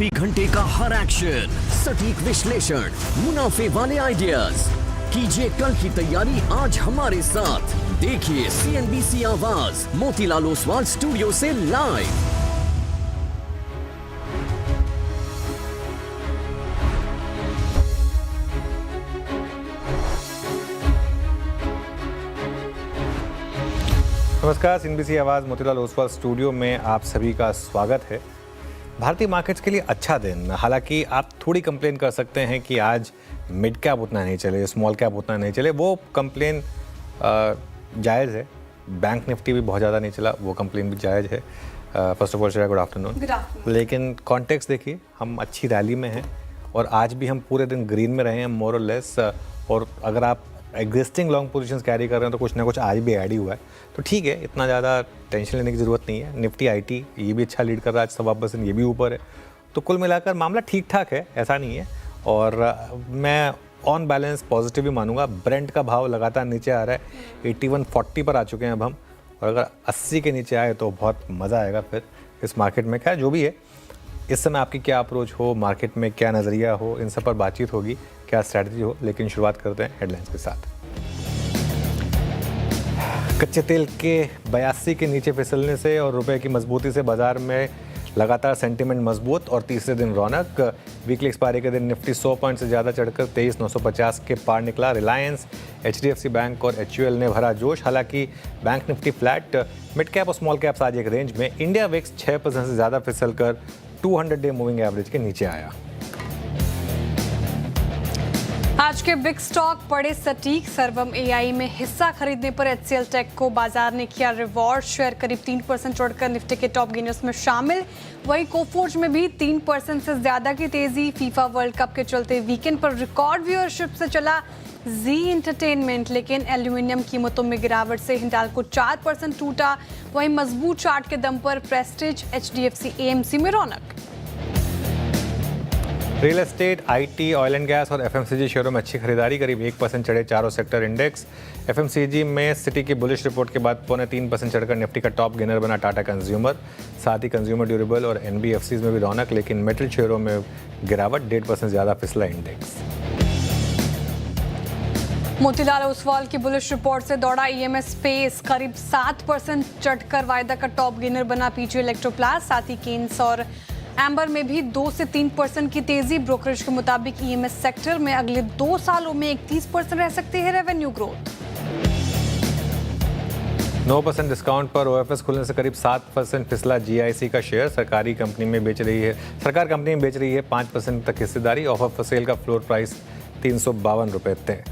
24 घंटे का हर एक्शन, सटीक विश्लेषण, मुनाफे वाले आइडियाज। कीजिए कल की तैयारी आज हमारे साथ। देखिए CNBC आवाज मोतीलाल ओसवाल स्टूडियो से लाइव। नमस्कार, CNBC आवाज़ मोतीलाल ओसवाल स्टूडियो में आप सभी का स्वागत है। भारतीय मार्केट्स के लिए अच्छा दिन। हालांकि आप थोड़ी कंप्लेन कर सकते हैं कि आज मिड कैप उतना नहीं चले, स्मॉल कैप उतना नहीं चले, वो कंप्लेन जायज़ है। बैंक निफ्टी भी बहुत ज़्यादा नहीं चला, वो कंप्लेन भी जायज़ है। First of all Shreya, good afternoon. लेकिन कॉन्टेक्स्ट देखिए, हम अच्छी रैली में हैं और आज भी हम पूरे दिन ग्रीन में रहे हैं मोर और लेस। और अगर आप एग्जिस्टिंग लॉन्ग पोजीशंस कैरी कर रहे हैं तो कुछ ना कुछ आज भी ऐड ही हुआ है, तो ठीक है, इतना ज़्यादा टेंशन लेने की ज़रूरत नहीं है। निफ्टी IT ये भी अच्छा लीड कर रहा है, आज 1.25% ये भी ऊपर है, तो कुल मिलाकर मामला ठीक ठाक है, ऐसा नहीं है। और मैं ऑन बैलेंस पॉजिटिव ही मानूंगा। ब्रेंट का भाव लगातार नीचे आ रहा है, 8140 पर आ चुके हैं अब हम, और अगर 80 के नीचे आए तो बहुत मज़ा आएगा फिर इस मार्केट में। क्या जो भी है, इस समय आपकी क्या अप्रोच हो, मार्केट में क्या नज़रिया हो, इन सब पर बातचीत होगी, क्या स्ट्रैटेजी हो। लेकिन शुरुआत करते हैं हेडलाइंस के साथ। कच्चे तेल के 82 के नीचे फिसलने से और रुपए की मजबूती से बाजार में लगातार सेंटीमेंट मजबूत और तीसरे दिन रौनक। वीकली एक्सपायरी के दिन निफ्टी 100 पॉइंट से ज़्यादा चढ़कर 23,950 के पार निकला। रिलायंस, HDFC बैंक और HUL ने भरा जोश। हालांकि bank Nifty flat, mid cap और स्मॉल कैप्स आज एक रेंज में। इंडिया विक्स 6% से ज़्यादा फिसलकर 200 डे मूविंग एवरेज के नीचे आया। आज के बिग स्टॉक पड़े सटीक। सर्वम AI में हिस्सा खरीदने पर HCL टेक को बाजार ने किया रिवॉर्ड। शेयर करीब 3% चढ़कर निफ्टी के टॉप गेनर्स में शामिल। वहीं कोफोर्ज में भी 3% से ज्यादा की तेजी। फीफा वर्ल्ड कप के चलते वीकेंड पर रिकॉर्ड व्यूअरशिप से चला जी एंटरटेनमेंट, लेकिन एल्यूमिनियम कीमतों में गिरावट से हिंडाल्को 4% टूटा। वहीं मजबूत चार्ट के दम पर प्रेस्टीज, HDFC AMC में रौनक। Real estate, IT, oil and gas और FMCG शेयरों में अच्छी खरीदारी, करीब 1% चढ़े चारों सेक्टर इंडेक्स। FMCG में सिटी की बुलिश रिपोर्ट के बाद 0.25% चढ़कर निफ्टी का टॉप गेनर बना टाटा कंज्यूमर। साथ ही कंज्यूमर ड्यूरेबल और NBFCs में भी रौनक, लेकिन मेटल शेयरों में गिरावट, 1.5% ज़्यादा फिसला इंडेक्स। मोतीलाल ओसवाल की बुलिश रिपोर्ट से दौड़ा EMS स्पेस, करीब 7% चढ़कर वायदा का टॉप गेनर बना PG इलेक्ट्रोप्लास्ट। साथ ही केन्स और एम्बर में भी 2 से 3% की तेजी। ब्रोकरेज के मुताबिक EMS सेक्टर में अगले 2 सालों में 31% रह सकती है रेवेन्यू ग्रोथ। 9% डिस्काउंट पर OFS खुलने से करीब 7% फिसला GIC का शेयर। सरकार कंपनी में बेच रही है 5% तक हिस्सेदारी। ऑफर फॉर सेल का फ्लोर प्राइस 352 रुपये तय।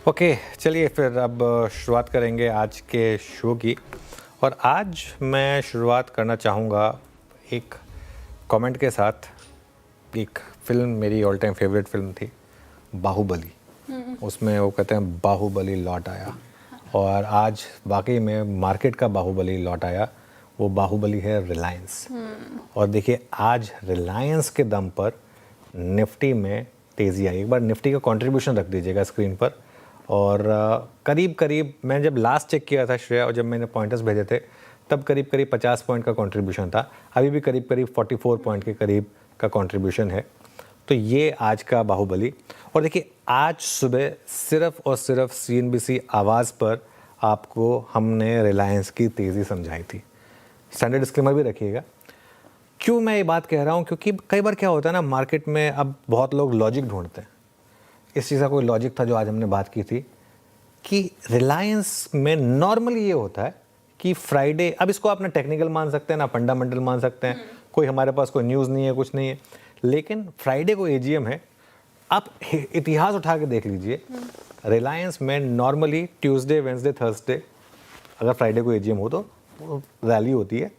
ओके, चलिए फिर अब शुरुआत करेंगे आज के शो की। और आज मैं शुरुआत करना चाहूँगा एक कमेंट के साथ। एक फिल्म मेरी ऑल टाइम फेवरेट फिल्म थी, बाहुबली। उसमें वो कहते हैं बाहुबली लौट आया, और आज वाकई में मार्केट का बाहुबली लौट आया। वो बाहुबली है रिलायंस। और देखिए, आज रिलायंस के दम पर निफ्टी में तेज़ी आई। एक बार निफ्टी का कंट्रीब्यूशन रख दीजिएगा स्क्रीन पर। और करीब मैं जब लास्ट चेक किया था श्रेया, और जब मैंने पॉइंटर्स भेजे थे, तब करीब 50 पॉइंट का कंट्रीब्यूशन था। अभी भी करीब 44 पॉइंट के करीब का कंट्रीब्यूशन है। तो ये आज का बाहुबली। और देखिए, आज सुबह सिर्फ और सिर्फ CNBC आवाज़ पर आपको हमने रिलायंस की तेज़ी समझाई थी। स्टैंडर्ड डिस्क्लेमर भी रखिएगा। क्यों मैं ये बात कह रहा हूँ? क्योंकि कई बार क्या होता है ना, मार्केट में अब बहुत लोग लॉजिक ढूंढते हैं। इस चीज़ का कोई लॉजिक था जो आज हमने बात की थी कि रिलायंस में नॉर्मली ये होता है कि फ्राइडे, अब इसको आप ना टेक्निकल मान सकते हैं ना फंडामेंटल मान सकते हैं, कोई हमारे पास कोई न्यूज़ नहीं है, कुछ नहीं है, लेकिन फ्राइडे को AGM है। आप इतिहास उठा के देख लीजिए, रिलायंस में नॉर्मली ट्यूसडे, वेंसडे, थर्सडे, अगर फ्राइडे को AGM हो तो रैली होती है,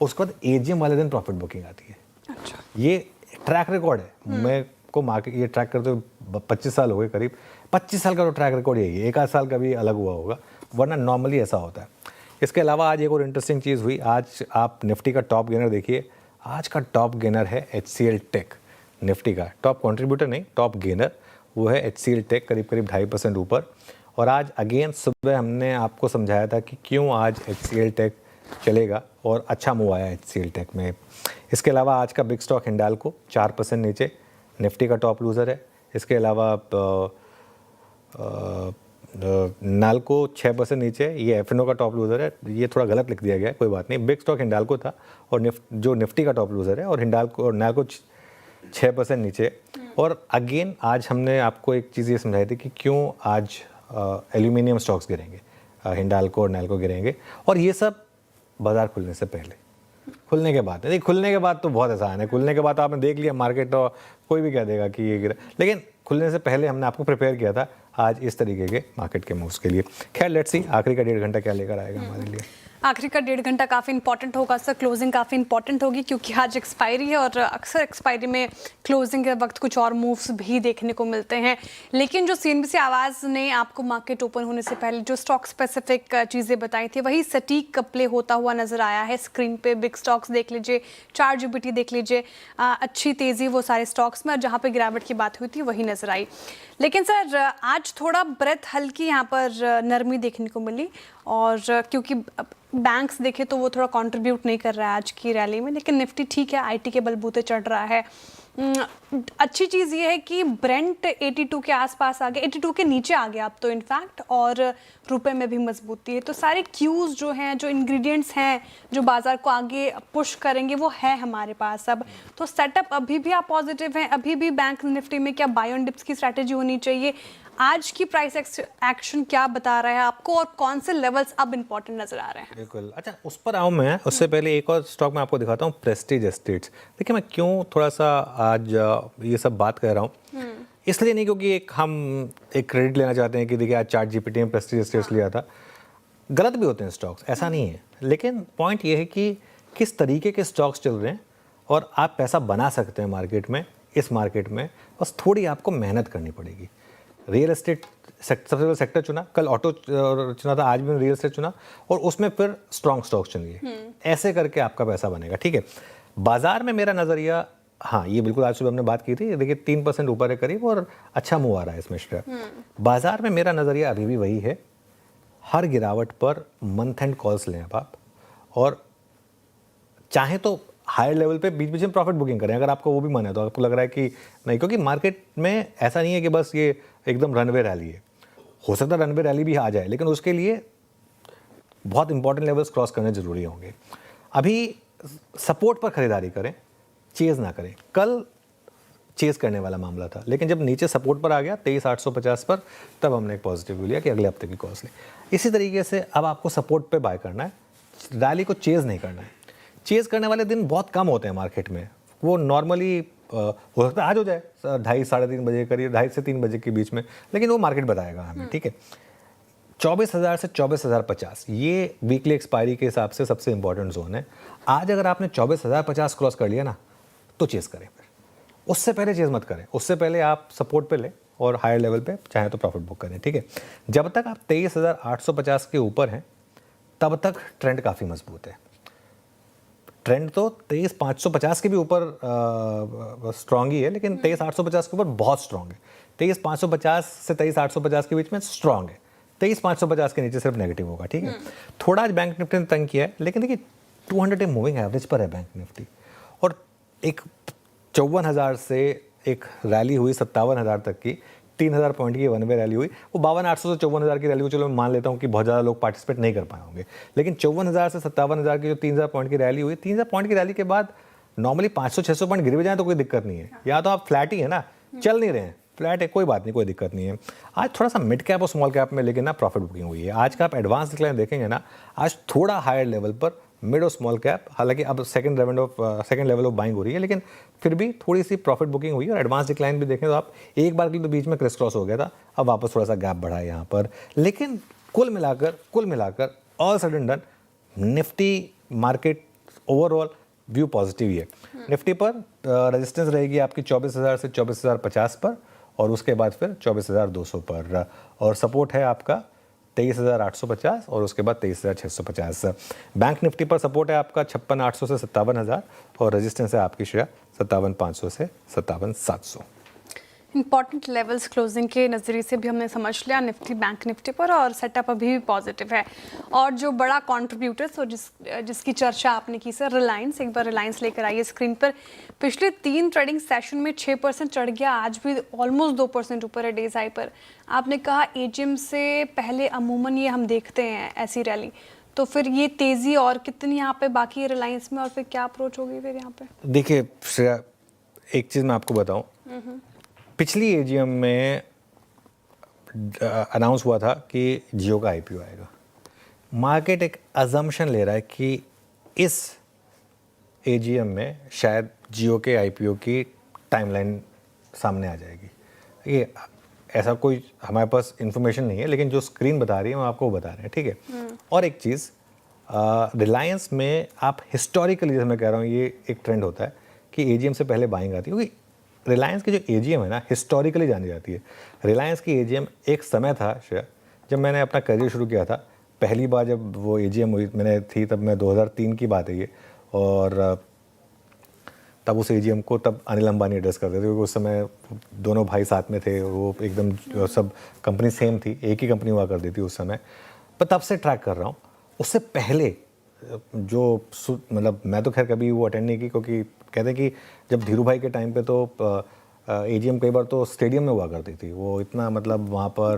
उसके बाद AGM वाले दिन प्रॉफिट बुकिंग आती है। अच्छा, ये ट्रैक रिकॉर्ड है। मैं को मार्केट ये ट्रैक करते हुए 25 साल हो गए, करीब 25 साल का तो ट्रैक रिकॉर्ड यही है। एक आध साल का भी अलग हुआ होगा, वरना नॉर्मली ऐसा होता है। इसके अलावा आज एक और इंटरेस्टिंग चीज़ हुई। आज आप निफ्टी का टॉप गेनर देखिए। आज का टॉप गेनर है HCL टेक। निफ्टी का टॉप कंट्रीब्यूटर नहीं, टॉप गेनर वो है HCL टेक, करीब 2.5% ऊपर। और आज अगेन सुबह हमने आपको समझाया था कि क्यों आज HCL टेक चलेगा और अच्छा मूव आया HCL टेक में। इसके अलावा आज का बिग स्टॉक हिंडाल्को 4% नीचे, निफ्टी का टॉप लूज़र है। इसके अलावा नाल्को 6% नीचे, ये एफएनओ का टॉप लूज़र है। ये थोड़ा गलत लिख दिया गया है, कोई बात नहीं। बिग स्टॉक हिंडाल्को था और जो निफ्टी का टॉप लूज़र है, और हिंडाल्को और नाल्को 6% नीचे। और अगेन आज हमने आपको एक चीज़ ये समझाई थी कि क्यों आज एल्यूमिनियम स्टॉक्स गिरेंगे, हिंडाल्को और नाल्को गिरेंगे, और ये सब बाज़ार खुलने से पहले। खुलने के बाद नहीं, खुलने के बाद तो बहुत आसान है। खुलने के बाद तो आपने देख लिया मार्केट, तो कोई भी कह देगा कि ये गिरा, लेकिन खुलने से पहले हमने आपको प्रिपेयर किया था आज इस तरीके के मार्केट के मूव्स के लिए। खैर लेट्स सी आखिरी का 1.5 घंटा क्या लेकर आएगा हमारे लिए। आखिरी का 1.5 घंटा काफ़ी इंपॉर्टेंट होगा सर, क्लोजिंग काफ़ी इंपॉर्टेंट होगी क्योंकि आज एक्सपायरी है और अक्सर एक्सपायरी में क्लोजिंग के वक्त कुछ और मूव्स भी देखने को मिलते हैं। लेकिन जो CNBC आवाज़ ने आपको मार्केट ओपन होने से पहले जो स्टॉक स्पेसिफिक चीज़ें बताई थी वही सटीक प्ले होता हुआ नज़र आया है स्क्रीन पे। बिग स्टॉक्स देख लीजिए, ChartGPT देख लीजिए, अच्छी तेज़ी वो सारे स्टॉक्स में, और जहाँ पर गिरावट की बात हुई थी वही नज़र आई। लेकिन सर आज थोड़ा ब्रेथ हल्की यहाँ पर नरमी देखने को मिली, और क्योंकि बैंक्स देखे तो वो थोड़ा कंट्रीब्यूट नहीं कर रहा है आज की रैली में, लेकिन निफ्टी ठीक है, IT के बलबूते चढ़ रहा है। अच्छी चीज़ ये है कि ब्रेंट 82 के आसपास आ गया, 82 के नीचे आ गया अब तो इनफैक्ट, और रुपए में भी मजबूती है। तो सारे क्यूज़ जो हैं, जो इंग्रेडिएंट्स हैं जो बाज़ार को आगे पुश करेंगे वो है हमारे पास अब। तो सेटअप अभी भी आप पॉजिटिव हैं, अभी भी बैंक निफ्टी में क्या बाय ऑन डिप्स की स्ट्रैटेजी होनी चाहिए? आज की प्राइस एक्शन क्या बता रहा है आपको, और कौन से लेवल्स अब इंपॉर्टेंट नजर आ रहे हैं? बिल्कुल, अच्छा उस पर आऊँ मैं, उससे पहले एक और स्टॉक मैं आपको दिखाता हूँ, प्रेस्टीज एस्टेट्स। देखिए मैं क्यों थोड़ा सा आज ये सब बात कर रहा हूँ, इसलिए नहीं क्योंकि हम एक क्रेडिट लेना चाहते हैं कि देखिए आज ChartGPT में प्रेस्टीज एस्टेट्स लिया था। गलत भी होते हैं स्टॉक्स, ऐसा नहीं है, लेकिन पॉइंट ये है कि किस तरीके के स्टॉक्स चल रहे हैं और आप पैसा बना सकते हैं मार्केट में, इस मार्केट में बस थोड़ी आपको मेहनत करनी पड़ेगी। रियल एस्टेट सबसे पहले सेक्टर चुना, कल ऑटो चुना था, आज भी रियल एस्टेट चुना, और उसमें फिर स्ट्रॉन्ग स्टॉक चुनिए। ऐसे करके आपका पैसा बनेगा, ठीक है। बाजार में मेरा नज़रिया, हाँ ये बिल्कुल आज सुबह हमने बात की थी, देखिए 3% ऊपर है करीब, और अच्छा मूव आ रहा है इसमें शेयर। बाजार में मेरा नज़रिया अभी भी वही है, हर गिरावट पर मंथ एंड कॉल्स लें आप, और चाहे तो हायर लेवल पे बीच बीच में प्रॉफिट बुकिंग करें अगर आपको वो भी मन है, तो आपको लग रहा है कि नहीं, क्योंकि मार्केट में ऐसा नहीं है कि बस ये एकदम रनवे रैली है। हो सकता है रनवे रैली भी आ जाए, लेकिन उसके लिए बहुत इंपॉर्टेंट लेवल्स क्रॉस करने जरूरी होंगे। अभी सपोर्ट पर खरीदारी करें, चेज़ ना करें। कल चेज़ करने वाला मामला था, लेकिन जब नीचे सपोर्ट पर आ गया 23,850 पर, तब हमने एक पॉजिटिव व्यू लिया कि अगले हफ्ते की कॉल्स लें। इसी तरीके से अब आपको सपोर्ट पे बाय करना है, रैली को चेज़ नहीं करना है। चेज़ करने वाले दिन बहुत कम होते हैं मार्केट में, वो नॉर्मली हो सकता है आज हो जाए 2:30 साढ़े 3 बजे करीब, 2:30 से 3 बजे के बीच में, लेकिन वो मार्केट बताएगा हमें, ठीक है। 24,000 से 24,050 ये वीकली एक्सपायरी के हिसाब से सबसे इंपॉर्टेंट जोन है। आज अगर आपने 24,050 क्रॉस कर लिया ना, तो चेज़ करें, फिर उससे पहले चेज़ मत करें, उससे पहले आप सपोर्ट पे लें और हायर लेवल पे चाहे तो प्रॉफिट बुक करें, ठीक है। जब तक आप 23,850 के ऊपर हैं तब तक ट्रेंड काफ़ी मजबूत है। ट्रेंड तो 23,550 के भी ऊपर स्ट्रॉन्ग ही है, लेकिन 23,850 के ऊपर बहुत स्ट्रॉन्ग है। 23,550 से 23,850 के बीच में स्ट्रॉन्ग है, 23,550 के नीचे सिर्फ नेगेटिव होगा, ठीक है। थोड़ा आज बैंक निफ्टी ने तंग किया है, लेकिन देखिए 200 डे मूविंग एवरेज पर है बैंक निफ्टी, और एक 54,000 से एक रैली हुई 57,000 तक की, 3,000 पॉइंट की वन वे रैली हुई। वो 52,800 से 54,000 की रैली को चलो मैं मान लेता हूँ कि बहुत ज़्यादा लोग पार्टिसिपेट नहीं कर पाए होंगे, लेकिन 54,000 से 57,000 की जो 3,000 पॉइंट की रैली हुई, 3,000 पॉइंट की रैली के बाद नॉर्मली 500-600 पॉइंट गिर भी जाए तो कोई दिक्कत नहीं है, या तो आप फ्लैट ही है ना, चल नहीं रहे हैं, फ्लैट है, कोई बात नहीं, कोई दिक्कत नहीं है। आज थोड़ा सा मिड कैप और स्मॉल कैप में लेकिन ना प्रॉफिट बुकिंग हुई है। आज का आप एडवांस डिक्लाइन देखेंगे ना, आज थोड़ा हायर लेवल पर मिड और स्मॉल कैप, हालांकि अब सेकंड लेवल ऑफ बाइंग हो रही है, लेकिन फिर भी थोड़ी सी प्रॉफिट बुकिंग हुई है। और एडवांस डिक्लाइन भी देखें तो आप एक बार के लिए तो बीच में क्रिस क्रॉस हो गया था, अब वापस थोड़ा सा गैप बढ़ा है यहाँ पर, लेकिन कुल मिलाकर all said and done Nifty market overall view positive ही है। निफ्टी पर रेजिस्टेंस रहेगी आपकी 24,000 से 24,050 पर, और उसके बाद फिर 24,200 पर, और सपोर्ट है आपका 23,850 और उसके बाद 23,650। बैंक निफ्टी पर सपोर्ट है आपका 56,800 से 57,000, और रेजिस्टेंस है आपकी शेयर 57,500 से 57,700। इंपॉर्टेंट लेवल्स क्लोजिंग के नज़रिए से भी हमने समझ लिया निफ्टी बैंक निफ्टी पर, और सेटअप अभी भी पॉजिटिव है। और जो बड़ा कंट्रीब्यूटर तो जिसकी चर्चा आपने की सर, रिलायंस, एक बार रिलायंस लेकर आइए स्क्रीन पर। पिछले 3 ट्रेडिंग सेशन में 6% चढ़ गया, आज भी ऑलमोस्ट 2% ऊपर है डेज हाई पर। आपने कहा एजीएम से पहले अमूमन ये हम देखते हैं ऐसी रैली, तो फिर ये तेज़ी और कितनी यहाँ पे बाकी है रिलायंस में, और फिर क्या अप्रोच होगी फिर यहाँ पे? देखिए श्रेया, एक चीज़ मैं आपको बताऊं, पिछली एजीएम में अनाउंस हुआ था कि जियो का आईपीओ आएगा। मार्केट एक अजम्पशन ले रहा है कि इस एजीएम में शायद जियो के आईपीओ की टाइमलाइन सामने आ जाएगी। ये ऐसा कोई हमारे पास इन्फॉर्मेशन नहीं है, लेकिन जो स्क्रीन बता रही है हम आपको बता रहे हैं, ठीक है। और एक चीज़, रिलायंस में आप हिस्टोरिकली, जैसे मैं कह रहा हूँ, ये एक ट्रेंड होता है कि एजीएम से पहले बाइंग आती है, क्योंकि रिलायंस की जो एजीएम है ना, हिस्टोरिकली जानी जाती है। रिलायंस की एजीएम एक समय था श्रेया, जब मैंने अपना करियर शुरू किया था, पहली बार जब वो एजीएम हुई मैंने थी, तब मैं 2003 की बात है ये, और तब उस एजीएम को तब अनिल अंबानी एड्रेस करते थे, क्योंकि उस समय दोनों भाई साथ में थे, वो एकदम सब कंपनी सेम थी, एक ही कंपनी हुआ करती थी उस समय। पर तब से ट्रैक कर रहा हूँ। उससे पहले जो मतलब मैं तो खैर कभी वो अटेंड नहीं की, क्योंकि कहते हैं कि जब धीरू भाई के टाइम पे तो एजीएम कई बार तो स्टेडियम में हुआ करती थी, वो इतना मतलब वहाँ पर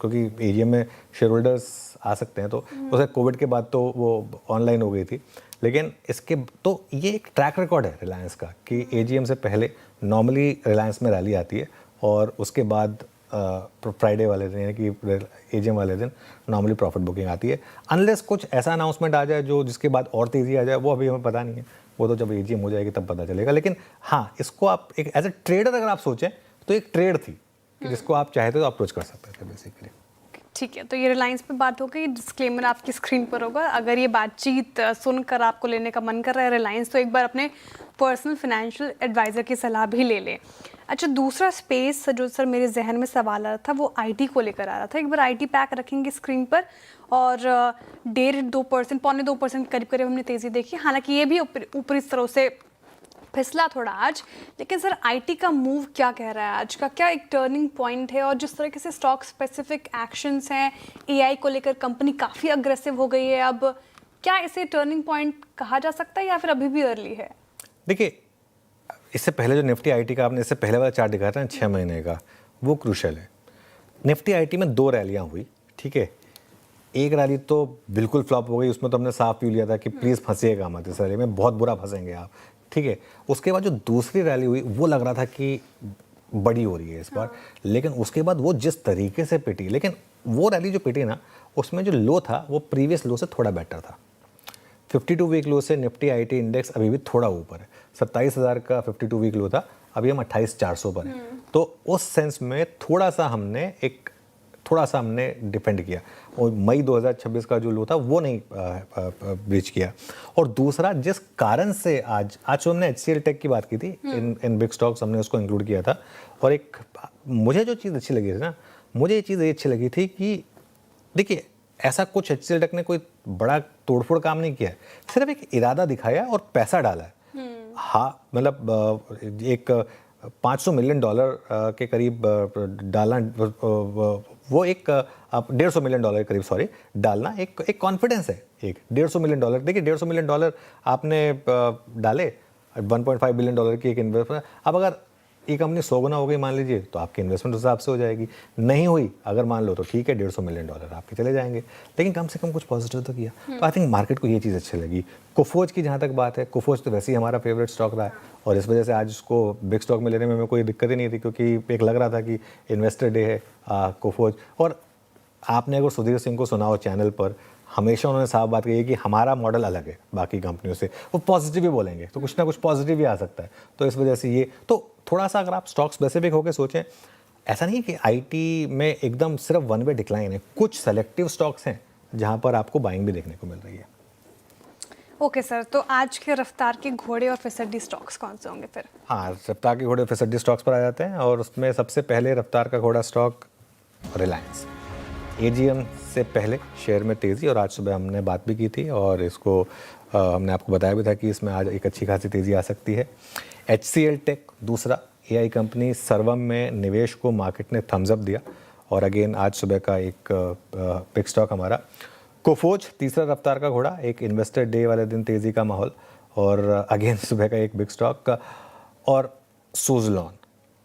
क्योंकि एजीएम में शेयर होल्डर्स आ सकते हैं, तो उसे कोविड के बाद तो वो ऑनलाइन हो गई थी। लेकिन इसके तो ये एक ट्रैक रिकॉर्ड है रिलायंस का कि एजीएम से पहले नॉर्मली रिलायंस में रैली आती है, और उसके बाद फ्राइडे वाले दिन, यानी कि एजीएम वाले दिन नॉर्मली प्रॉफिट बुकिंग आती है, अनलेस कुछ ऐसा अनाउंसमेंट आ जाए जो जिसके बाद और तेज़ी आ जाए, वो अभी हमें पता नहीं है, वो तो जब एजीएम हो जाएगी तब पता चलेगा। लेकिन हाँ, इसको आप एक एज ए ट्रेडर अगर आप सोचें तो एक ट्रेड थी कि जिसको आप चाहते तो अप्रोच कर सकते थे बेसिकली। ठीक है, तो ये रिलायंस पे बात हो गई, डिस्क्लेमर आपकी स्क्रीन पर होगा। अगर ये बातचीत सुनकर आपको लेने का मन कर रहा है रिलायंस, तो एक बार अपने पर्सनल फाइनेंशियल एडवाइज़र की सलाह भी ले लें। अच्छा, दूसरा स्पेस जो सर मेरे जहन में सवाल आ रहा था, वो आईटी को लेकर आ रहा था। एक बार आईटी पैक रखेंगे स्क्रीन पर, और 1.5-2%, 2.25% करीब करीब हमने तेज़ी देखी। हालांकि ये भी ऊपरी स्तरों से फिसला थोड़ा आज, लेकिन सर आईटी का मूव क्या कह रहा है आज का? क्या एक टर्निंग पॉइंट है? और जिस तरह से स्टॉक स्पेसिफिक एक्शंस हैं, एआई को लेकर कंपनी काफ़ी अग्रेसिव हो गई है, अब क्या इसे टर्निंग पॉइंट कहा जा सकता है या फिर अभी भी अर्ली है? देखिए, इससे पहले जो निफ्टी आईटी का आपने इससे पहले वाला चार्ट दिखाया था ना 6 महीने का, वो क्रूशल है। निफ्टी आईटी में 2 रैलियाँ हुई, ठीक है। एक रैली तो बिल्कुल फ्लॉप हो गई, उसमें तो हमने साफ पी लिया था कि प्लीज़ फंसिएगा मत, इस रैली में बहुत बुरा फंसेंगे आप, ठीक है। उसके बाद जो दूसरी रैली हुई, वो लग रहा था कि बड़ी हो रही है इस बार, लेकिन उसके बाद वो जिस तरीके से पिटी, लेकिन वो रैली जो पिटी ना, उसमें जो लो था वो प्रीवियस लो से थोड़ा बेटर था। 52 वीक लो से निफ्टी आईटी इंडेक्स अभी भी थोड़ा ऊपर है। 27,000 का 52 वीक लो था, अभी हम 28,400 पर है। तो उस सेंस में थोड़ा सा हमने डिफेंड किया, और मई 2026 का जो लो था वो नहीं ब्रीच किया। और दूसरा, जिस कारण से आज हमने HCL टेक की बात की थी, इन बिग स्टॉक्स हमने उसको इंक्लूड किया था। और एक मुझे जो चीज़ अच्छी लगी थी ना, मुझे ये चीज़ अच्छी लगी थी कि देखिए, ऐसा कुछ HCL टेक ने कोई बड़ा तोड़फोड़ काम नहीं किया है, सिर्फ एक इरादा दिखाया और पैसा डाला है। हाँ, मतलब एक $500 मिलियन के करीब डालना, वो एक आप $150 मिलियन के करीब डालना एक कॉन्फिडेंस है। एक $150 मिलियन, देखिए $150 मिलियन आपने डाले, 1.5 बिलियन डॉलर की एक इन्वेस्टमेंट। अब अगर ये कंपनी 100 गुना हो गई मान लीजिए, तो आपकी इन्वेस्टमेंट उस हिसाब से हो जाएगी। नहीं हुई अगर मान लो, तो ठीक है, $150 मिलियन आपके चले जाएंगे, लेकिन कम से कम कुछ पॉजिटिव तो किया। तो आई थिंक मार्केट को ये चीज़ अच्छी लगी। कोफोज की जहाँ तक बात है, कोफोज तो वैसे ही हमारा फेवरेट स्टॉक रहा है, और इस वजह से आज उसको बिग स्टॉक में लेने में हमें कोई दिक्कत ही नहीं थी, क्योंकि एक लग रहा था कि इन्वेस्टर डे है कोफोज। और आपने अगर सुधीर सिंह को सुना हो चैनल पर, हमेशा उन्होंने साफ बात कही है कि हमारा मॉडल अलग है बाकी कंपनियों से, वो पॉजिटिव ही बोलेंगे, तो कुछ ना कुछ पॉजिटिव ही आ सकता है। तो इस वजह से ये तो थोड़ा सा अगर आप स्टॉक स्पेसिफिक होकर सोचें, ऐसा नहीं है कि आईटी में एकदम सिर्फ वन वे डिक्लाइन है, कुछ सेलेक्टिव स्टॉक्स हैं जहां पर आपको बाइंग भी देखने को मिल रही है। ओके सर, तो आज के रफ्तार के घोड़े और फिसड्डी स्टॉक्स कौन से होंगे फिर? हाँ, रफ्तार के घोड़े फिसड्डी स्टॉक्स पर आ जाते हैं, और उसमें सबसे पहले रफ्तार का घोड़ा स्टॉक रिलायंस। एजीएम से पहले शेयर में तेज़ी, और आज सुबह हमने बात भी की थी, और इसको हमने आपको बताया भी था कि इसमें आज एक अच्छी खासी तेज़ी आ सकती है। HCL टेक दूसरा, एआई कंपनी सर्वम में निवेश को मार्केट ने थम्स अप दिया और अगेन आज सुबह का एक बिग स्टॉक हमारा। कोफोज तीसरा रफ्तार का घोड़ा, एक इन्वेस्टर डे वाले दिन तेज़ी का माहौल और अगेन सुबह का एक बिग स्टॉक। और सुज़लॉन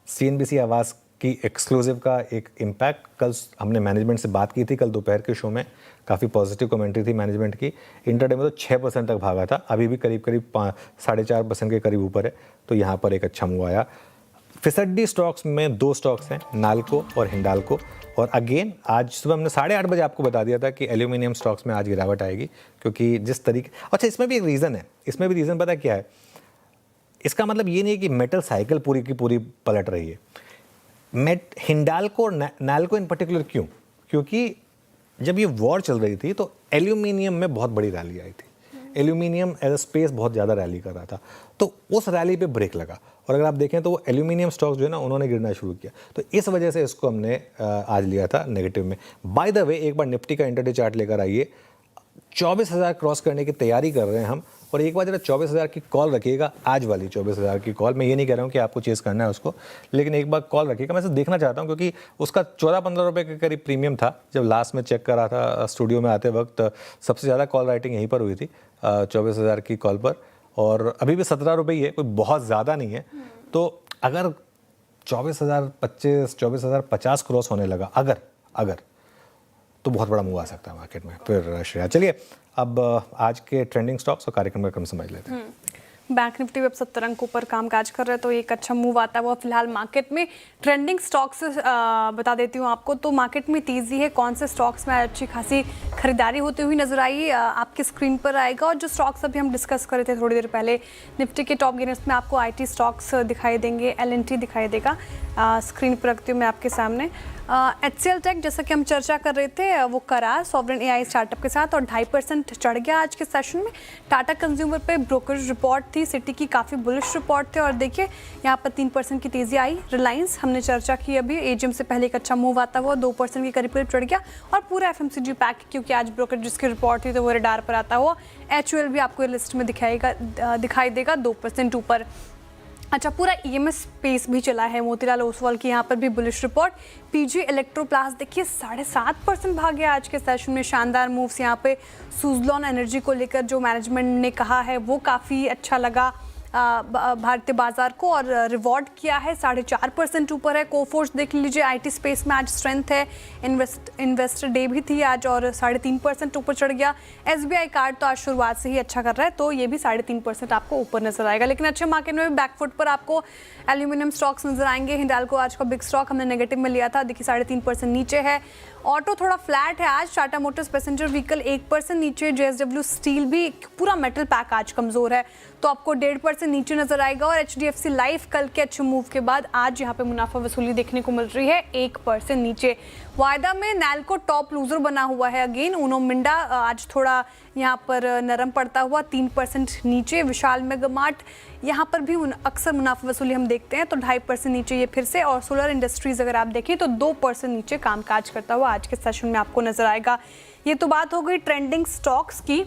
सीएनबीसी आवाज़ की एक्सक्लूसिव का एक इम्पैक्ट, कल हमने मैनेजमेंट से बात की थी, कल दोपहर के शो में काफ़ी पॉजिटिव कमेंट्री थी मैनेजमेंट की। इंटरडे में तो 6% तक भागा था, अभी भी करीब 4.5% के करीब ऊपर है, तो यहाँ पर एक अच्छा मूव आया। फिसड्डी स्टॉक्स में 2 स्टॉक्स हैं, नाल्को और हिंडाल्को। और अगेन आज सुबह हमने 8:30 बजे आपको बता दिया था कि एल्यूमिनियम स्टॉक्स में आज गिरावट आएगी, क्योंकि जिस तरीके, अच्छा इसमें भी एक रीज़न है, इसमें भी रीज़न पता क्या है, इसका मतलब ये नहीं है कि मेटल साइकिल पूरी की पूरी पलट रही है। हिंडाल्को और नाल्को इन पर्टिकुलर क्यों? क्योंकि जब ये वॉर चल रही थी तो एल्यूमिनियम में बहुत बड़ी रैली आई थी, एल्यूमिनियम एज अ स्पेस बहुत ज़्यादा रैली कर रहा था, तो उस रैली पे ब्रेक लगा और अगर आप देखें तो वो एल्यूमिनियम स्टॉक्स जो है ना उन्होंने गिरना शुरू किया, तो इस वजह से इसको हमने आज लिया था नेगेटिव में। बाय द वे एक बार निफ्टी का इंटरडे चार्ट लेकर आइए, 24,000 क्रॉस करने की तैयारी कर रहे हैं हम, और एक बार जरा 24,000 की कॉल रखिएगा, आज वाली 24,000 की कॉल। मैं ये नहीं कह रहा हूँ कि आपको चेस करना है उसको, लेकिन एक बार कॉल रखिएगा। मैं देखना चाहता हूँ क्योंकि उसका 14-15 रुपये के करीब प्रीमियम था जब लास्ट में चेक करा था स्टूडियो में आते वक्त। सबसे ज़्यादा कॉल राइटिंग यहीं पर हुई थी 24,000 की कॉल पर, और अभी भी 17 रुपये ही है, कोई बहुत ज़्यादा नहीं है। तो अगर 24,050 क्रॉस होने लगा अगर तो बहुत बड़ा मूव आ सकता है मार्केट में। फिर श्रेया, चलिए अब आज के ट्रेंडिंग स्टॉक्स और कार्यक्रम का क्रम समझ लेते हैं। बैंक निफ्टी भी अब 70 अंक ऊपर कामकाज कर रहे हैं, तो एक अच्छा मूव आता है वो फिलहाल मार्केट में। ट्रेंडिंग स्टॉक्स बता देती हूँ आपको, तो मार्केट में तेजी है, कौन से स्टॉक्स में अच्छी खासी खरीदारी होती हुई नजर आई आपकी स्क्रीन पर आएगा। और जो स्टॉक्स अभी हम डिस्कस कर रहे थे थोड़ी देर पहले, निफ्टी के टॉप गेनर्स में आपको आईटी स्टॉक्स दिखाई देंगे, एलएनटी दिखाई देगा। स्क्रीन पर रखती हूँ मैं आपके सामने। HCL टेक, जैसा कि हम चर्चा कर रहे थे, वो करार सॉवरेन एआई स्टार्टअप के साथ और 2.5% चढ़ गया आज के सेशन में। टाटा कंज्यूमर पे ब्रोकरेज रिपोर्ट थी, सिटी की काफ़ी बुलिश रिपोर्ट थे और देखिए यहाँ पर 3% की तेज़ी आई। रिलायंस हमने चर्चा की अभी, एजीएम से पहले एक अच्छा मूव आता हुआ 2% के करीब चढ़ गया। और पूरा FMCG पैक, क्योंकि आज ब्रोकरेज जिसकी रिपोर्ट थी तो वो रडार पर आता हुआ। HUL भी आपको लिस्ट में दिखाई देगा 2% ऊपर। अच्छा, पूरा EMS स्पेस भी चला है, मोतीलाल ओसवाल की यहाँ पर भी बुलिश रिपोर्ट। PG इलेक्ट्रोप्लास्ट देखिए 7.5% भागे आज के सेशन में, शानदार मूव्स यहाँ पे। सुज़लॉन एनर्जी को लेकर जो मैनेजमेंट ने कहा है वो काफ़ी अच्छा लगा भारतीय बाजार को, और रिवॉर्ड किया है 4.5% ऊपर है। कोफोर्स देख लीजिए, आईटी स्पेस में आज स्ट्रेंथ है। इन्वेस्टर डे भी थी आज और 3.5% ऊपर चढ़ गया। SBI कार्ड तो आज शुरुआत से ही अच्छा कर रहा है, तो ये भी 3.5% आपको ऊपर नजर आएगा। लेकिन अच्छे मार्केट में बैकफुट पर आपको एल्यूमिनियम स्टॉक्स नजर आएंगे। हिंडाल्को आज का बिग स्टॉक हमने नेगेटिव में लिया था, देखिए 3.5% नीचे है। ऑटो थोड़ा फ्लैट है आज, टाटा मोटर्स पैसेंजर व्हीकल 1% नीचे, JSW स्टील भी, पूरा मेटल पैक आज कमजोर है तो आपको 1.5% नीचे नजर आएगा। और HDFC लाइफ कल के अच्छे मूव के बाद आज यहाँ पे मुनाफा वसूली देखने को मिल रही है 1% नीचे। वायदा में नैल्को टॉप लूजर बना हुआ है अगेन। उनो मिंडा आज थोड़ा यहाँ पर नरम पड़ता हुआ 3% नीचे। विशाल मेगामार्ट यहाँ पर भी अक्सर मुनाफा वसूली हम देखते हैं, तो 2.5% नीचे ये फिर से। और सोलर इंडस्ट्रीज अगर आप देखें तो 2% नीचे कामकाज करता हुआ आज के सेशन में आपको नजर आएगा। ये तो बात हो गई ट्रेंडिंग स्टॉक्स की,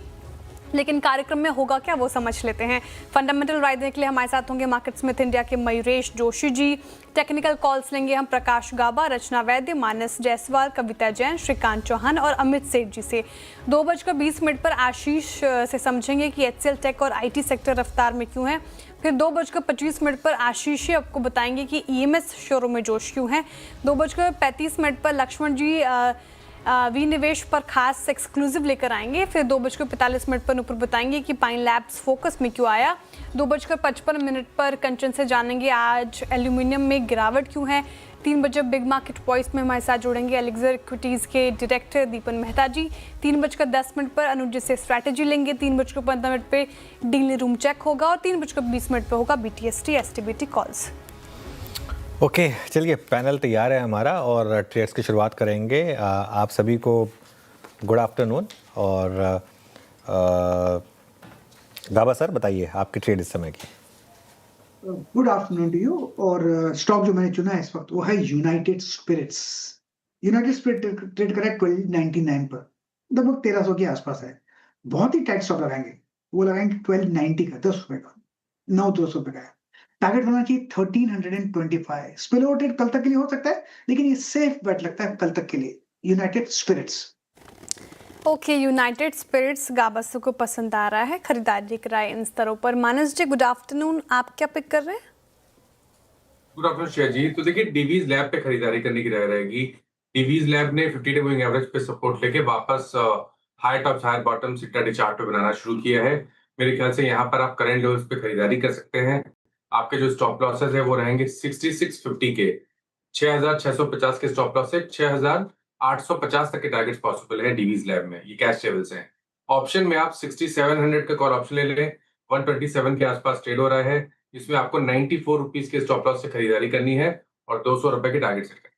लेकिन कार्यक्रम में होगा क्या वो समझ लेते हैं। फंडामेंटल राय देने के लिए हमारे साथ होंगे मार्केट स्मिथ इंडिया के मयूरेश जोशी जी। टेक्निकल कॉल्स लेंगे हम प्रकाश गाबा, रचना वैद्य, मानस जायसवाल, कविता जैन, श्रीकांत चौहान और अमित सेठ जी से। 2:20 पर आशीष से समझेंगे कि HCL टेक और IT सेक्टर रफ्तार में क्यों है। फिर 2:25 पर आशीष आपको बताएंगे कि EMS शोरूम में जोश क्यों है। 2:35 पर लक्ष्मण जी विनिवेश पर खास एक्सक्लूसिव लेकर आएंगे। फिर 2:45 पर ऊपर बताएंगे कि पाइन लैब्स फोकस में क्यों आया। 2:55 पर कंचन से जानेंगे आज एल्यूमिनियम में गिरावट क्यों है। 3 बजे बिग मार्केट वॉइस में हमारे साथ जुड़ेंगे एलिक्सर इक्विटीज़ के डायरेक्टर दीपन मेहता जी। 3:10 पर अनुज से स्ट्रैटेजी लेंगे। 3:15 पे डील रूम चेक होगा और 3:20 पे होगा BTST STBT कॉल्स। ओके, चलिए पैनल तैयार है हमारा और ट्रेड्स की शुरुआत करेंगे। आप सभी को गुड आफ्टरनून। और गाबा सर बताइए आपकी ट्रेड इस समय की। Good afternoon to you. और स्टॉक जो मैंने चुना है इस वक्त वो है United Spirits. United Spirit trade करा है 1299 पर, लगभग 1300 के आसपास है। बहुत ही टाइट स्टॉप लगाएंगे, वो लगाएंगे 1290 का, 10 रुपए का, 9 200 रुपए का है। टारगेट होना चाहिए 1325। स्पिल ओवर ट्रेड कल तक के लिए हो सकता है, लेकिन ये सेफ बेट लगता है कल तक के लिए, United Spirits. Okay, United Spirits गाबासु को पसंद आ रहा है, खरीदारी कराए इन स्तरों पर। मानस जी, गुड आफ्टरनून, आप क्या पिक कर रहे हैं? गुड आफ्टरनून श्रेया जी। तो देखिए, डीवीज लैब पे खरीदारी करने की राय रहेगी। डीवीज लैब ने 50 डे मूविंग एवरेज पे सपोर्ट लेके वापस high tops high bottom Sikta chart पे बनाना शुरू किया है। मेरे ख्याल से यहाँ पर आप करंट लेवल्स पे खरीदारी कर सकते हैं। आपके जो स्टॉप लॉसेस है वो रहेंगे 6650 के, 6650 के स्टॉप लॉस है, 6850 तक के टारगेट्स पॉसिबल है डीवीज लैब में। ये कैश लेवल्स हैं। ऑप्शन में आप 6700 का कॉल ऑप्शन ले लें, 127 के आसपास ट्रेड हो रहा है। इसमें आपको 94 रुपीज के स्टॉप लॉस से खरीदारी करनी है और 200 रुपए के टारगेट सेट करना है।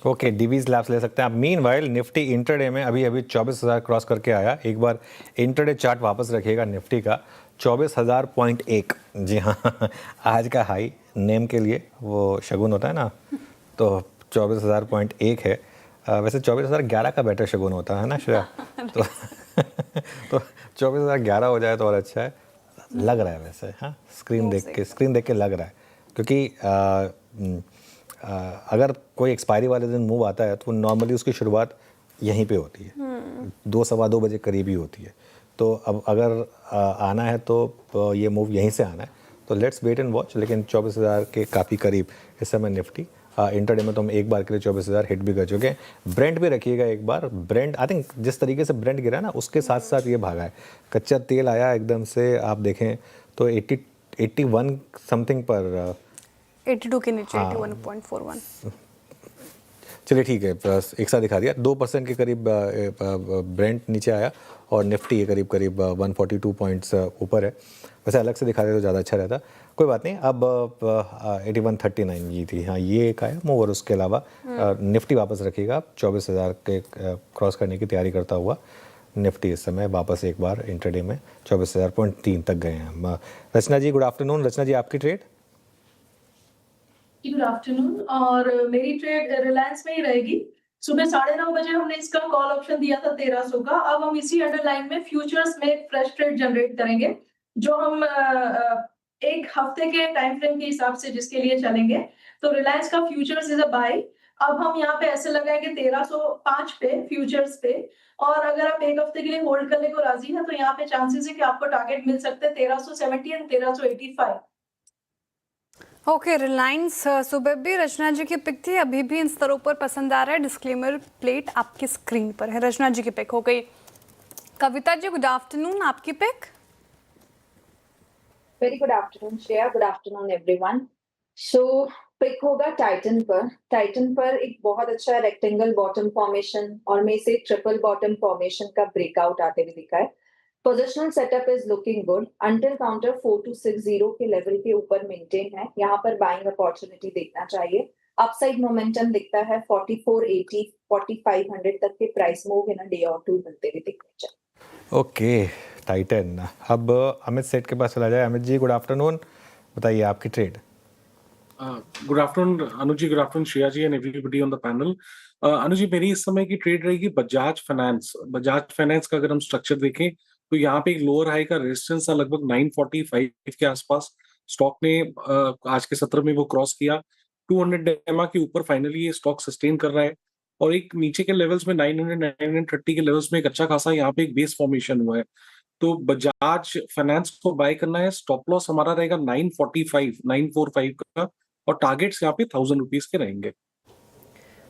ओके, डीवीज लैब्स ले सकते हैं आप। मीनवाइल निफ्टी इंटरडे में अभी 24,000 क्रॉस करके आया। एक बार इंटरडे चार्ट वापस रखिएगा निफ्टी का, 24,000.1। जी हाँ, आज का हाई नेम के लिए वो शगुन होता है ना, तो 24,000.1 है। वैसे 24,011 का बेटर शगुन होता है ना श्रेया। तो 24,011 हो जाए तो और अच्छा है, लग रहा है वैसे। हाँ, स्क्रीन देख के लग रहा है, क्योंकि अगर कोई एक्सपायरी वाले दिन मूव आता है तो नॉर्मली उसकी शुरुआत यहीं पे होती है, 2-2:15 बजे करीब ही होती है। तो अब अगर आना है तो ये मूव यहीं से आना है, तो लेट्स वेट एंड वॉच। लेकिन 24,000 के काफ़ी करीब इस समय निफ्टी। इंटरडे में तो हम एक बार के लिए 24,000 हिट भी कर चुके हैं। ब्रेंट भी रखिएगा एक बार। ब्रेंट आई थिंक जिस तरीके से ब्रेंट गिरा ना, उसके साथ साथ ये भागा है। कच्चा तेल आया एकदम से, आप देखें तो 81 समथिंग पर, 82 के नीचे 81.41। चलिए ठीक है, प्लस एक साथ दिखा दिया। 2% के करीब ब्रेंट नीचे आया और निफ्टी के करीब 142 पॉइंट्स ऊपर है। वैसे अलग से दिखा दे तो ज़्यादा अच्छा रहता, कोई बात नहीं। अब 8139 ये थी, हाँ ये एक आया मूव। और उसके अलावा निफ्टी वापस रखिएगा 24,000 के क्रॉस करने की तैयारी करता हुआ। निफ्टी इस समय वापस एक बार इंटरडे में 24,000.3 तक गए हैं। रचना जी, गुड आफ्टरनून। रचना जी, आपकी ट्रेड? Good afternoon. और मेरी ट्रेड रिलायंस में ही रहेगी। सुबह 9:30 बजे हमने इसका कॉल ऑप्शन दिया था 1300 का। अब हम इसी अंडरलाइन में फ्यूचर्स में एक फ्रेश ट्रेड जनरेट करेंगे, जो हम एक हफ्ते के टाइम फ्रेम के हिसाब से जिसके लिए चलेंगे। तो रिलायंस का फ्यूचर्स इज अ बाय। अब हम यहाँ पे ऐसे लगाएंगे 1305 पे फ्यूचर्स पे। और अगर आप एक हफ्ते के लिए होल्ड करने को राजी हैं तो यहाँ पे चांसेस है कि आपको टारगेट मिल सकते हैं 1370 एंड 1385। ओके, रिलायंस सुबह भी रचना जी की पिक थी, अभी भी इन स्तरों पर पसंद आ रहा है। डिस्क्लेमर प्लेट आपकी स्क्रीन पर है। रचना जी की पिक हो गई। कविता जी, गुड आफ्टरनून, आपकी pick? Very good afternoon Shreya, good afternoon everyone. So pick होगा टाइटन पर। टाइटन पर एक बहुत अच्छा रेक्टेंगल बॉटम फॉर्मेशन और में से ट्रिपल बॉटम फॉर्मेशन का ब्रेकआउट आते हुए दिखा है। Positional setup is looking good until counter 4260 के लेवल के ऊपर मेंटेन है। यहाँ पर बाइंग अपॉर्चुनिटी देखना चाहिए। अपसाइड मोमेंटम दिखता है 4480 4500 तक के price move in a day और टू बनते हुए दिखने चाहिए। Okay, Titan. अब अमित सेठ के पास चला जाए। अमित जी, गुड आफ्टरनून, बताइए आपकी trade. Good afternoon Anuj ji, good afternoon Shreya ji and everybody on the panel. Anuj ji, मेरी इस समय की ट्रेड रहेगी बजाज फाइनेंस। बजाज फाइनेंस का अगर हम स्ट्रक्चर देखें तो यहाँ पे एक लोअर हाई का रेजिस्टेंस है लगभग 945 के आसपास। स्टॉक ने आज के सत्र में वो क्रॉस किया। 200 एमआ के ऊपर फाइनली ये स्टॉक सस्टेन कर रहा है और एक नीचे के लेवल्स में 900 930 के लेवल्स में एक अच्छा खासा यहाँ पे एक बेस फॉर्मेशन हुआ है। तो बजाज फाइनेंस को बाय करना है। स्टॉप लॉस हमारा रहेगा 945 का और टारगेट्स यहाँ पे 1000 रुपीज के रहेंगे।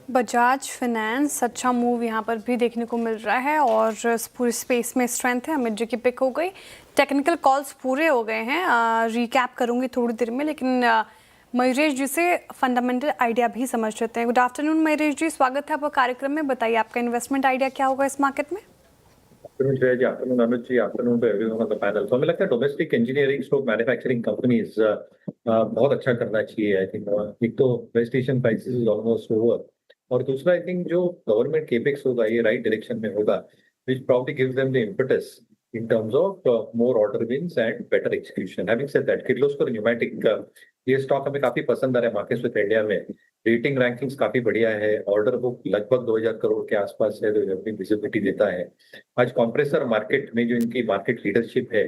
बजाज फाइनेंस अच्छा मूव यहाँ पर भी देखने को मिल रहा है और पूरे स्पेस में स्ट्रेंथ है। अमित जी की पिक हो गई। टेक्निकल कॉल्स पूरे हो गए हैं, रिकैप करूंगी थोड़ी देर में, लेकिन मयूरेश जी से फंडामेंटल आइडिया भी समझ लेते हैं। गुड आफ्टरनून मयूरेश जी, स्वागत है आपका कार्यक्रम में। बताइए आपका इन्वेस्टमेंट आइडिया क्या होगा इस मार्केट में? Afternoon, Jay. Afternoon, Anuj ji. Afternoon to everyone on the panel. So हमें लगता है domestic engineering stroke manufacturing companies बहुत अच्छा करना चाहिए। आई थिंक एक तो वेस्टेशन प्राइसेस इज ऑलमोस्ट ओवर और दूसरा आई थिंक जो गवर्नमेंट केपेक्स होगा ये राइट डायरेक्शन में होगा, which probably gives them the impetus in terms of more order wins and better execution. Having said that, Kirloskar Pneumatic ये स्टॉक हमें काफी पसंद आ रहा है मार्केट विद इंडिया में। रेटिंग रैंकिंग्स काफी बढ़िया है। ऑर्डर बुक लगभग 2000 करोड़ के आसपास है, जो अपनी विजिबिलिटी देता है। आज कंप्रेसर मार्केट में जो इनकी मार्केट लीडरशिप है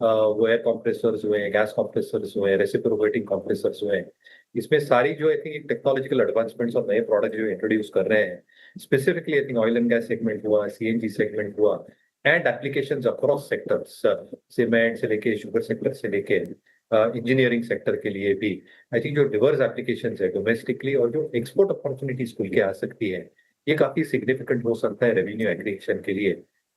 वो एयर कंप्रेसर्स हुए, गैस कंप्रेसर्स हुए, रेसिप्रोकेटिंग कंप्रेसर्स हुए, इसमें सारी जो आई थिंक टेक्नोलॉजिकल एडवांसमेंट्स और नए प्रोडक्ट जो इंट्रोड्यूस कर रहे हैं, specifically I think oil and gas segment हुआ, सीएनजी सेगमेंट हुआ, and applications across sectors, cement से लेके शुगर सेक्टर से लेके इंजीनियरिंग सेक्टर के लिए भी आई थिंक जो डिवर्स एप्लीकेशंस है डोमेस्टिकली और जो एक्सपोर्ट अपॉर्चुनिटीज खुल के आ सकती है, ये काफी सिग्निफिकेंट हो सकता है रेवेन्यू एग्रीगेशन के लिए।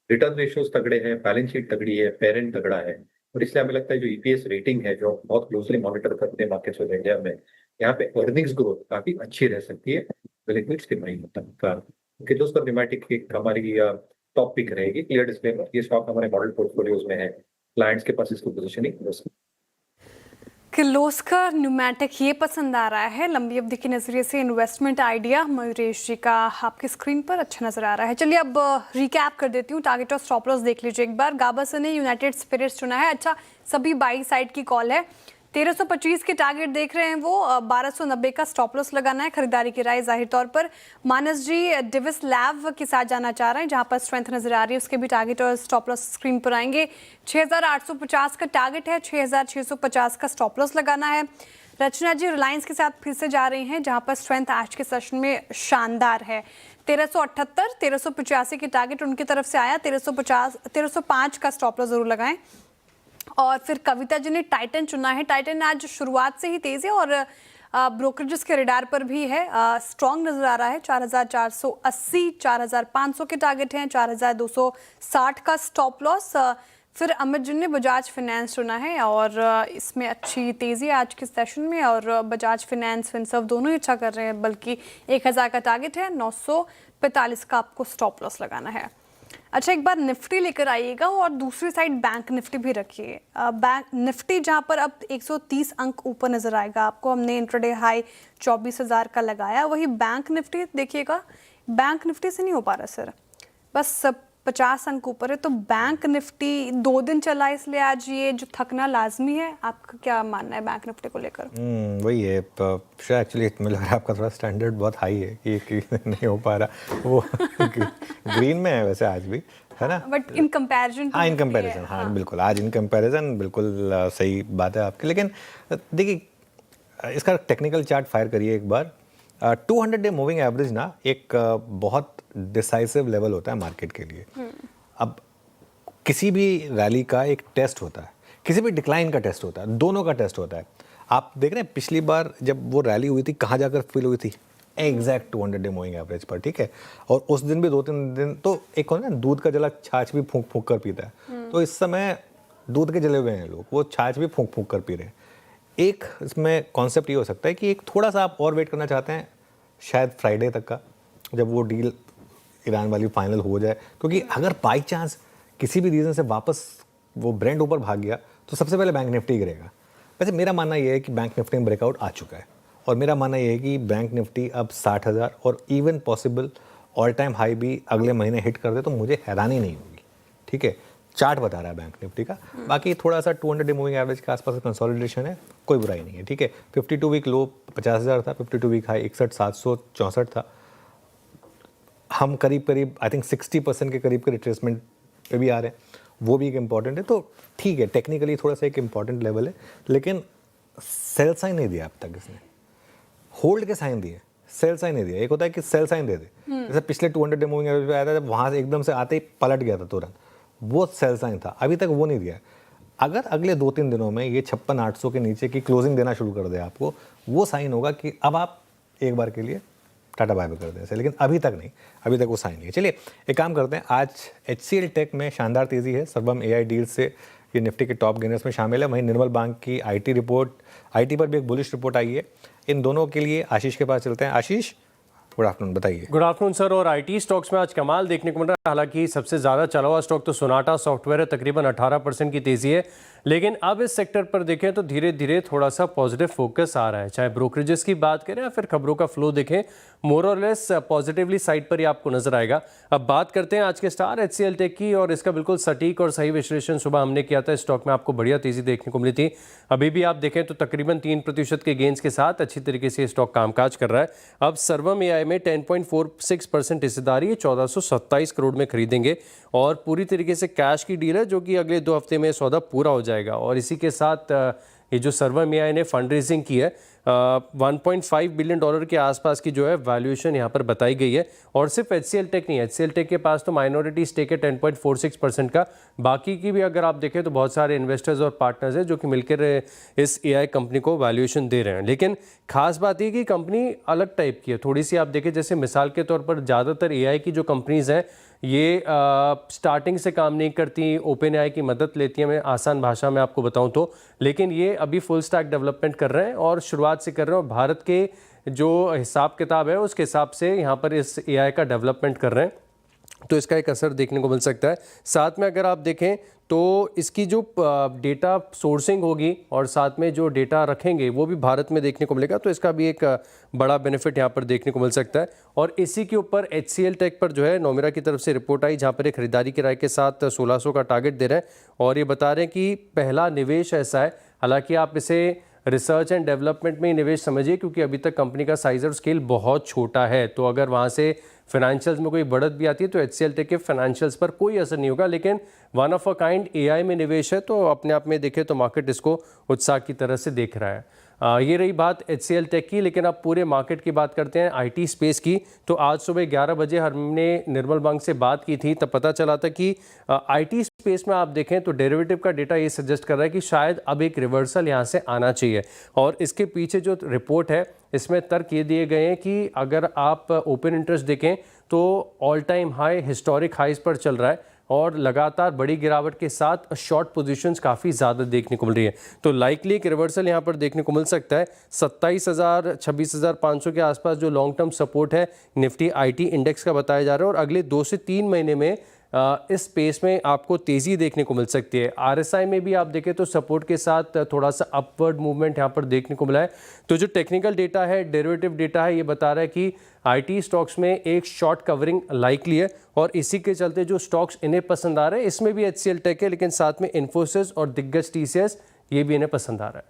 रिटर्न रेशियोज तगड़े हैं, बैलेंस शीट तगड़ी है, पेरेंट तगड़ा है, और इसलिए हमें लगता है जो ईपीएस रेटिंग है जो बहुत क्लोजली मॉनिटर करते हैं मार्केट्स ऑफ इंडिया में, यहाँ पे अर्निंग्स ग्रोथ काफी अच्छी रह सकती है क्योंकि दोस्तों न्यूमेटिक एक हमारी टॉप पिक रहेगी। क्लियर डिस्क्लेमर, ये स्टॉक हमारे मॉडल पोर्टफोलियोज में है, क्लाइंट्स के पास इसकी पोजीशनिंग हो सकती है। किर्लोस्कर न्यूमेटिक ये पसंद आ रहा है लंबी अवधि के नजरिए से। इन्वेस्टमेंट आइडिया मयूरेश जी का आपकी स्क्रीन पर अच्छा नजर आ रहा है। चलिए अब रिकैप कर देती हूँ, टारगेट और स्टॉप लॉस देख लीजिए एक बार। गाबासन ने यूनाइटेड स्पिरिट्स चुना है। अच्छा, सभी बाई साइड की कॉल है। 1325 के टारगेट देख रहे हैं वो, 1290 का स्टॉप लॉस लगाना है। खरीदारी की राय जाहिर तौर पर। मानस जी डिविस लैब के साथ जाना चाह रहे हैं, जहां पर स्ट्रेंथ नजर आ रही है, उसके भी टारगेट और स्टॉप लॉस स्क्रीन पर आएंगे। 6850 का टारगेट है, 6650 का स्टॉप लॉस लगाना है। रचना जी रिलायंस के साथ फिर से जा रही हैं, जहां पर स्ट्रेंथ आज के सेशन में शानदार है। 1378 1385 के टारगेट उनकी तरफ से आया। 1305 का स्टॉप लॉस जरूर लगाएं। और फिर कविता जी ने टाइटन चुना है। टाइटन आज शुरुआत से ही तेज है और ब्रोकरेजेस के रडार पर भी है, स्ट्रॉन्ग नजर आ रहा है। 4480 4500 के टारगेट हैं, 4260 का स्टॉप लॉस। फिर अमित जी ने बजाज फाइनेंस चुना है और इसमें अच्छी तेजी है आज के सेशन में, और बजाज फाइनेंस फिनसर्व दोनों ही अच्छा कर रहे हैं, बल्कि 1000 का टारगेट है, 945 का आपको स्टॉप लॉस लगाना है। अच्छा, एक बार निफ्टी लेकर आइएगा और दूसरी साइड बैंक निफ्टी भी रखिए। बैंक निफ्टी जहां पर अब 130 अंक ऊपर नजर आएगा आपको, हमने इंट्राडे हाई 24,000 का लगाया। वही बैंक निफ्टी देखिएगा, बैंक निफ्टी से नहीं हो पा रहा सर, बस 50 अंक ऊपर है। तो बैंक निफ्टी 2 दिन चला, इसलिए आज ये जो थकना लाजमी है। आपका क्या मानना है बैंक निफ्टी को लेकर? वही है एक्चुअली, मुझे लग रहा है आपका थोड़ा स्टैंडर्ड बहुत हाई है कि नहीं हो पा रहा। वो ग्रीन में है वैसे आज भी, है ना, बट इन कंपैरिजन, हाँ इन कंपैरिजन, हाँ बिल्कुल, आज इन कंपैरिजन बिल्कुल सही बात है आपकी। लेकिन देखिए इसका टेक्निकल चार्ट फायर करिए एक बार। 200 डे मूविंग एवरेज ना एक बहुत डिसाइसिव लेवल होता है मार्केट के लिए। अब किसी भी रैली का एक टेस्ट होता है, किसी भी डिक्लाइन का टेस्ट होता है, दोनों का टेस्ट होता है। आप देख रहे हैं पिछली बार जब वो रैली हुई थी कहाँ जाकर फिल हुई थी, एग्जैक्ट 200 डे मूविंग एवरेज पर, ठीक है। और उस दिन भी 2-3 दिन तो एक होता है ना, दूध का जला छाछ भी फूंक फूंक कर पीता है। तो इस समय दूध के जले हुए हैं लोग, वो छाछ भी फूंक फूंक कर पी रहे हैं। एक इसमें कॉन्सेप्ट ये हो सकता है कि एक थोड़ा सा आप और वेट करना चाहते हैं, शायद फ्राइडे तक का, जब वो डील ईरान वाली फाइनल हो जाए। क्योंकि अगर बाई चांस किसी भी रीज़न से वापस वो ब्रेंड ऊपर भाग गया तो सबसे पहले बैंक निफ्टी गिरेगा। वैसे मेरा मानना ये है कि बैंक निफ्टी में ब्रेकआउट आ चुका है, और मेरा मानना ये है कि बैंक निफ्टी अब 60,000 और even possible all time high भी अगले महीने हिट कर दे तो मुझे हैरानी नहीं होगी, ठीक है। चार्ट बता रहा है बैंक निफ्टी का। बाकी थोड़ा सा 200 डे मूविंग एवरेज के आसपास कंसोलिडेशन है, कोई बुराई नहीं है, ठीक है। 52 वीक लो 50,000 था, 52 वीक हाई 61,764 था। हम करीब करीब आई थिंक 60% के करीब के रिट्रेसमेंट पे भी आ रहे हैं, वो भी एक इम्पॉर्टेंट है। तो ठीक है, टेक्निकली थोड़ा सा एक इम्पॉर्टेंट लेवल है, लेकिन सेल साइन नहीं दिया अब तक इसने। होल्ड के साइन दिए, सेल साइन नहीं दिया। एक होता है कि सेल साइन दे दे, जैसे पिछले 200 डे मूविंग एवरेज पे आया था, जब वहाँ से एकदम से आते ही पलट गया था तुरंत, वो सेल साइन था। अभी तक वो नहीं दिया। अगर अगले 2-3 दिनों में ये 56,800 के नीचे की क्लोजिंग देना शुरू कर दे आपको, वो साइन होगा कि अब आप एक बार के लिए टाटा बाय कर दें। लेकिन अभी तक नहीं, अभी तक वो साइन नहीं है। चलिए एक काम करते हैं, आज HCL टेक में शानदार तेज़ी है। सर्वम AI डील से ये निफ्टी के टॉप गेनर्स में शामिल है। वहीं निर्मल बैंक की IT पर भी एक बुलिश रिपोर्ट आई है। इन दोनों के लिए आशीष के पास चलते हैं। आशीष, गुड आफ्टरनून, बताइए। Good afternoon sir. और IT स्टॉक्स में आज कमाल देखने को मिल रहा है। हालांकि सबसे ज़्यादा चला हुआ स्टॉक तो सोनाटा सॉफ्टवेयर है, तकरीबन 18% की तेज़ी है। लेकिन अब इस सेक्टर पर देखें तो धीरे धीरे थोड़ा सा पॉजिटिव फोकस आ रहा है। चाहे ब्रोकरेजेस की बात करें या फिर खबरों का फ्लो देखें, मोर और लेस पॉजिटिवली साइड पर ही आपको नजर आएगा। अब बात करते हैं आज के स्टार HCL टेक की, और इसका बिल्कुल सटीक और सही विश्लेषण सुबह हमने किया था। स्टॉक में आपको बढ़िया तेज़ी देखने को मिली थी। अभी भी आप देखें तो तकरीबन 3% के गेंस के साथ अच्छी तरीके से स्टॉक कामकाज कर रहा है। अब सर्वम AI एआई में 10.46% हिस्सेदारी ये 1427 करोड़ में खरीदेंगे और पूरी तरीके से कैश की डील है जो कि अगले 2 हफ्ते में सौदा पूरा हो जाएगा। और इसी के साथ ये जो सर्वम एआई ने फंड रेजिंग की है 1.5 बिलियन डॉलर के आसपास की जो है वैल्यूएशन यहाँ पर बताई गई है। और सिर्फ HCL टेक नहीं है, HCL टेक के पास तो माइनॉरिटी स्टेक है 10.46% का, बाकी की भी अगर आप देखें तो बहुत सारे इन्वेस्टर्स और पार्टनर्स हैं जो कि मिलकर इस एआई कंपनी को वैल्यूएशन दे रहे हैं। लेकिन खास बात ये कि कंपनी अलग टाइप की है थोड़ी सी। आप देखें जैसे मिसाल के तौर पर ज़्यादातर एआई की जो कंपनीज़ हैं ये स्टार्टिंग से काम नहीं करती, ओपन एआई की मदद लेती हैं, मैं आसान भाषा में आपको बताऊं तो, लेकिन ये अभी फुल स्टैक डेवलपमेंट कर रहे हैं और शुरुआत से कर रहे हैं और भारत के जो हिसाब किताब है उसके हिसाब से यहाँ पर इस एआई का डेवलपमेंट कर रहे हैं, तो इसका एक असर देखने को मिल सकता है। साथ में अगर आप देखें तो इसकी जो डेटा सोर्सिंग होगी और साथ में जो डेटा रखेंगे वो भी भारत में देखने को मिलेगा, तो इसका भी एक बड़ा बेनिफिट यहाँ पर देखने को मिल सकता है। और इसी के ऊपर HCL टेक पर जो है नोमेरा की तरफ से रिपोर्ट आई जहाँ पर एक खरीदारी किराए के साथ 1600 का टारगेट दे रहे हैं और ये बता रहे हैं कि पहला निवेश ऐसा है, हालांकि आप इसे रिसर्च एंड डेवलपमेंट में ही निवेश समझिए क्योंकि अभी तक कंपनी का साइज और स्केल बहुत छोटा है, तो अगर वहाँ से फाइनेंशियल्स में कोई बढ़त भी आती है तो HCL टेक के फाइनेंशियल्स पर कोई असर नहीं होगा। लेकिन one of a kind AI में निवेश है तो अपने आप में देखें तो मार्केट इसको उत्साह की तरह से देख रहा है। ये रही बात HCL टेक की। लेकिन अब पूरे मार्केट की बात करते हैं IT स्पेस की। तो आज सुबह 11 बजे हमने निर्मल बैंक से बात की थी, तब पता चला था कि IT स्पेस में आप देखें तो डेरिवेटिव का डेटा ये सजेस्ट कर रहा है कि शायद अब एक रिवर्सल यहाँ से आना चाहिए। और इसके पीछे जो रिपोर्ट है इसमें तर्क ये दिए गए हैं कि अगर आप ओपन इंटरेस्ट देखें तो all time high, historic highs पर चल रहा है और लगातार बड़ी गिरावट के साथ शॉर्ट पोजीशंस काफ़ी ज़्यादा देखने को मिल रही है, तो लाइकली एक रिवर्सल यहाँ पर देखने को मिल सकता है। 27,000 26,500 के आसपास जो लॉन्ग टर्म सपोर्ट है निफ्टी IT इंडेक्स का बताया जा रहा है और अगले 2 से 3 महीने में इस स्पेस में आपको तेज़ी देखने को मिल सकती है। RSI में भी आप देखें तो सपोर्ट के साथ थोड़ा सा अपवर्ड मूवमेंट यहाँ पर देखने को मिला है। तो जो टेक्निकल डेटा है, डेरिवेटिव डेटा है, ये बता रहा है कि IT स्टॉक्स में एक शॉर्ट कवरिंग लाइकली है और इसी के चलते जो स्टॉक्स इन्हें पसंद आ रहे हैं इसमें भी HCL टेक है, लेकिन साथ में इन्फोसिस और दिग्गज TCS ये भी इन्हें पसंद आ रहा है।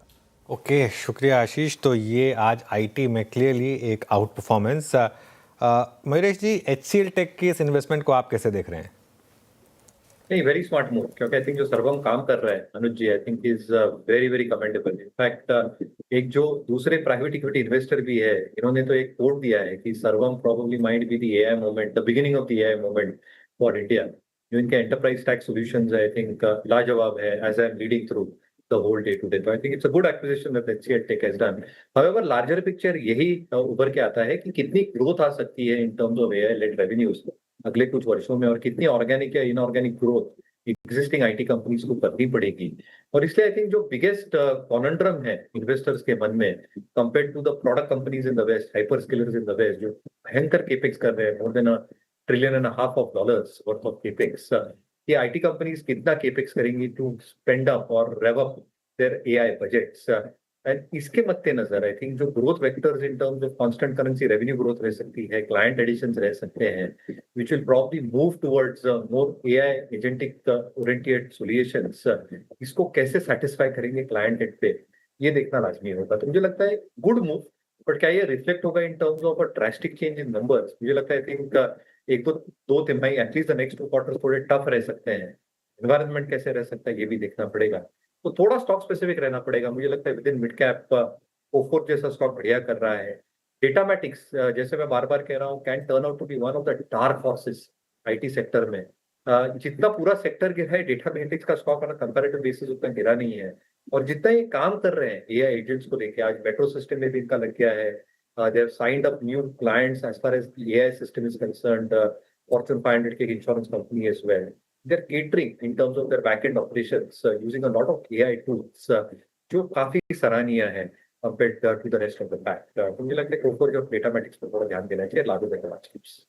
ओके, शुक्रिया आशीष। तो ये आज IT में क्लियरली एक आउट परफॉर्मेंस। मयूरेश जी, HCL टेक की इस इन्वेस्टमेंट को आप कैसे देख रहे हैं? नहीं, वेरी स्मार्ट मूव, क्योंकि आई थिंक जो सर्वम काम कर रहा है Anuj ji, I think is very very commendable. In fact एक जो दूसरे प्राइवेट इक्विटी इन्वेस्टर भी है, इन्होंने तो एक कोट दिया है कि सर्वम probably might be the AI movement, the beginning of the AI movement for India. जो इनके एंटरप्राइज टैक्स सॉल्यूशंस है, आई थिंक लाजवाब है as I am reading through the whole day today. So I think it's a good acquisition that HCL Tech has done. However, larger picture यही उभर के आता है कि कितनी ग्रोथ आ सकती है in terms of AI-led revenues अगले कुछ वर्षों में और कितनी ऑर्गेनिक या inorganic growth existing IT companies को करनी पड़ेगी। और इसलिए आई थिंक जो बिगेस्ट कॉन्ड्रम है इन्वेस्टर्स के मन में compared to the product companies in the west, hyperscalers in the west जो भयंकर केपेक्स कर रहे हैं, more than $1.5 trillion worth of capex, ये IT कंपनीज कितना केपेक्स करेंगी टू स्पेंड अप और rev up their AI budgets. And इसके मद्देनजर आई थिंक जो growth vectors in terms of constant currency revenue growth रह सकती है, क्लाइंट एडिशंस रह सकते हैं, which will probably move towards more AI agentic oriented solutions, इसको कैसे सेटिस्फाई करेंगे क्लाइंट एंड पे, ये देखना लाजमी होगा। तो मुझे लगता है गुड मूव, बट क्या ये रिफ्लेक्ट होगा इन terms of a drastic change in numbers? मुझे लगता है आई थिंक एक तो 2 तिमाही एटलीस्ट द नेक्स्ट 2 क्वार्टर्स थोड़े टफ रह सकते हैं, एनवायरनमेंट कैसे रह सकता है ये भी देखना पड़ेगा। तो थोड़ा स्टॉक स्पेसिफिक रहना पड़ेगा। मुझे लगता है with in mid cap Coforge जैसा स्टॉक बढ़िया कर रहा है। डेटामैटिक्स जैसे मैं बार बार कह रहा हूँ can turn out to be one of the dark horses IT sector में। जितना पूरा सेक्टर गिरा है डेटामैटिक्स का स्टॉक ऑन कंपैरेटिव बेसिस उतना गिरा नहीं है। और जितना ये काम कर रहे हैं AI एजेंट्स को लेके, आज मेट्रो सिस्टम में भी इनका लग गया है, they have signed up new clients as far as the AI system is concerned, Fortune 500 के insurance company as well. They're catering in terms of their back-end operations using a lot of AI tools, जो काफी सराहनीय है compared to the rest of the pack. तो मुझे लगता है Coforge और डेटामैटिक्स पर थोड़ा ध्यान देना चाहिए लागू करके आज टिप्स।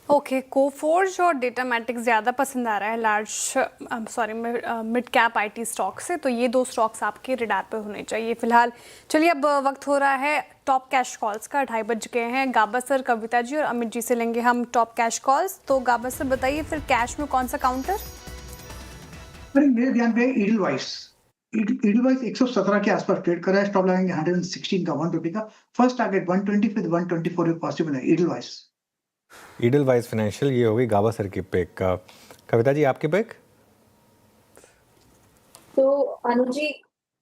ओके, कोफोर्ज और डेटामैटिक्स ज़्यादा पसंद आ रहा है मिड कैप IT स्टॉक से, तो ये 2 स्टॉक्स आपके रिडार पे होने चाहिए फिलहाल। चलिए अब वक्त हो रहा है टॉप कैश कॉल्स का, 2:30 बज गए हैं। गाबा सर, कविता जी और अमित जी से लेंगे हम टॉप कैश कॉल्स। तो गाबा सर बताइए फिर कैश में कौन सा काउंटर? मेरे ध्यान पे ईडलवाइस Edelweiss 117 के आसपास ट्रेड कर रहा है, स्टॉप लगाएंगे 116 का, 150 का, फर्स्ट टारगेट 120 फिर 124 पॉसिबल है Edelweiss। ईडलवाइज फाइनेंशियल, ये होगी गावस्कर की पिक। कविता जी आपकी पिक? तो अनुज जी,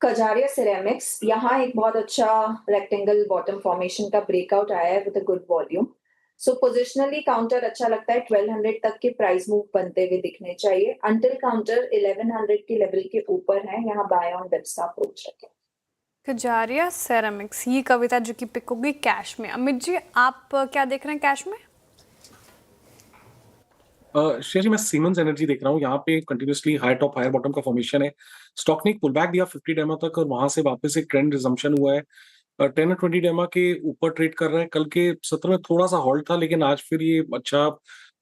कजारिया सिरेमिक्स, यहाँ एक बहुत अच्छा रेक्टेंगल बॉटम फॉर्मेशन का ब्रेकआउट आया है with a good volume. So positionally counter अच्छा लगता है, 1200 तक के प्राइस मूव बनते हुए दिखने चाहिए। अंटिल काउंटर 1100 के लेवल के ऊपर है, यहाँ बाय ऑन डिप्स का अप्रोच रखें। कजारिया सेरामिक्स, ये कविता जी की पिक होगी कैश में। अमित जी आप क्या देख रहे हैं कैश में? श्रेया जी, मैं सीमेंस एनर्जी देख रहा हूँ। यहाँ पे continuously high top higher bottom का फॉर्मेशन है। स्टॉक ने एक पुल बैक दिया 50 डेमा तक और वहां से वापस एक ट्रेंड रिजम्पशन हुआ है। 10 और 20 डेमा के ऊपर ट्रेड कर रहा है। कल के सत्र में थोड़ा सा हॉल्ट था, लेकिन आज फिर ये अच्छा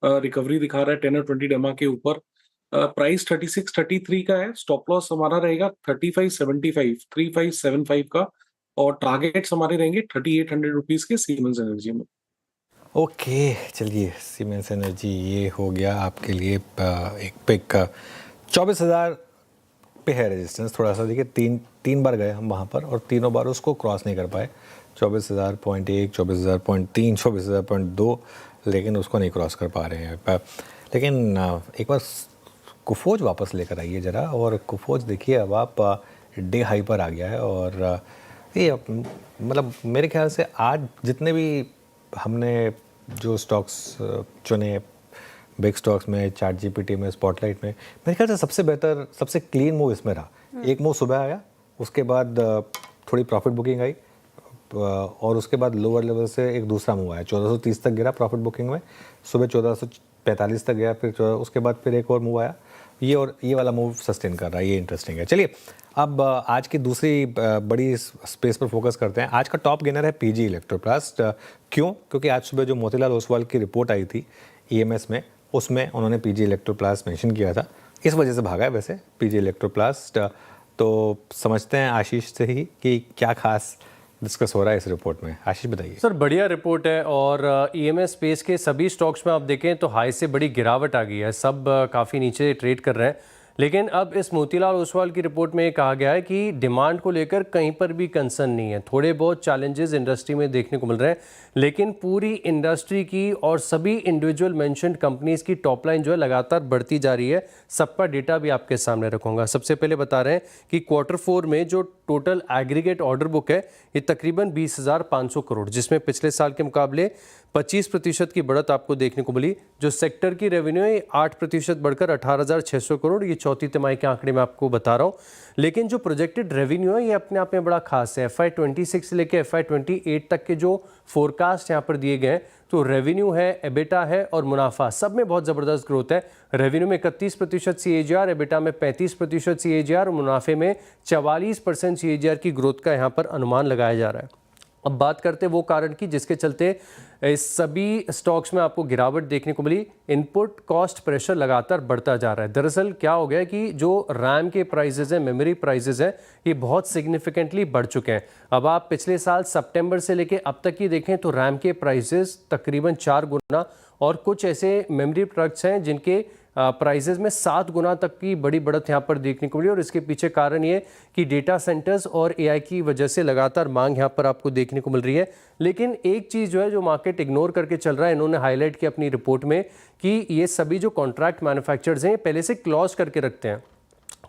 रिकवरी दिखा रहा है 10 और 20 डेमा के ऊपर। प्राइस 36-33 का है। स्टॉप लॉस हमारा रहेगा 3575, 3575 का, और टारगेट्स हमारे रहेंगे 3800 रुपीज के सीमेंस एनर्जी में। ओके, चलिए सीमेंस एनर्जी ये हो गया आपके लिए एक पिक। 24,000 पे है रेजिस्टेंस। थोड़ा सा देखिए, तीन बार गए हम वहाँ पर और तीनों बार उसको क्रॉस नहीं कर पाए। 24,000.1, 24,000.3, 24,000.2, लेकिन उसको नहीं क्रॉस कर पा रहे हैं। लेकिन एक बार कुफोज वापस लेकर आइए ज़रा, और कुफोज देखिए अब आप डे हाई पर आ गया है। और ये मतलब मेरे ख्याल से आज जितने भी हमने जो स्टॉक्स चुने बिग स्टॉक्स में, चार्ट जीपीटी में, स्पॉटलाइट में, मेरे ख्याल से सबसे बेहतर, सबसे क्लीन मूव इसमें रहा। एक मूव सुबह आया, उसके बाद थोड़ी प्रॉफिट बुकिंग आई, और उसके बाद लोअर लेवल से एक दूसरा मूव आया, 1430 तक गिरा प्रॉफिट बुकिंग में, सुबह 1445 तक गया, फिर उसके बाद फिर एक और मूव आया। ये वाला मूव सस्टेन कर रहा है, ये इंटरेस्टिंग है। चलिए अब आज की दूसरी बड़ी स्पेस पर फोकस करते हैं। आज का टॉप गेनर है पीजी इलेक्ट्रोप्लास्ट। क्यों? क्योंकि आज सुबह जो मोतीलाल ओसवाल की रिपोर्ट आई थी ईएमएस में, उसमें उन्होंने पीजी इलेक्ट्रोप्लास्ट मेंशन किया था, इस वजह से भागा है वैसे पीजी इलेक्ट्रोप्लास्ट। तो समझते हैं आशीष से ही कि क्या खास डिस्कस हो रहा है इस रिपोर्ट में। आशीष बताइए। सर बढ़िया रिपोर्ट है, और ईएमएस स्पेस के सभी स्टॉक्स में आप देखें तो हाई से बड़ी गिरावट आ गई है, सब काफ़ी नीचे ट्रेड कर रहे हैं। लेकिन अब इस मोतीलाल ओसवाल की रिपोर्ट में ये कहा गया है कि डिमांड को लेकर कहीं पर भी कंसर्न नहीं है। थोड़े बहुत चैलेंजेस इंडस्ट्री में देखने को मिल रहे हैं, लेकिन पूरी इंडस्ट्री की और सभी इंडिविजुअल मेंशन्ड कंपनीज की टॉप लाइन जो है लगातार बढ़ती जा रही है। सबका डेटा भी आपके सामने रखूंगा। सबसे पहले बता रहे हैं कि Q4 में जो टोटल एग्रीगेट ऑर्डर बुक है ये तकरीबन 20,500 करोड़, जिसमें पिछले साल के मुकाबले 25% की बढ़त आपको देखने को मिली। जो सेक्टर की रेवेन्यू है 8% बढ़कर 18,600 करोड़, ये चौथी तिमाही के आंकड़े मैं आपको बता रहा हूँ। लेकिन जो प्रोजेक्टेड रेवेन्यू है ये अपने आप में बड़ा खास है। FY26 से लेकर FY28 तक के जो फोरकास्ट यहाँ पर दिए गए हैं, तो रेवेन्यू है, एबिटा है और मुनाफा, सब में बहुत ज़बरदस्त ग्रोथ है। रेवेन्यू में 31% CAGR, एबिटा में 35% CAGR और मुनाफे में 44% CAGR की ग्रोथ का यहाँ पर अनुमान लगाया जा रहा है। अब बात करते हैं वो कारण की जिसके चलते इस सभी स्टॉक्स में आपको गिरावट देखने को मिली। इनपुट कॉस्ट प्रेशर लगातार बढ़ता जा रहा है। दरअसल क्या हो गया है कि जो रैम के प्राइसेस हैं, मेमोरी प्राइसेस हैं, ये बहुत सिग्निफिकेंटली बढ़ चुके हैं। अब आप पिछले साल सितंबर से लेके अब तक की देखें तो रैम के प्राइसेस तकरीबन 4 गुना, और कुछ ऐसे मेमोरी प्रोडक्ट्स हैं जिनके प्राइसेस में 7 गुना तक की बड़ी बढ़त यहाँ पर देखने को मिली। और इसके पीछे कारण ये कि डेटा सेंटर्स और AI की वजह से लगातार मांग यहाँ पर आपको देखने को मिल रही है। लेकिन एक चीज़ जो है जो मार्केट इग्नोर करके चल रहा है, इन्होंने हाईलाइट किया अपनी रिपोर्ट में कि ये सभी जो कॉन्ट्रैक्ट मैन्युफैक्चरर्स हैं पहले से क्लॉज करके रखते हैं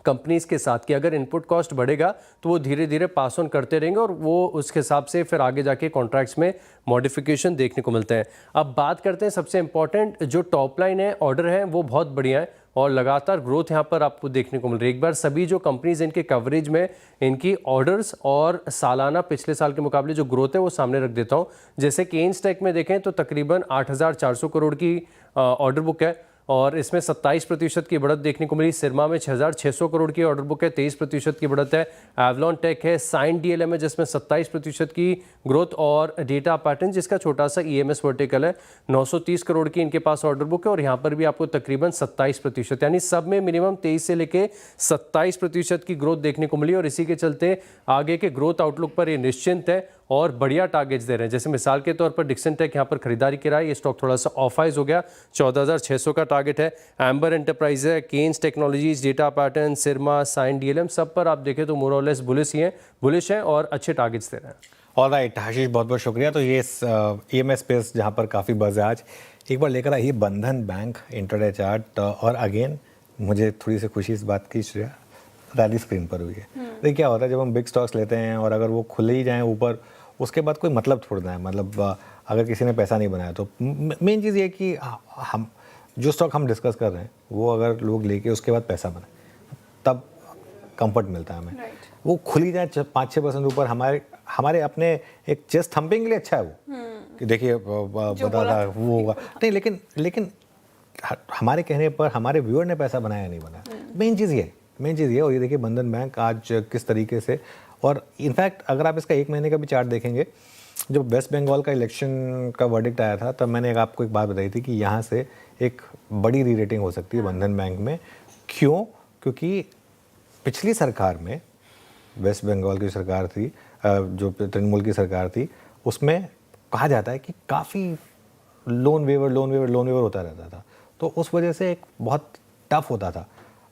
कंपनीज के साथ कि अगर इनपुट कॉस्ट बढ़ेगा तो वो धीरे धीरे पास ऑन करते रहेंगे, और वो उसके हिसाब से फिर आगे जाके कॉन्ट्रैक्ट्स में मॉडिफिकेशन देखने को मिलते हैं। अब बात करते हैं सबसे इंपॉर्टेंट जो टॉप लाइन है, ऑर्डर है, वो बहुत बढ़िया है और लगातार ग्रोथ यहाँ पर आपको देखने को मिल रही है। एक बार सभी जो कंपनीज इनके कवरेज में इनकी ऑर्डर्स और सालाना पिछले साल के मुकाबले जो ग्रोथ है वो सामने रख देता हूँ। जैसे केन्स टेक में देखें तो तकरीबन 8,400 करोड़ की ऑर्डर बुक है और इसमें 27% की बढ़त देखने को मिली। सिरमा में 6,600 करोड़ की ऑर्डर बुक है, 23% की बढ़त है। एवलॉन टेक है, साइन DLM है जिसमें 27% की ग्रोथ, और डेटा पैटर्न जिसका छोटा सा EMS वर्टिकल है 930 करोड़ की इनके पास ऑर्डर बुक है, और यहाँ पर भी आपको तकरीबन 27%, यानी सब में मिनिमम 23 से लेके 27% की ग्रोथ देखने को मिली। और इसी के चलते आगे के ग्रोथ आउटलुक पर ये निश्चिंत है और बढ़िया टारगेट्स दे रहे हैं। जैसे मिसाल के तौर पर डिक्सन टेक यहाँ पर खरीदारी की रहा है, ये स्टॉक थोड़ा सा ऑफाइज हो गया, 14,600 का टारगेट है। एम्बर एंटरप्राइज है, Kaynes technologies, data pattern, Syrma, साइन, डीएलएम, सब पर आप देखें तो मोर और लेस बुलिश हैं और अच्छे टारगेट्स दे रहे हैं। ऑलराइट आशीष, बहुत बहुत शुक्रिया। तो ये EMS स्पेस जहाँ पर काफ़ी बज़ है आज, एक बार लेकर आइए बंधन बैंक इंटरडे चार्ट। और अगेन मुझे थोड़ी सी खुशी इस बात की श्रेया रैली स्क्रीन पर हुई है। देखिए क्या होता है जब हम बिग स्टॉक्स लेते हैं और अगर वो खुले ही जाएं ऊपर, उसके बाद कोई मतलब छोड़ना है, मतलब अगर किसी ने पैसा नहीं बनाया तो मेन चीज़ ये कि हम जो स्टॉक हम डिस्कस कर रहे हैं वो अगर लोग लेके उसके बाद पैसा बनाए तब कंफर्ट मिलता है हमें। वो खुली जाए 5-6% ऊपर, हमारे अपने एक चेस्ट थम्पिंग के लिए अच्छा है वो कि देखिए बता रहा वो होगा नहीं, लेकिन हमारे कहने पर हमारे व्यूअर ने पैसा बनाया नहीं बनाया, मेन चीज़ ये। और ये देखिए बंधन बैंक आज किस तरीके से, और इनफैक्ट अगर आप इसका 1 महीने का भी चार्ट देखेंगे, जब वेस्ट बंगाल का इलेक्शन का वर्डिक्ट आया था तब मैंने आपको एक बात बताई थी कि यहाँ से एक बड़ी री रेटिंग हो सकती है बंधन बैंक में। क्यों? क्योंकि पिछली सरकार में वेस्ट बंगाल की सरकार थी, जो तृणमूल की सरकार थी, उसमें कहा जाता है कि काफ़ी लोन वेवर होता रहता था, तो उस वजह से एक बहुत टफ होता था।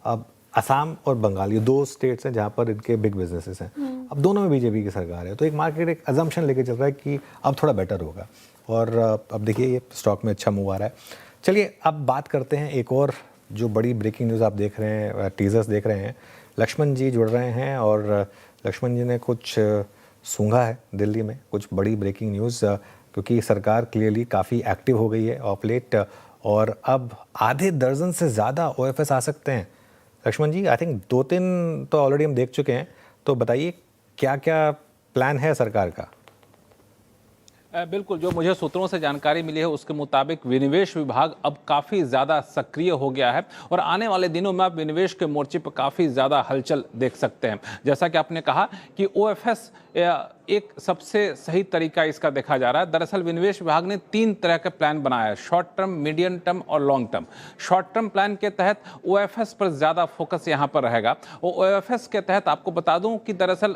अब असम और बंगाल ये 2 स्टेट्स हैं जहाँ पर इनके बिग बिजनेसेस हैं, अब दोनों में बीजेपी की सरकार है, तो एक मार्केट एक अजम्पशन लेके चल रहा है कि अब थोड़ा बेटर होगा। और अब देखिए ये स्टॉक में अच्छा मूव आ रहा है। चलिए अब बात करते हैं एक और जो बड़ी ब्रेकिंग न्यूज़ आप देख रहे हैं, टीजर्स देख रहे हैं। लक्ष्मण जी जुड़ रहे हैं और लक्ष्मण जी ने कुछ सूंघा है दिल्ली में, कुछ बड़ी ब्रेकिंग न्यूज़, क्योंकि सरकार क्लियरली काफ़ी एक्टिव हो गई है ऑफ लेट और अब आधे दर्जन से ज़्यादा OFS आ सकते हैं। लक्ष्मण जी, आई थिंक 2-3 तो ऑलरेडी हम देख चुके हैं, तो बताइए क्या क्या प्लान है सरकार का? बिल्कुल, जो मुझे सूत्रों से जानकारी मिली है उसके मुताबिक विनिवेश विभाग अब काफ़ी ज़्यादा सक्रिय हो गया है और आने वाले दिनों में आप विनिवेश के मोर्चे पर काफ़ी ज़्यादा हलचल देख सकते हैं। जैसा कि आपने कहा कि OFS एक सबसे सही तरीका इसका देखा जा रहा है। दरअसल विनिवेश विभाग ने 3 तरह के प्लान बनाया है, शॉर्ट टर्म, मीडियम टर्म और long term. Short term plan के तहत OFS पर ज़्यादा फोकस यहाँ पर रहेगा। और OFS के तहत आपको बता दूं कि दरअसल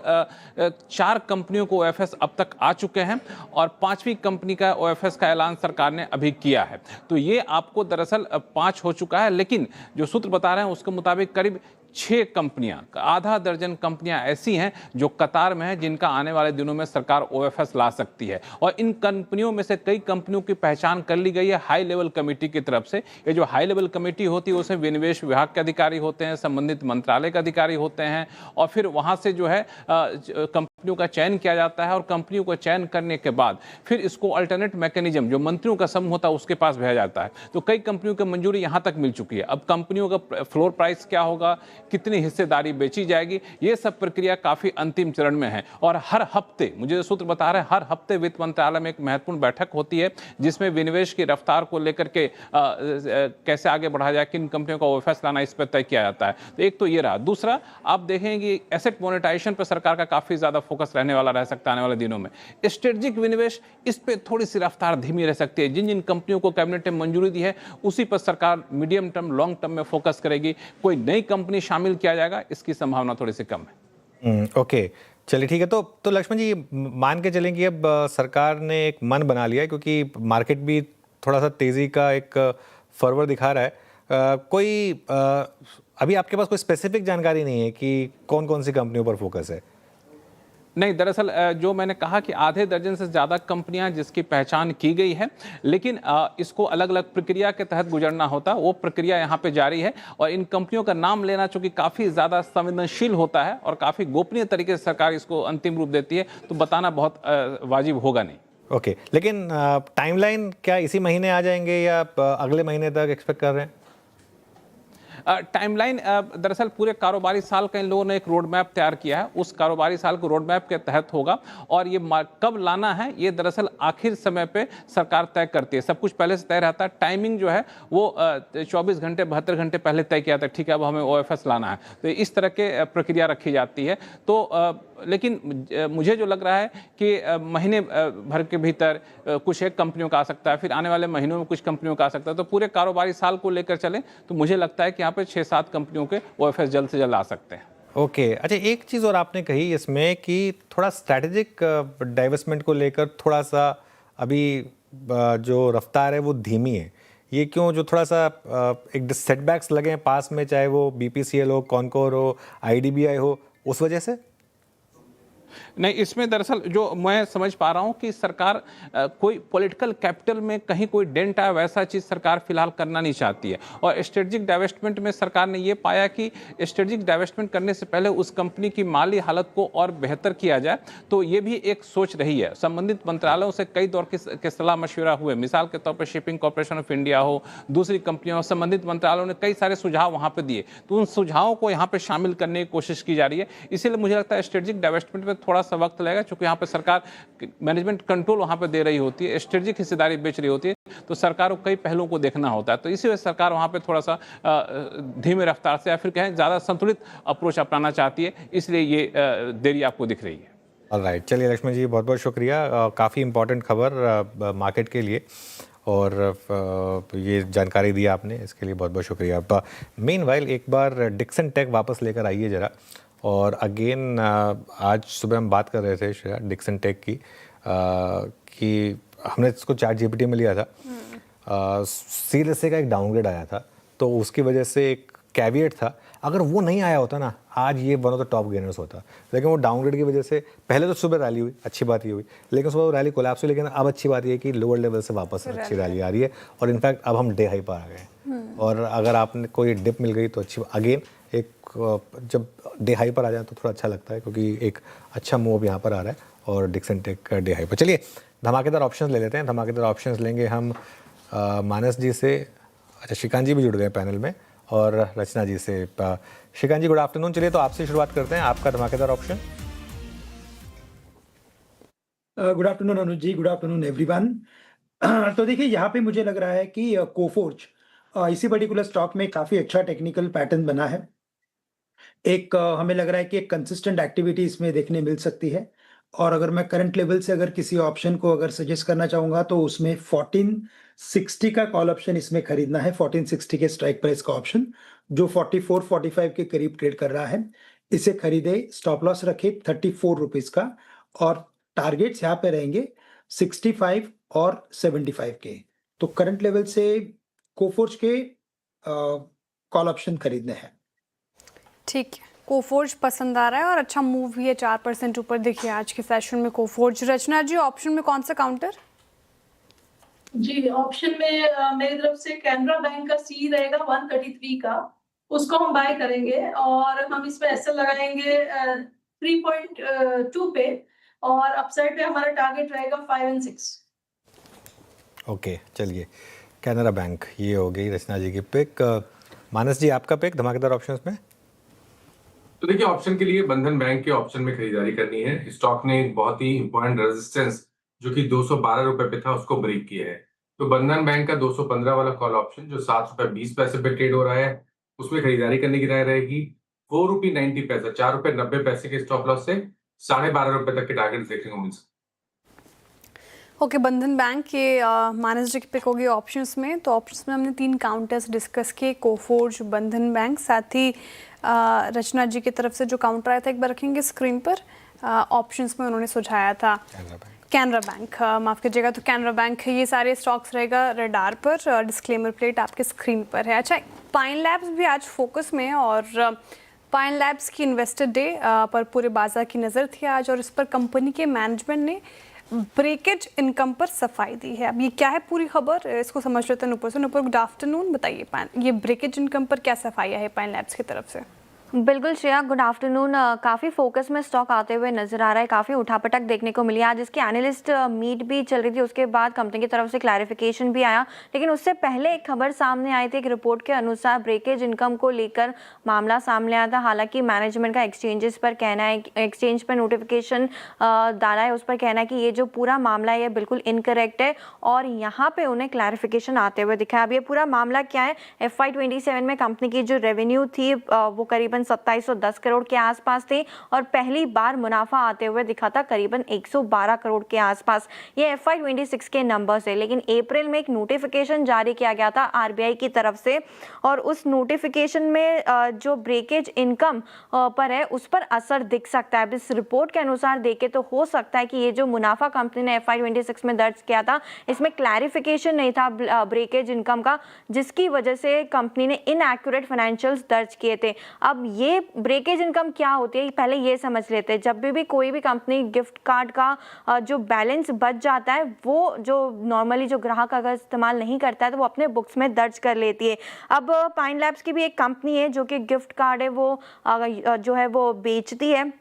4 कंपनियों को OFS अब तक आ चुके हैं और 5वीं कंपनी का OFS का ऐलान सरकार ने अभी किया है। तो ये आपको दरअसल 5 हो चुका है, लेकिन जो सूत्र बता रहे हैं उसके मुताबिक करीब 6 कंपनियां, आधा दर्जन कंपनियां ऐसी हैं जो कतार में हैं जिनका आने वाले दिनों में सरकार OFS ला सकती है। और इन कंपनियों में से कई कंपनियों की पहचान कर ली गई है हाई लेवल कमेटी की तरफ से। ये जो हाई लेवल कमेटी होती है उसमें विनिवेश विभाग के अधिकारी होते हैं, संबंधित मंत्रालय के अधिकारी होते हैं और फिर वहां से जो है कंपनियों का चयन किया जाता है और कंपनियों का चयन करने के बाद फिर इसको अल्टरनेट मैकेनिज्म जो मंत्रियों का समूह होता है उसके पास भेजा जाता है। तो कई कंपनियों की मंजूरी यहां तक मिल चुकी है। अब कंपनियों का फ्लोर प्राइस क्या होगा, कितनी हिस्सेदारी बेची जाएगी, ये सब प्रक्रिया काफी अंतिम चरण में है। और हर हफ्ते, मुझे सूत्र बता रहे हैं, हर हफ्ते वित्त मंत्रालय में एक महत्वपूर्ण बैठक होती है जिसमें विनिवेश की रफ्तार को लेकर के कैसे आगे बढ़ा जाए, किन कंपनियों का OFS लाना, इस पर तय किया जाता है। तो एक तो ये रहा। दूसरा, आप देखेंगे एसेट मोनेटाइजेशन पर सरकार का काफी ज्यादा फोकस रहने वाला रह सकता है आने वाले दिनों में। स्ट्रेटेजिक विनिवेश, इस पे थोड़ी सी रफ्तार धीमी रह सकती है। जिन जिन कंपनियों को कैबिनेट ने मंजूरी दी है उसी पर सरकार मीडियम टर्म, लॉन्ग टर्म में फोकस करेगी। कोई नई कंपनी शामिल किया जाएगा इसकी संभावना थोड़ी सी कम है। ओके, चलिए ठीक है। तो लक्ष्मण जी, मान के चलें कि अब सरकार ने एक मन बना लिया है, क्योंकि मार्केट भी थोड़ा सा तेजी का एक फॉरवर दिखा रहा है। अभी आपके पास कोई स्पेसिफिक जानकारी नहीं है कि कौन कौन सी कंपनियों पर फोकस है? नहीं, दरअसल जो मैंने कहा कि आधे दर्जन से ज़्यादा कंपनियां जिसकी पहचान की गई है, लेकिन इसको अलग अलग प्रक्रिया के तहत गुजरना होता है, वो प्रक्रिया यहाँ पे जारी है। और इन कंपनियों का नाम लेना चूंकि काफ़ी ज़्यादा संवेदनशील होता है और काफ़ी गोपनीय तरीके से सरकार इसको अंतिम रूप देती है, तो बताना बहुत वाजिब होगा नहीं। ओके, लेकिन टाइमलाइन क्या इसी महीने आ जाएंगे या अगले महीने तक एक्सपेक्ट कर रहे हैं? टाइमलाइन दरअसल पूरे कारोबारी साल का इन लोगों ने एक रोड मैप तैयार किया है, उस कारोबारी साल को रोड मैप के तहत होगा। और ये कब लाना है ये दरअसल आखिर समय पे सरकार तय करती है। सब कुछ पहले से तय रहता है। टाइमिंग जो है वो 24 घंटे 72 घंटे पहले तय किया था, ठीक है अब हमें OFS लाना है, तो इस तरह के प्रक्रिया रखी जाती है। तो लेकिन मुझे जो लग रहा है कि महीने भर के भीतर कुछ एक कंपनियों का आ सकता है, फिर आने वाले महीनों में कुछ कंपनियों का आ सकता है। तो पूरे कारोबारी साल को लेकर चलें तो मुझे लगता है कि यहाँ पे 6-7 कंपनियों के OFS जल्द से जल्द आ सकते हैं। ओके अच्छा, एक चीज़ और आपने कही इसमें कि थोड़ा स्ट्रैटेजिक डाइवर्समेंट को लेकर थोड़ा सा अभी जो रफ्तार है वो धीमी है। ये क्यों? जो थोड़ा सा एक सेटबैक्स लगे हैं पास में, चाहे वो BPCL हो, कॉनकोर हो, IDBI हो, उस वजह से? नहीं, इसमें दरअसल जो मैं समझ पा रहा हूं कि सरकार कोई पॉलिटिकल कैपिटल में कहीं कोई डेंट आया वैसा चीज सरकार फिलहाल करना नहीं चाहती है। और स्ट्रेटेजिक डाइवेस्टमेंट में सरकार ने ये पाया कि स्ट्रेटेजिक डाइवेस्टमेंट करने से पहले उस कंपनी की माली हालत को और बेहतर किया जाए, तो ये भी एक सोच रही है। संबंधित मंत्रालयों से कई दौर के सलाह मशविरा हुए, मिसाल के तौर पर शिपिंग कॉर्पोरेशन ऑफ इंडिया हो, दूसरी कंपनियों, संबंधित मंत्रालयों ने कई सारे सुझाव वहां पर दिए, तो उन सुझावों को यहाँ पे शामिल करने की कोशिश की जा रही है। इसीलिए मुझे लगता है स्ट्रेटेजिक डाइवेस्टमेंट में थोड़ा सा वक्त लगेगा, क्योंकि यहाँ पे सरकार मैनेजमेंट कंट्रोल वहाँ पे दे रही होती है, स्ट्रेटेजिक हिस्सेदारी बेच रही होती है, तो सरकार को कई पहलुओं को देखना होता है। तो इसी वजह से सरकार वहाँ पे थोड़ा सा धीमे रफ्तार से या फिर कहें ज़्यादा संतुलित अप्रोच अपनाना चाहती है, इसलिए ये देरी आपको दिख रही है। ऑलराइट, चलिए लक्ष्मण जी, बहुत बहुत शुक्रिया। काफ़ी इंपॉर्टेंट खबर मार्केट के लिए, और ये जानकारी दी आपने, इसके लिए बहुत बहुत शुक्रिया। मीनवाइल एक बार डिक्सन टेक वापस लेकर आइए ज़रा। और अगेन आज सुबह हम बात कर रहे थे श्रेया डिक्सन टेक की, कि हमने इसको ChatGPT में लिया था, CLSA का एक डाउनग्रेड आया था, तो उसकी वजह से एक कैविएट था, अगर वो नहीं आया होता ना आज ये one of the top gainers होता। लेकिन वो डाउनग्रेड की वजह से पहले तो सुबह रैली हुई, अच्छी बात ये हुई, लेकिन सुबह रैली कोलैप्स हुई, लेकिन अब अच्छी बात ये है कि लोअर लेवल से वापस अच्छी रैली आ रही है, और इनफैक्ट अब हम डे हाई पर आ गए। और अगर आपने कोई डिप मिल गई तो अच्छी, अगेन एक जब डे हाई पर आ जाए तो थोड़ा अच्छा लगता है, क्योंकि एक अच्छा मूव यहाँ पर आ रहा है, और डिक्सन टेक का डे हाई पर। चलिए धमाकेदार ऑप्शंस ले लेते हैं। धमाकेदार ऑप्शंस लेंगे हम मानस जी से, अच्छा श्रीकांत जी भी जुड़ गए पैनल में, और रचना जी से। श्रीकांत जी गुड आफ्टरनून। चलिए तो आपसे शुरुआत करते हैं, आपका धमाकेदार option. Good afternoon Anuj ji, good afternoon everyone. तो देखिए यहाँ पे मुझे लग रहा है कि कोफोर्ज इसी पर्टिकुलर स्टॉक में काफ़ी अच्छा टेक्निकल पैटर्न बना है। एक हमें लग रहा है कि एक कंसिस्टेंट एक्टिविटी इसमें देखने मिल सकती है, और अगर मैं करंट लेवल से अगर किसी ऑप्शन को अगर सजेस्ट करना चाहूँगा तो उसमें 1460 का कॉल ऑप्शन इसमें खरीदना है। 1460 के स्ट्राइक प्राइस का ऑप्शन जो 44-45 के करीब ट्रेड कर रहा है, इसे खरीदे, स्टॉप लॉस रखे 34 रुपीज़ का, और टारगेट्स यहाँ पे रहेंगे 65 और 75 के। तो करंट लेवल से कोफोर्ज के कॉल ऑप्शन खरीदने हैं। ठीक है, कोफोर्ज पसंद आ रहा है और अच्छा मूव भी है, 4% ऊपर देखिए आज के सेशन में कोफोर्ज। रचना जी ऑप्शन में कौन सा काउंटर? जी ऑप्शन में मेरी तरफ से कैनरा बैंक का सी रहेगा 133 का, उसको हम बाय करेंगे, और हम इसमें एसएल लगाएंगे 3.2 पे, और अपसाइड पे हमारा टारगेट रहेगा 5 और 6। ओके चलिए, कैनरा बैंक ये हो गई रचना जी की पिक। मानस जी आपका पिक धमाकेदार ऑप्शंस में? तो देखिए ऑप्शन के लिए बंधन बैंक के ऑप्शन में खरीदारी करनी है। स्टॉक ने एक बहुत ही इंपॉर्टेंट रेजिस्टेंस जो कि 212 रुपए पे था उसको ब्रेक किया है। तो बंधन बैंक का 215 वाला कॉल ऑप्शन जो 7 रुपए 20 पैसे पे ट्रेड हो रहा है, उसमें खरीदारी करने की राय रहेगी। 4 रुपये 90 पैसा, 4 रुपए 90 पैसे के स्टॉप लॉस से 12.5 रुपए तक के टारगेट देखने को मिल सकते। ओके, बंधन बैंक के मानस जी की पिक होगी ऑप्शंस में। तो ऑप्शंस में हमने 3 काउंटर्स डिस्कस किए, कोफोर्ज, बंधन बैंक, साथ ही रचना जी की तरफ से जो काउंटर आया था एक बार रखेंगे स्क्रीन पर। ऑप्शंस में उन्होंने सुझाया था कैनरा बैंक, माफ़ कीजिएगा, तो कैनरा बैंक। ये सारे स्टॉक्स रहेगा रडार पर, डिस्क्लेमर प्लेट आपके स्क्रीन पर है। अच्छा, पाइन लैब्स भी आज फोकस में, और पाइन लैब्स की इन्वेस्टर डे पर पूरे बाजार की नज़र थी आज, और इस पर कंपनी के मैनेजमेंट ने ब्रेकेज इनकम पर सफाई दी है। अब ये क्या है पूरी खबर, इसको समझ लेते हैं ऊपर से। ऊपर गुड आफ्टरनून, बताइए ये ब्रेकेज इनकम पर क्या सफाई है पाइन लैब्स की तरफ से? बिल्कुल श्रेया, गुड आफ्टरनून। काफ़ी फोकस में स्टॉक आते हुए नजर आ रहा है, काफ़ी उठापटक देखने को मिली। आज इसकी एनालिस्ट मीट भी चल रही थी, उसके बाद कंपनी की तरफ से क्लैरिफिकेशन भी आया, लेकिन उससे पहले एक खबर सामने आई थी। एक रिपोर्ट के अनुसार ब्रेकेज इनकम को लेकर मामला सामने आया था। हालांकि मैनेजमेंट का एक्सचेंजेस पर कहना है, एक्सचेंज पर नोटिफिकेशन डाला है, उस पर कहना है कि ये जो पूरा मामला है ये बिल्कुल इनकरेक्ट है, और यहाँ पर उन्हें क्लैरिफिकेशन आते हुए दिखा। अब ये पूरा मामला क्या है, FY 27 में कंपनी की जो रेवेन्यू थी वो करीबन करीबन 2710 करोड़ के आसपास थे और पहली बार मुनाफा आते हुए दिखा था करीबन 112 करोड़ के आसपास। ये FY26 के नंबर्स है, लेकिन अप्रैल में एक नोटिफिकेशन जारी किया गया था RBI की तरफ से और उस नोटिफिकेशन में जो ब्रेकेज इनकम पर है उस पर असर दिख सकता है। इस रिपोर्ट के अनुसार देखें तो हो सकता है कि ये जो मुनाफा कंपनी ने FY26 में दर्ज किया था इसमें क्लैरिफिकेशन नहीं था ब्रेकेज इनकम का, जिसकी वजह से कंपनी ने इनएक्यूरेट फाइनेंशियल्स दर्ज किए थे। अब ये ब्रेकेज इनकम क्या होती है पहले ये समझ लेते हैं। जब भी कोई भी कंपनी गिफ्ट कार्ड का जो बैलेंस बच जाता है वो जो नॉर्मली जो ग्राहक अगर इस्तेमाल नहीं करता है तो वो अपने बुक्स में दर्ज कर लेती है। अब पाइन लैब्स की भी एक कंपनी है जो कि गिफ्ट कार्ड है वो जो है वो बेचती है।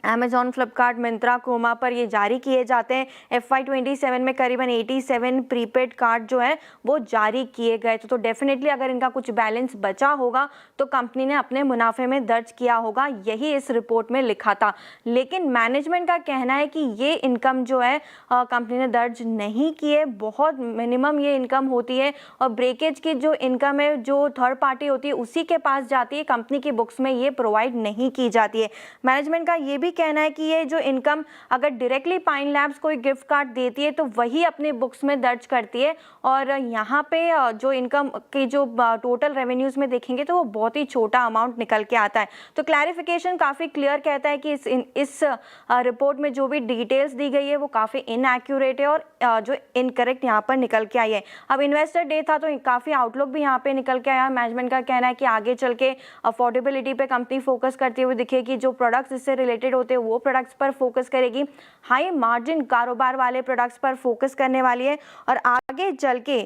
Amazon, फ्लिपकार्ट, मिंत्रा, क्रोमा पर ये जारी किए जाते हैं। FY27 में करीबन 87 प्रीपेड कार्ड जो है वो जारी किए गए तो डेफिनेटली अगर इनका कुछ बैलेंस बचा होगा तो कंपनी ने अपने मुनाफे में दर्ज किया होगा, यही इस रिपोर्ट में लिखा था। लेकिन मैनेजमेंट का कहना है कि ये इनकम जो है कंपनी ने दर्ज नहीं की है, बहुत मिनिमम ये इनकम होती है और ब्रेकेज की जो इनकम है जो थर्ड पार्टी होती है उसी के पास जाती है, कंपनी की बुक्स में ये प्रोवाइड नहीं की जाती है। मैनेजमेंट का ये भी कहना है कि ये जो इनकम अगर डायरेक्टली पाइन लैब्स कोई गिफ्ट कार्ड देती है तो वही अपने बुक्स में दर्ज करती है और यहाँ पे जो इनकम की जो टोटल रेवेन्यूज में देखेंगे तो वो बहुत ही छोटा अमाउंट निकल के आता है। तो क्लैरिफिकेशन काफ़ी क्लियर कहता है कि इस रिपोर्ट में जो भी डिटेल्स दी गई है वो काफ़ी इनएक्यूरेट है और जो इनकरेक्ट यहाँ पर निकल के आई है। अब इन्वेस्टर डे था तो काफ़ी आउटलुक भी यहाँ पे निकल के आया। मैनेजमेंट का कहना है कि आगे चल के अफोर्डेबिलिटी पे कंपनी फोकस करती हुई दिखेगी, जो प्रोडक्ट्स इससे रिलेटेड होते हैं वो प्रोडक्ट्स पर फोकस करेगी, हाई मार्जिन कारोबार वाले प्रोडक्ट्स पर फोकस करने वाली है और आगे चल के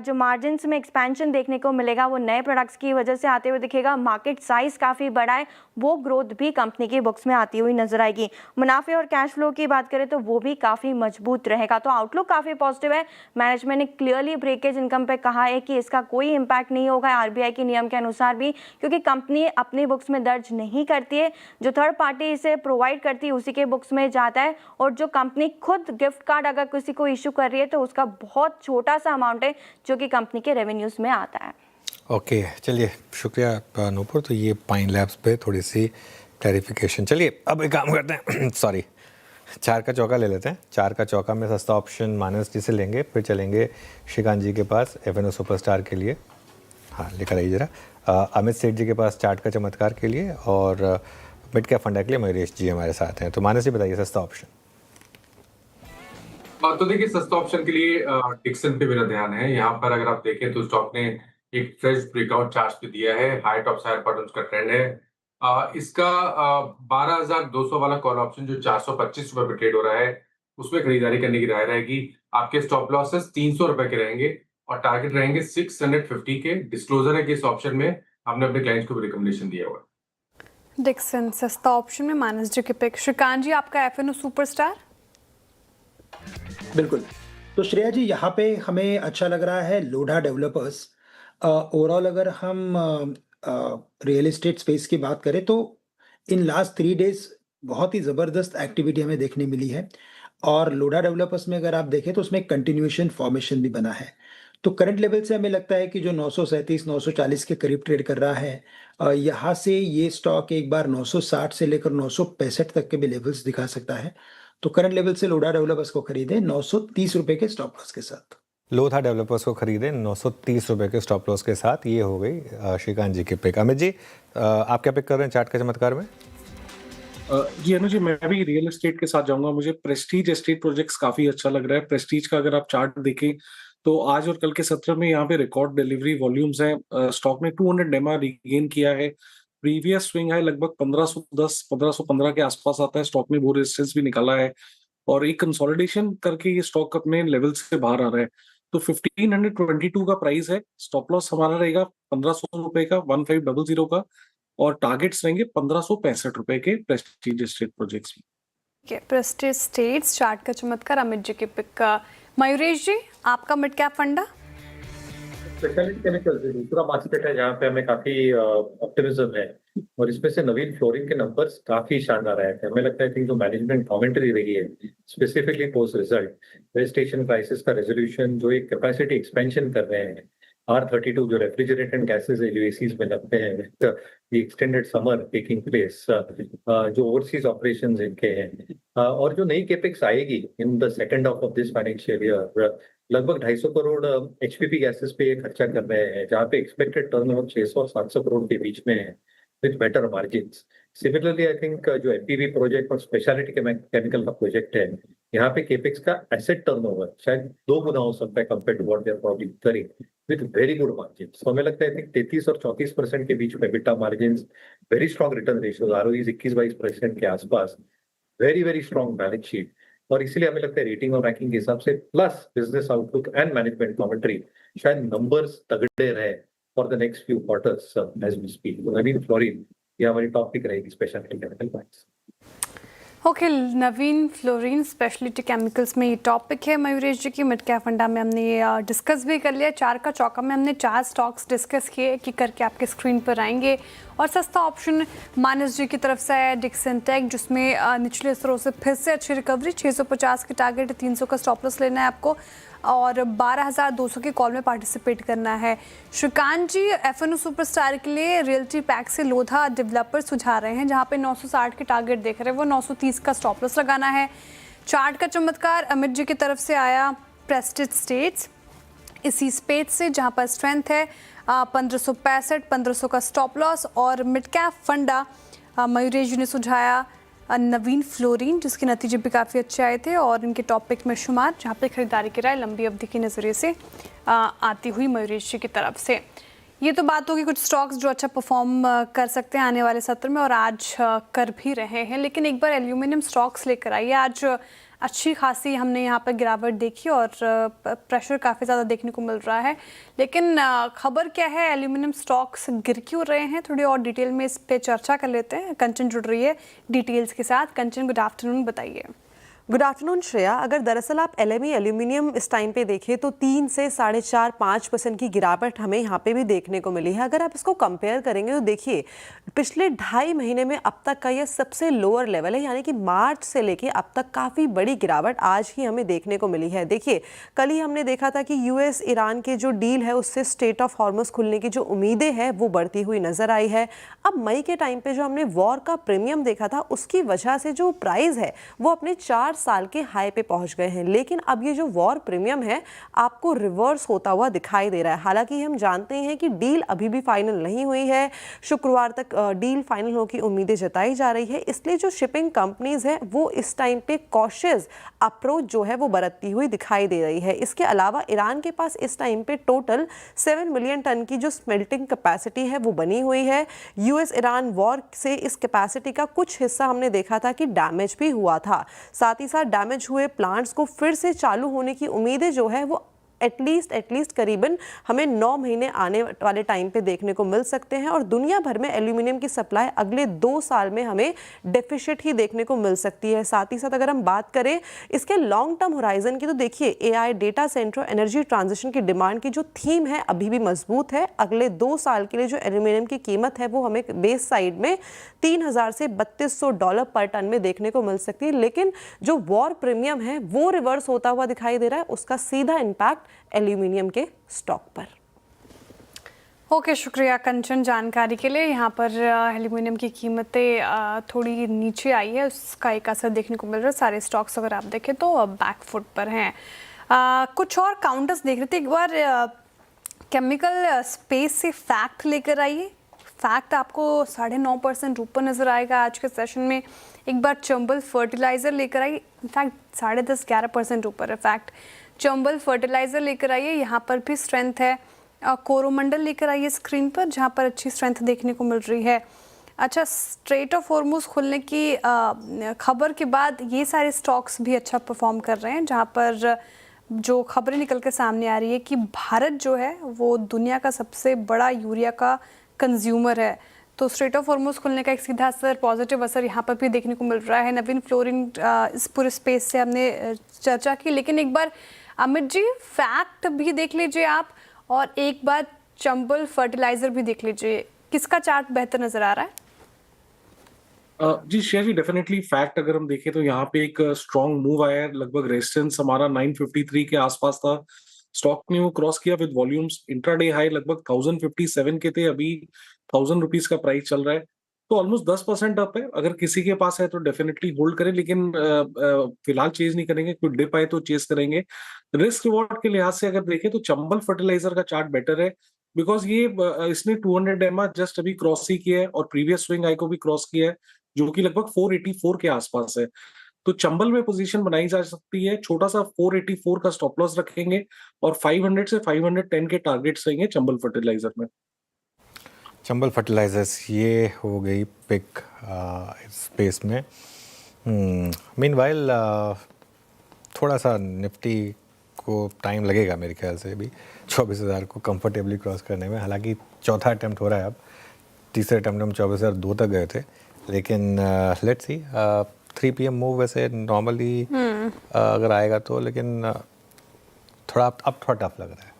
जो मार्जिन्स में एक्सपेंशन देखने को मिलेगा वो नए प्रोडक्ट्स की वजह से आते हुए दिखेगा। मार्केट साइज काफ़ी बड़ा है, वो ग्रोथ भी कंपनी की बुक्स में आती हुई नजर आएगी। मुनाफे और कैश फ्लो की बात करें तो वो भी काफ़ी मजबूत रहेगा, तो आउटलुक काफ़ी पॉजिटिव है। मैनेजमेंट ने क्लियरली ब्रेकेज इनकम पे कहा है कि इसका कोई इम्पैक्ट नहीं होगा RBI के नियम के अनुसार भी, क्योंकि कंपनी अपनी बुक्स में दर्ज नहीं करती है, जो थर्ड पार्टी इसे प्रोवाइड करती है उसी के बुक्स में जाता है और जो कंपनी खुद गिफ्ट कार्ड अगर किसी को इशू कर रही है तो उसका बहुत छोटा सा अमाउंट है जो कि कंपनी के रेवेन्यूज में आता है। ओके, चलिए शुक्रिया नूपुर। तो ये पाइन लैब्स पे थोड़ी सी क्लैरिफिकेशन। चलिए अब एक काम करते हैं सॉरी 4 का चौका ले लेते हैं। 4 का चौका में सस्ता ऑप्शन मानस जी से लेंगे, फिर चलेंगे श्रीकांत जी के पास FNO सुपरस्टार के लिए। हाँ लेकर आइए जरा। अमित सेठ जी के पास चार्ट का चमत्कार के लिए और मिड कैप फंडा के लिए मयूरेश जी हमारे साथ हैं। तो मानस जी बताइए सस्ता ऑप्शन। तो देखिए सस्ता ऑप्शन के लिए डिक्सन पे मेरा ध्यान है। यहाँ पर अगर आप देखें तो स्टॉक ने एक फ्रेश ब्रेकआउट चार्ट पे दिया है, हाई टॉप हायर बॉटम्स का ट्रेंड है। इसका 12,200 वाला कॉल ऑप्शन जो 425 रुपए पे ट्रेड हो रहा है उसमें खरीदारी करने की राय रहेगी। आपके स्टॉप लॉसेस 300 रुपए के रहेंगे और टारगेट रहेंगे 650 के। डिस्क्लोजर है कि इस ऑप्शन में हमने अपने क्लाइंट्स को भी रिकमेंडेशन दिया हुआ है। डिक्सन सस्ता ऑप्शन में मानस जी के पिक। श्रीकांत जी आपका FNO सुपरस्टार। बिल्कुल, तो श्रेया जी यहाँ पे हमें अच्छा लग रहा है लोढ़ा डेवलपर्स। ओवरऑल अगर हम रियल एस्टेट स्पेस की बात करें तो इन लास्ट 3 डेज बहुत ही ज़बरदस्त एक्टिविटी हमें देखने मिली है और लोढ़ा डेवलपर्स में अगर आप देखें तो उसमें कंटिन्यूएशन फॉर्मेशन भी बना है। तो करंट लेवल से हमें लगता है कि जो 937 940 के करीब ट्रेड कर रहा है, यहाँ से ये स्टॉक एक बार 960 से लेकर 965 तक के भी लेवल्स दिखा सकता है। तो करंट लेवल से लोढ़ा डेवलपर्स को खरीदे 930 रुपए के स्टॉप लॉस के साथ। लोढ़ा डेवलपर्स को खरीदे 930 रुपए के स्टॉप लॉस के साथ। ये हो गई श्रीकांत जी की पिक। अमित जी आप क्या पिक कर रहे हैं चार्ट के चमत्कार में? जी अनुज जी, मैं भी रियल एस्टेट के साथ जाऊंगा। मुझे प्रेस्टीज एस्टेट प्रोजेक्ट्स काफी अच्छा लग रहा है। प्रेस्टीज का अगर आप चार्ट देखें तो आज और कल के सत्र में यहाँ पे रिकॉर्ड डिलीवरी वॉल्यूम्स हैं। स्टॉक ने 200 डेमा रिगेन किया है। प्रीवियस स्विंग है लगभग 1510 1515 के आसपास आता है। स्टॉक ने वो रेजिस्टेंस भी निकाला है और एक कंसोलिडेशन करके ये स्टॉक अपने लेवल से बाहर आ रहा है। तो 1522 का प्राइस है। स्टॉप लॉस हमारा रहेगा 1500 रुपए का, 1500 का, और टारगेट्स रहेंगे 1565 रुपए के प्रेस्टीज एस्टेट प्रोजेक्ट्स में। प्रेस्टीज स्टेट्स चार्ट का चमत्कार अमित जी के पिक। मयूरेश जी आपका मिड कैप फंडा। स्पेशलिटी केमिकल्स दूसरा मार्केट है जहाँ पे हमें काफी ऑप्टिमिज्म है और इसमें से नवीन फ्लोरिन के नंबर्स काफी शानदार आए थे। हमें लगता है कि जो मैनेजमेंट कमेंट्री रही है specifically post result, West Asian crisis का रेजोल्यूशन, जो एक कैपेसिटी एक्सपेंशन कर रहे हैं, R32 जो रेफ्रिजरेटेड गैसेस है जो एसीज में लगते हैं, the extended summer taking place, जो ओवरसीज ऑपरेशंस इनके हैं, और जो नई केपेक्स आएगी in the second half of this financial year, लगभग 250 करोड़ एचपीपी गैसेस पे ये खर्चा कर रहे हैं, जहाँ पे एक्सपेक्टेड टर्नओवर 600 और 700 करोड़ के बीच में है with better margins. Similarly I think जो एमपीवी प्रोजेक्ट और स्पेशलिटी केमिकल का प्रोजेक्ट है, यहाँ पे केपेक्स का एसेट टर्नओवर शायद 2 गुना हो सकता है compare to what they are probably curing with very good margins. तो हमें लगता है 33 और 34% के बीच में EBITDA margins, very strong return ratios, ROEs 21-22% के आसपास, very very strong balance sheet, और इसलिए हमें लगता है रेटिंग और रैंकिंग के हिसाब से plus business outlook and management commentary, शायद नंबर्स तगड़े रहे for the next few quarters as we speak. Navin Fluorine ये हमारी टॉप पिक रहेगी specialty chemical parts. Okay, Navin Fluorine specialty chemicals में ये टॉपिक है। मयूरेश जी की मिड कैप फंडा में हमने ये डिस्कस भी कर लिया। 4 का चौका में हमने 4 स्टॉक्स डिस्कस किए कि करके आपके स्क्रीन पर आएंगे। और सस्ता ऑप्शन मानस जी की तरफ से है डिक्सन टेक, जिसमें निचले स्तरों से फिर से अच्छी रिकवरी, 650 के टारगेट, 300 का स्टॉप लॉस लेना है आपको और 12,200 की कॉल में पार्टिसिपेट करना है। श्रीकांत जी एफएनओ सुपरस्टार के लिए रियल्टी पैक से लोधा डेवलपर सुझा रहे हैं, जहां पे 960 के टारगेट देख रहे हैं, वो 930 का स्टॉप लॉस लगाना है। चार्ट का चमत्कार अमित जी की तरफ से आया प्रेस्टिज स्टेट्स इसी स्पेस से, जहां पर स्ट्रेंथ है 1565, 1500 का स्टॉप लॉस। और मिड कैप फंडा मयूरेश जी ने सुझाया नवीन फ्लोरिन, जिसके नतीजे भी काफ़ी अच्छे आए थे और इनके टॉपिक में शुमार, जहाँ पे खरीदारी की राय लंबी अवधि के नज़रिए से आती हुई मयूरेश जी की तरफ से। ये तो बात होगी कुछ स्टॉक्स जो अच्छा परफॉर्म कर सकते हैं आने वाले सत्र में और आज कर भी रहे हैं। लेकिन एक बार एल्यूमिनियम स्टॉक्स लेकर आइए। आज अच्छी खासी हमने यहाँ पर गिरावट देखी और प्रेशर काफ़ी ज़्यादा देखने को मिल रहा है। लेकिन खबर क्या है, एल्यूमिनियम स्टॉक्स गिर क्यों रहे हैं, थोड़ी और डिटेल में इस पे चर्चा कर लेते हैं। कंचन जुड़ रही है डिटेल्स के साथ। कंचन, गुड आफ्टरनून, बताइए। Good afternoon Shreya. अगर दरअसल आप LME एल्यूमिनियम इस टाइम पे देखें तो 3 से 4.5-5% की गिरावट हमें यहाँ पे भी देखने को मिली है। अगर आप इसको कंपेयर करेंगे तो देखिए पिछले 2.5 महीने में अब तक का यह सबसे लोअर लेवल है, यानी कि मार्च से लेके अब तक काफ़ी बड़ी गिरावट आज ही हमें देखने को मिली है। देखिए कल ही हमने देखा था कि US ईरान के जो डील है उससे स्ट्रेट ऑफ हॉर्मुज़ खुलने की जो उम्मीदें हैं वो बढ़ती हुई नजर आई है। अब मई के टाइम पे जो हमने वॉर का प्रीमियम देखा था उसकी वजह से जो प्राइस है वो अपने 4 साल के हाई पे पहुंच गए हैं। लेकिन अब ये जो वॉर प्रीमियम है आपको रिवर्स होता हुआ दिखाई दे रहा है। हालांकि हम जानते हैं कि डील अभी भी फाइनल नहीं हुई है, शुक्रवार तक डील फाइनल होने की उम्मीदें जताई जा रही है। इसलिए जो शिपिंग कंपनीज हैं वो इस टाइम पे कॉशियस अप्रोच जो है वो बरतती हुई दिखाई दे रही है। इसके अलावा ईरान के पास इस टाइम पे टोटल 7 मिलियन टन की जो स्मेल्टिंग कैपेसिटी है वो बनी हुई है। US ईरान वॉर से इस कैपेसिटी का कुछ हिस्सा हमने देखा था कि डैमेज भी हुआ था। साथ ही साथ डैमेज हुए प्लांट्स को फिर से चालू होने की उम्मीदें जो है वो एटलीस्ट करीबन हमें 9 महीने आने वाले टाइम पे देखने को मिल सकते हैं। और दुनिया भर में एल्यूमिनियम की सप्लाई अगले 2 साल में हमें डेफिसिट ही देखने को मिल सकती है। साथ ही साथ अगर हम बात करें इसके लॉन्ग टर्म होराइजन की तो देखिए AI, data centre, energy transition की डिमांड की जो थीम है अभी भी मजबूत है। अगले 2 साल के लिए जो एल्यूमिनियम की कीमत है वो हमें बेस साइड में $3,000 से $3,200 पर टन में देखने को मिल सकती है। लेकिन जो वॉर प्रीमियम है वो रिवर्स होता हुआ दिखाई दे रहा है, उसका सीधा इम्पैक्ट एल्यूमिनियम के स्टॉक पर। ओके, शुक्रिया कंचन जानकारी के लिए। यहाँ पर एल्यूमिनियम की कीमतें थोड़ी नीचे आई है, उसका एक असर देखने को मिल रहा है। सारे स्टॉक्स अगर आप देखें तो बैक फुट पर हैं। कुछ और काउंटर्स देख रहे थे, एक बार केमिकल स्पेस से फैक्ट लेकर आइए। फैक्ट आपको 9.5% ऊपर नज़र आएगा आज के सेशन में। एक बार चंबल फर्टिलाइज़र लेकर आइए, इनफैक्ट 10.5-11% ऊपर है फैक्ट। चंबल फर्टिलाइज़र लेकर आइए, यहाँ पर भी स्ट्रेंथ है। कोरोमंडल लेकर आइए स्क्रीन पर, जहाँ पर अच्छी स्ट्रेंथ देखने को मिल रही है। अच्छा, स्ट्रेट ऑफ हॉर्मुज़ खुलने की खबर के बाद ये सारे स्टॉक्स भी अच्छा परफॉर्म कर रहे हैं, जहाँ पर जो खबरें निकल कर सामने आ रही है कि भारत जो है वो दुनिया का सबसे बड़ा यूरिया का कंज्यूमर है। तो स्ट्रेट ऑफ हॉर्मुज़ खुलने का एक सीधा असर, पॉजिटिव असर यहाँ पर भी देखने को मिल रहा है। नवीन फ्लोरिन इस पूरे स्पेस से हमने चर्चा की, लेकिन एक बार अमित जी फैक्ट भी देख लीजिए आप और एक बार चंबल फर्टिलाइजर भी देख लीजिए, किसका चार्ट बेहतर नजर आ रहा है? जी श्रेया जी, डेफिनेटली फैक्ट अगर हम देखें तो यहाँ पे एक स्ट्रॉन्ग मूव आया है। लगभग रेजिस्टेंस हमारा 953 के आसपास था, स्टॉक ने वो क्रॉस किया विद वॉल्यूम्स, इंट्राडे हाई लगभग 1057 के थे, अभी 1000 रुपीज का प्राइस चल रहा है, तो ऑलमोस्ट 10% अप है। अगर किसी के पास है तो डेफिनेटली होल्ड करें, लेकिन फिलहाल चेज नहीं करेंगे, कोई डिप आए तो चेज करेंगे। रिस्क रिवॉर्ड के लिहाज से अगर देखें तो चंबल फर्टिलाइजर का चार्ट बेटर है, बिकॉज ये इसने 200 एमआ जस्ट अभी क्रॉस ही किया है और प्रीवियस स्विंग हाई को भी क्रॉस किया है, जो कि लगभग 484 के आसपास है। तो चंबल में पोजीशन बनाई जा सकती है, छोटा सा 484 का स्टॉप लॉस रखेंगे और 500 से 510 के टारगेट्स रहेंगे चंबल फर्टिलाइजर में। चंबल फर्टिलाइजर्स ये हो गई पिक स्पेस में। मीनवाइल थोड़ा सा निफ्टी को टाइम लगेगा मेरे ख्याल से भी 24,000 को कंफर्टेबली क्रॉस करने में। हालांकि चौथा अटैम्प्ट हो रहा है, अब तीसरे अटैम्प्ट में 24,002 तक गए थे, लेकिन लेट्स सी 3 PM मूव वैसे नॉर्मली अगर आएगा तो, लेकिन थोड़ा अब थोड़ा टफ लग रहा है।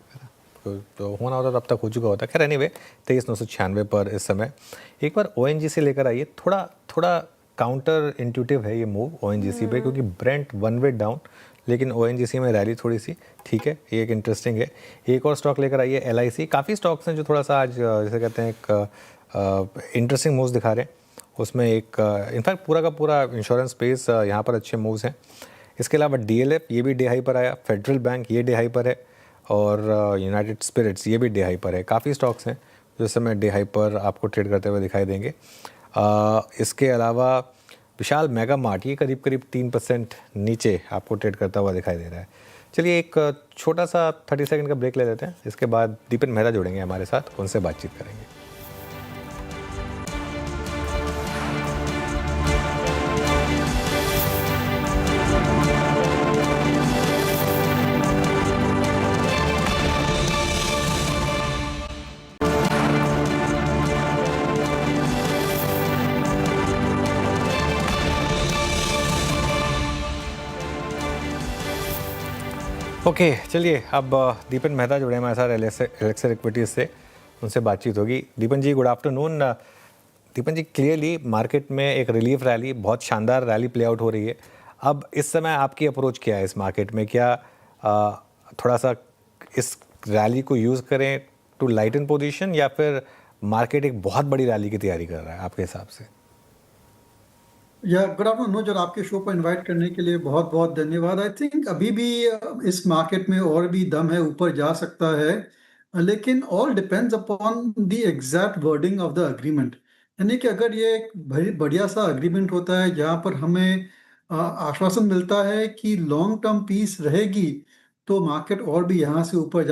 तो होना होता तब तक हो चुका होता। खैर एनीवे 23,996 पर इस समय एक बार ONGC लेकर आइए। थोड़ा काउंटर इंट्यूटिव है ये मूव ONGC पे, क्योंकि ब्रेंट वन वे डाउन, लेकिन ONGC में रैली थोड़ी सी ठीक है, ये एक इंटरेस्टिंग है। एक और स्टॉक लेकर आइए LIC। काफ़ी स्टॉक्स हैं जो थोड़ा सा आज जैसे कहते हैं एक इंटरेस्टिंग मूव्स दिखा रहे हैं। उसमें एक इनफैक्ट पूरा का पूरा इंश्योरेंस स्पेस यहाँ पर अच्छे मूव्स हैं। इसके अलावा DLF ये भी डे हाई पर आया, फेडरल बैंक ये डे हाई पर है, और यूनाइटेड स्पिरिट्स ये भी डे हाई पर है। काफ़ी स्टॉक्स हैं जो इस समय डे हाई पर आपको ट्रेड करते हुए दिखाई देंगे। इसके अलावा विशाल मेगा मार्ट ये करीब 3% नीचे आपको ट्रेड करता हुआ दिखाई दे रहा है। चलिए एक छोटा सा 30 सेकंड का ब्रेक ले लेते हैं, इसके बाद दीपन मेहता जुड़ेंगे हमारे साथ, उनसे बातचीत करेंगे। ओके चलिए अब दीपन मेहता जुड़े हमारे साथ एलेक्सर इक्विटीज से, उनसे बातचीत होगी। दीपन जी गुड आफ्टरनून। दीपन जी क्लियरली मार्केट में एक रिलीफ रैली, बहुत शानदार रैली प्ले आउट हो रही है। अब इस समय आपकी अप्रोच क्या है इस मार्केट में? क्या थोड़ा सा इस रैली को यूज़ करें टू लाइटन पोजीशन, या फिर मार्केट एक बहुत बड़ी रैली की तैयारी कर रहा है आपके हिसाब से? या गुड आफ्टरनून सर, आपके शो पर इनवाइट करने के लिए बहुत बहुत धन्यवाद। आई थिंक अभी भी इस मार्केट में और भी दम है, ऊपर जा सकता है, लेकिन all depends upon the exact wording of the agreement. यानी कि अगर ये एक बढ़िया सा अग्रीमेंट होता है जहाँ पर हमें आश्वासन मिलता है कि लॉन्ग टर्म पीस रहेगी, तो मार्केट और भी यहाँ से ऊपर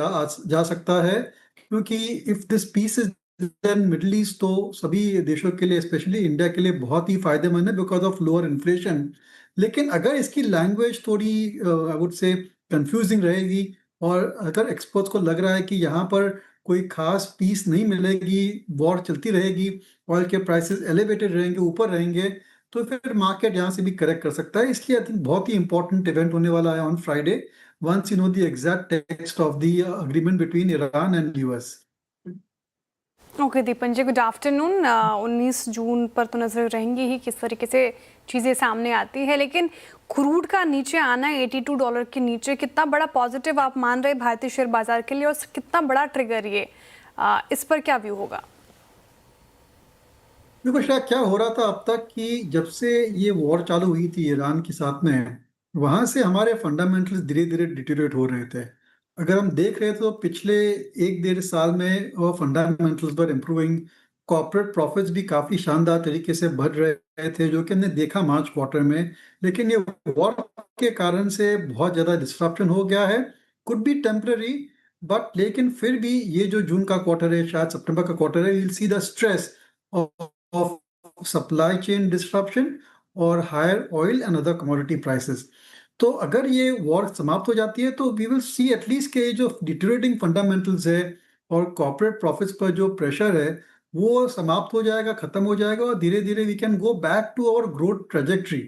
जा सकता है। क्योंकि if this peace is then Middle East तो सभी देशों के लिए, स्पेशली इंडिया के लिए बहुत ही फायदेमंद है बिकॉज ऑफ लोअर इन्फ्लेशन। लेकिन अगर इसकी लैंग्वेज थोड़ी आई वुड से कंफ्यूजिंग रहेगी, और अगर एक्सपर्ट्स को लग रहा है कि यहाँ पर कोई खास पीस नहीं मिलेगी, वॉर चलती रहेगी, ऑयल के प्राइसेस एलिवेटेड रहेंगे, ऊपर रहेंगे, तो फिर मार्केट यहाँ से भी करेक्ट कर सकता है। इसलिए आई थिंक बहुत ही इंपॉर्टेंट इवेंट होने वाला है on Friday, once you know the exact text of the agreement between Iran and US। Okay Deepan ji good afternoon. 19 जून पर तो नजर रहेंगी ही किस तरीके से चीज़ें सामने आती है, लेकिन क्रूड का नीचे आना $82 के नीचे कितना बड़ा पॉजिटिव आप मान रहे भारतीय शेयर बाजार के लिए, और कितना बड़ा ट्रिगर ये, इस पर क्या व्यू होगा? देखो शायद क्या हो रहा था अब तक कि जब से ये वॉर चालू हुई थी ईरान के साथ में, वहां से हमारे फंडामेंटल्स धीरे धीरे डिटेरियोरेट हो रहे थे। अगर हम देख रहे तो पिछले 1-1.5 साल में वो फंडामेंटल्स पर इम्प्रूविंग, कॉर्पोरेट प्रॉफिट्स भी काफ़ी शानदार तरीके से बढ़ रहे थे, जो कि हमने देखा मार्च क्वार्टर में। लेकिन ये वॉर के कारण से बहुत ज़्यादा डिस्ट्रप्शन हो गया है, कुड बी टेम्पररी, बट लेकिन फिर भी ये जो जून का क्वार्टर है, शायद सितंबर का क्वार्टर है, will see the stress of supply chain disruption और higher oil and other commodity prices. तो अगर ये वॉर समाप्त हो जाती है तो वी विल सी एटलीस्ट के जो डिटेरियोरेटिंग फंडामेंटल्स है और कॉर्पोरेट प्रॉफिट्स पर जो प्रेशर है वो समाप्त हो जाएगा, खत्म हो जाएगा, और धीरे धीरे we can go back to our growth trajectory.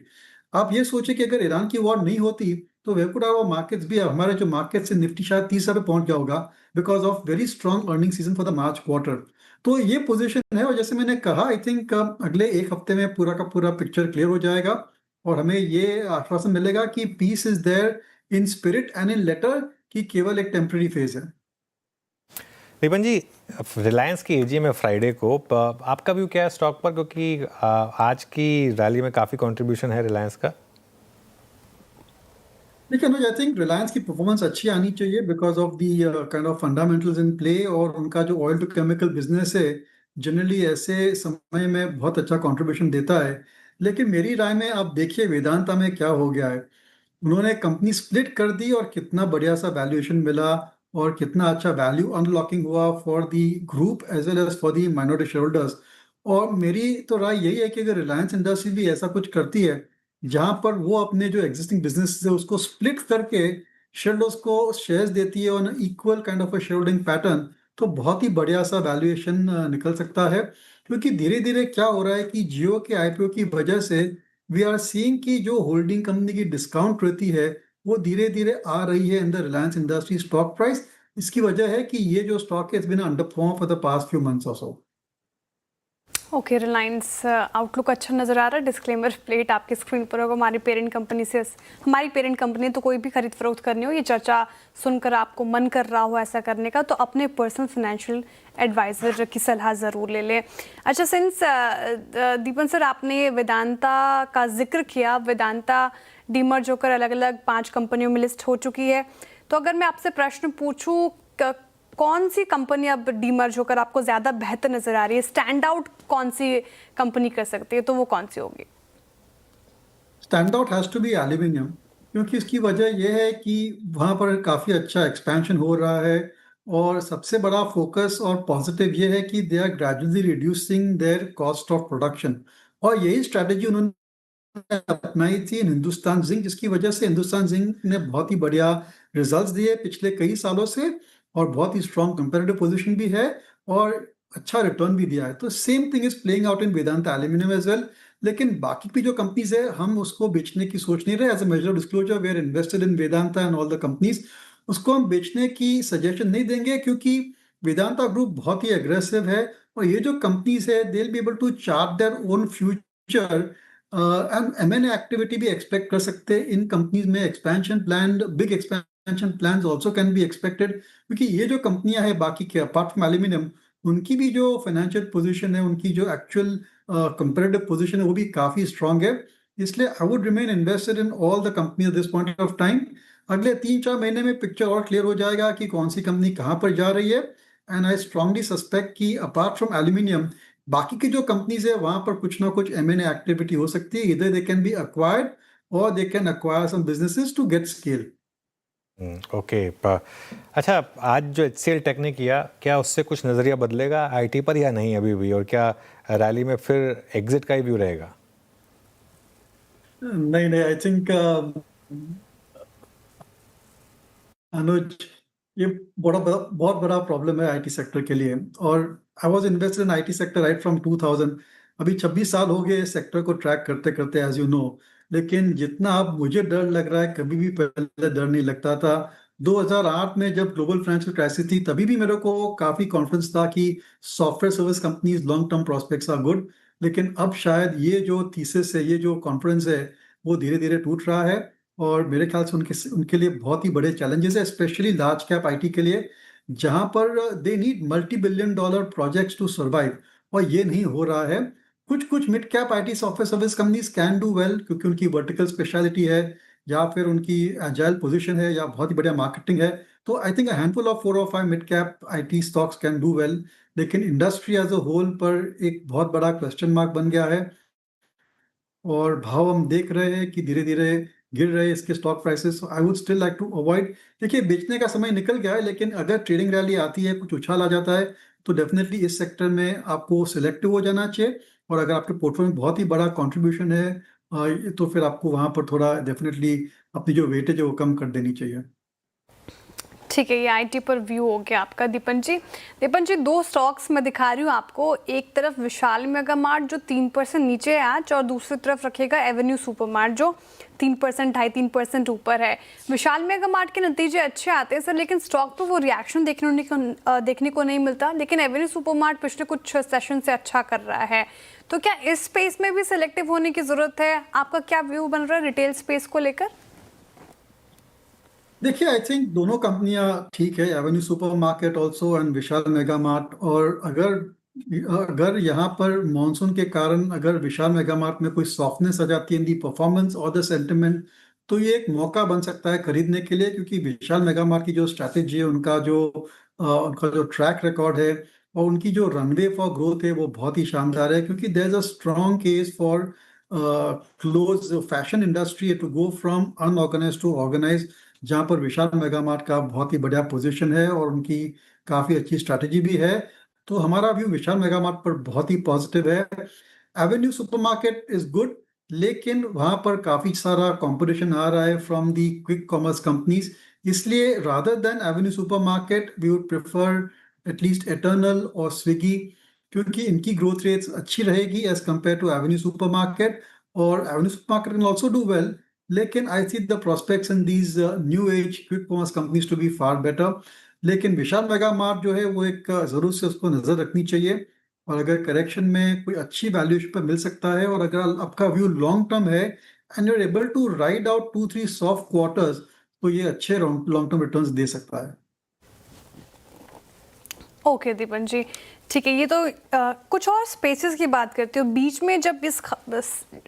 आप ये सोचिए कि अगर ईरान की वॉर नहीं होती तो वे कुड आवर मार्केट्स भी, हमारे जो मार्केट से निफ्टी शायद 30 पे पहुंच गया होगा because of very strong earning season for the March quarter. तो ये पोजीशन है, और जैसे मैंने कहा आई थिंक अगले एक हफ्ते में पूरा का पूरा पिक्चर क्लियर हो जाएगा और हमें ये आश्वासन मिलेगा कि peace is there in spirit and in letter कि केवल एक टेम्पररी फेज है। दीपन जी, रिलायंस की एजीएम है फ्राइडे को, आपका व्यू क्या है स्टॉक पर, क्योंकि आज की रैली में काफ़ी कंट्रीब्यूशन है रिलायंस का? देखिए अनुज, आई थिंक रिलायंस की परफॉर्मेंस अच्छी आनी चाहिए because of the kind of fundamentals in play, और उनका जो ऑयल टू केमिकल बिजनेस है जनरली ऐसे समय में बहुत अच्छा कंट्रीब्यूशन देता है। लेकिन मेरी राय में आप देखिए वेदांता में क्या हो गया है, उन्होंने कंपनी स्प्लिट कर दी और कितना बढ़िया सा वैल्यूएशन मिला और कितना अच्छा वैल्यू अनलॉकिंग हुआ for the group as well as for the minority share holders. और मेरी तो राय यही है कि अगर रिलायंस इंडस्ट्री भी ऐसा कुछ करती है जहां पर वो अपने जो एग्जिस्टिंग बिजनेस है उसको स्प्लिट करके शेयरहोल्डर्स को शेयर्स देती है on equal kind of a share holding pattern, तो बहुत ही बढ़िया सा वैल्यूएशन निकल सकता है। क्योंकि धीरे धीरे क्या हो रहा है कि जियो के आईपीओ की वजह से वी आर सीइंग कि जो होल्डिंग कंपनी की डिस्काउंट रहती है वो धीरे धीरे आ रही है in the Reliance industry stock price. इसकी वजह है कि ये जो स्टॉक है it's been under perform for the past few months और सो। ओके, रिलायंस आउटलुक अच्छा नज़र आ रहा है। डिस्क्लेमर प्लेट आपकी स्क्रीन पर होगा। हमारी पेरेंट कंपनी तो कोई भी खरीद फरोख्त करनी हो, ये चर्चा सुनकर आपको मन कर रहा हो ऐसा करने का, तो अपने पर्सनल फाइनेंशियल एडवाइज़र की सलाह ज़रूर ले लें। अच्छा, सिंस दीपन सर आपने वेदांता का जिक्र किया, वेदांता डीमर्ज होकर अलग अलग 5 कंपनियों में लिस्ट हो चुकी है, तो अगर मैं आपसे प्रश्न पूछूँ कौन सी कंपनी अब डीमर्ज होकर आपको ज़्यादा बेहतर नज़र आ रही है, स्टैंड आउट कौन सी कंपनी कर सकती है, तो वो कौन सी होगी? Stand out has to be aluminium, क्योंकि इसकी वजह यह है कि वहाँ पर काफ़ी अच्छा एक्सपेंशन हो रहा है और सबसे बड़ा फोकस और पॉजिटिव ये है कि they are gradually reducing their cost of production, और यही स्ट्रैटेजी उन्होंने अपनाई थी इन हिंदुस्तान जिंक, जिसकी वजह से हिंदुस्तान जिंक ने बहुत ही बढ़िया रिजल्ट्स दिए पिछले कई सालों से और बहुत ही स्ट्रॉन्ग कंपेरेटिव पोजीशन भी है और अच्छा रिटर्न भी दिया है। तो same thing is playing out in Vedanta aluminium as well. लेकिन बाकी भी जो कंपनीज है हम उसको बेचने की सोच नहीं रहे। As a major of disclosure we are invested in Vedanta and all the companies, उसको हम बेचने की सजेशन नहीं देंगे क्योंकि वेदांता ग्रुप बहुत ही एग्रेसिव है और ये जो कंपनीज है they will be able to chart their own future and M and A activity भी एक्सपेक्ट कर सकते हैं इन कंपनीज में। Expansion plan, big expansion plans also can be expected, क्योंकि ये जो कंपनियां हैं बाकी के अपार्ट फ्रॉम एल्यूमिनियम, उनकी भी जो फाइनेंशियल पोजीशन है, उनकी जो एक्चुअल कंपेरेटिव पोजीशन है वो भी काफी स्ट्रांग है। इसलिए I would remain invested in all the company at this point of time. अगले 3-4 महीने में पिक्चर और क्लियर हो जाएगा कि कौन सी कंपनी कहाँ पर जा रही है। एंड आई स्ट्रांगली सस्पेक्ट कि अपार्ट फ्रॉम एल्यूमिनियम बाकी की जो कंपनीज है वहां पर कुछ ना कुछ एमएनए एक्टिविटी हो सकती है। इधर दे कैन बी एक्वायर्ड और they can acquire some businesses to get scale. Okay, अच्छा, आज जो HCL टेक ने किया, क्या उससे कुछ नज़रिया बदलेगा आईटी पर या नहीं अभी भी, और क्या रैली में फिर एग्जिट का ही व्यू रहेगा? नहीं, आई थिंक अनुज, ये बहुत बड़ा प्रॉब्लम है आईटी सेक्टर के लिए। और I was invested in IT sector right from 2000, अभी 26 साल हो गए सेक्टर को ट्रैक करते करते एज यू नो। लेकिन जितना अब मुझे डर लग रहा है कभी भी पहले डर नहीं लगता था। 2008 में जब ग्लोबल फाइनेंशियल क्राइसिस थी तभी भी मेरे को काफी कॉन्फिडेंस था कि software service companies long term prospects are good. लेकिन अब शायद ये जो थीसिस है, ये जो कॉन्फिडेंस है, वो धीरे धीरे टूट रहा है और मेरे ख्याल से उनके लिए बहुत ही बड़े चैलेंजेस है, स्पेशली लार्ज कैप आईटी के लिए, जहां पर they need $multi-billion projects to survive, और ये नहीं हो रहा है। कुछ mid cap IT software service companies can do well क्योंकि उनकी वर्टिकल स्पेशलिटी है या फिर उनकी एजाइल पोजीशन है या बहुत ही बढ़िया मार्केटिंग है। तो आई थिंक हैंडफुल ऑफ 4 और 5 mid cap IT stocks can do well. लेकिन इंडस्ट्री एज अ होल पर एक बहुत बड़ा क्वेश्चन मार्क बन गया है और भाव हम देख रहे हैं कि धीरे धीरे गिर रहे हैं इसके stock prices. I would still like to avoid. देखिए, बेचने का समय निकल गया है, लेकिन अगर ट्रेडिंग रैली आती है, कुछ उछाल आ जाता है, तो डेफिनेटली इस सेक्टर में आपको सिलेक्टिव हो जाना चाहिए। और अगर आपके पोर्टफोलियो में बहुत ही बड़ा कंट्रीब्यूशन है तो फिर आपको वहां पर थोड़ा डेफिनेटली अपनी जो वेटेज है वो कम कर देनी चाहिए। ठीक है, ये आईटी पर व्यू हो गया आपका। दीपन जी, 2 स्टॉक्स मैं दिखा रही हूँ आपको। एक तरफ विशाल मेगा मार्ट जो 3% नीचे है आज, और दूसरी तरफ रखेगा एवेन्यू सुपरमार्ट जो 3%, 2.5-3% ऊपर है। विशाल मेगा मार्ट के नतीजे अच्छे आते हैं सर, लेकिन स्टॉक पर वो रिएक्शन देखने को नहीं मिलता। लेकिन एवेन्यू सुपरमार्ट पिछले कुछ सेशन से अच्छा कर रहा है, तो क्या इस स्पेस में भी सिलेक्टिव होने की जरूरत है? आपका क्या व्यू बन रहा है रिटेल स्पेस को लेकर? देखिए, आई थिंक दोनों कंपनियां ठीक है, Avenue supermarket also and Vishal mega mart. और अगर अगर यहाँ पर मॉनसून के कारण अगर विशाल मेगा मार्ट में कोई सॉफ्टनेस आ जाती है इन दी परफॉर्मेंस और द सेंटिमेंट, तो ये एक मौका बन सकता है खरीदने के लिए, क्योंकि विशाल मेगा मार्ट की जो स्ट्रैटेजी है, उनका जो ट्रैक रिकॉर्ड है और उनकी जो रनवे फॉर ग्रोथ है वो बहुत ही शानदार है। क्योंकि there is a strong case for close fashion industry to go from unorganise to organise, जहाँ पर विशाल मेगा मार्ट का बहुत ही बढ़िया पोजीशन है और उनकी काफ़ी अच्छी स्ट्रैटेजी भी है। तो हमारा व्यू विशाल मेगा मार्ट पर बहुत ही पॉजिटिव है। एवेन्यू सुपरमार्केट इज गुड, लेकिन वहाँ पर काफ़ी सारा कंपटीशन आ रहा है from the quick commerce companies. इसलिए rather than Avenue Supermarket we would prefer at least Eternal और स्विगी, क्योंकि इनकी ग्रोथ रेट्स अच्छी रहेगी as compared to Avenue Supermarket. और Avenue Supermarket can also do well, लेकिन I see the prospects in these new age quick commerce companies to be far better. लेकिन विशाल mega mart जो है वो एक ज़रूर से उसको नज़र रखनी चाहिए, और अगर करेक्शन में कोई अच्छी वैल्यूएशन पर मिल सकता है और अगर आपका व्यू लॉन्ग टर्म है and you are able to ride out 2-3 soft quarters, तो ये अच्छे लॉन्ग टर्म रिटर्न्स दे सकता है। ओके दीपन जी, ठीक है। ये तो कुछ और स्पेसेस की बात करते हो। बीच में जब इस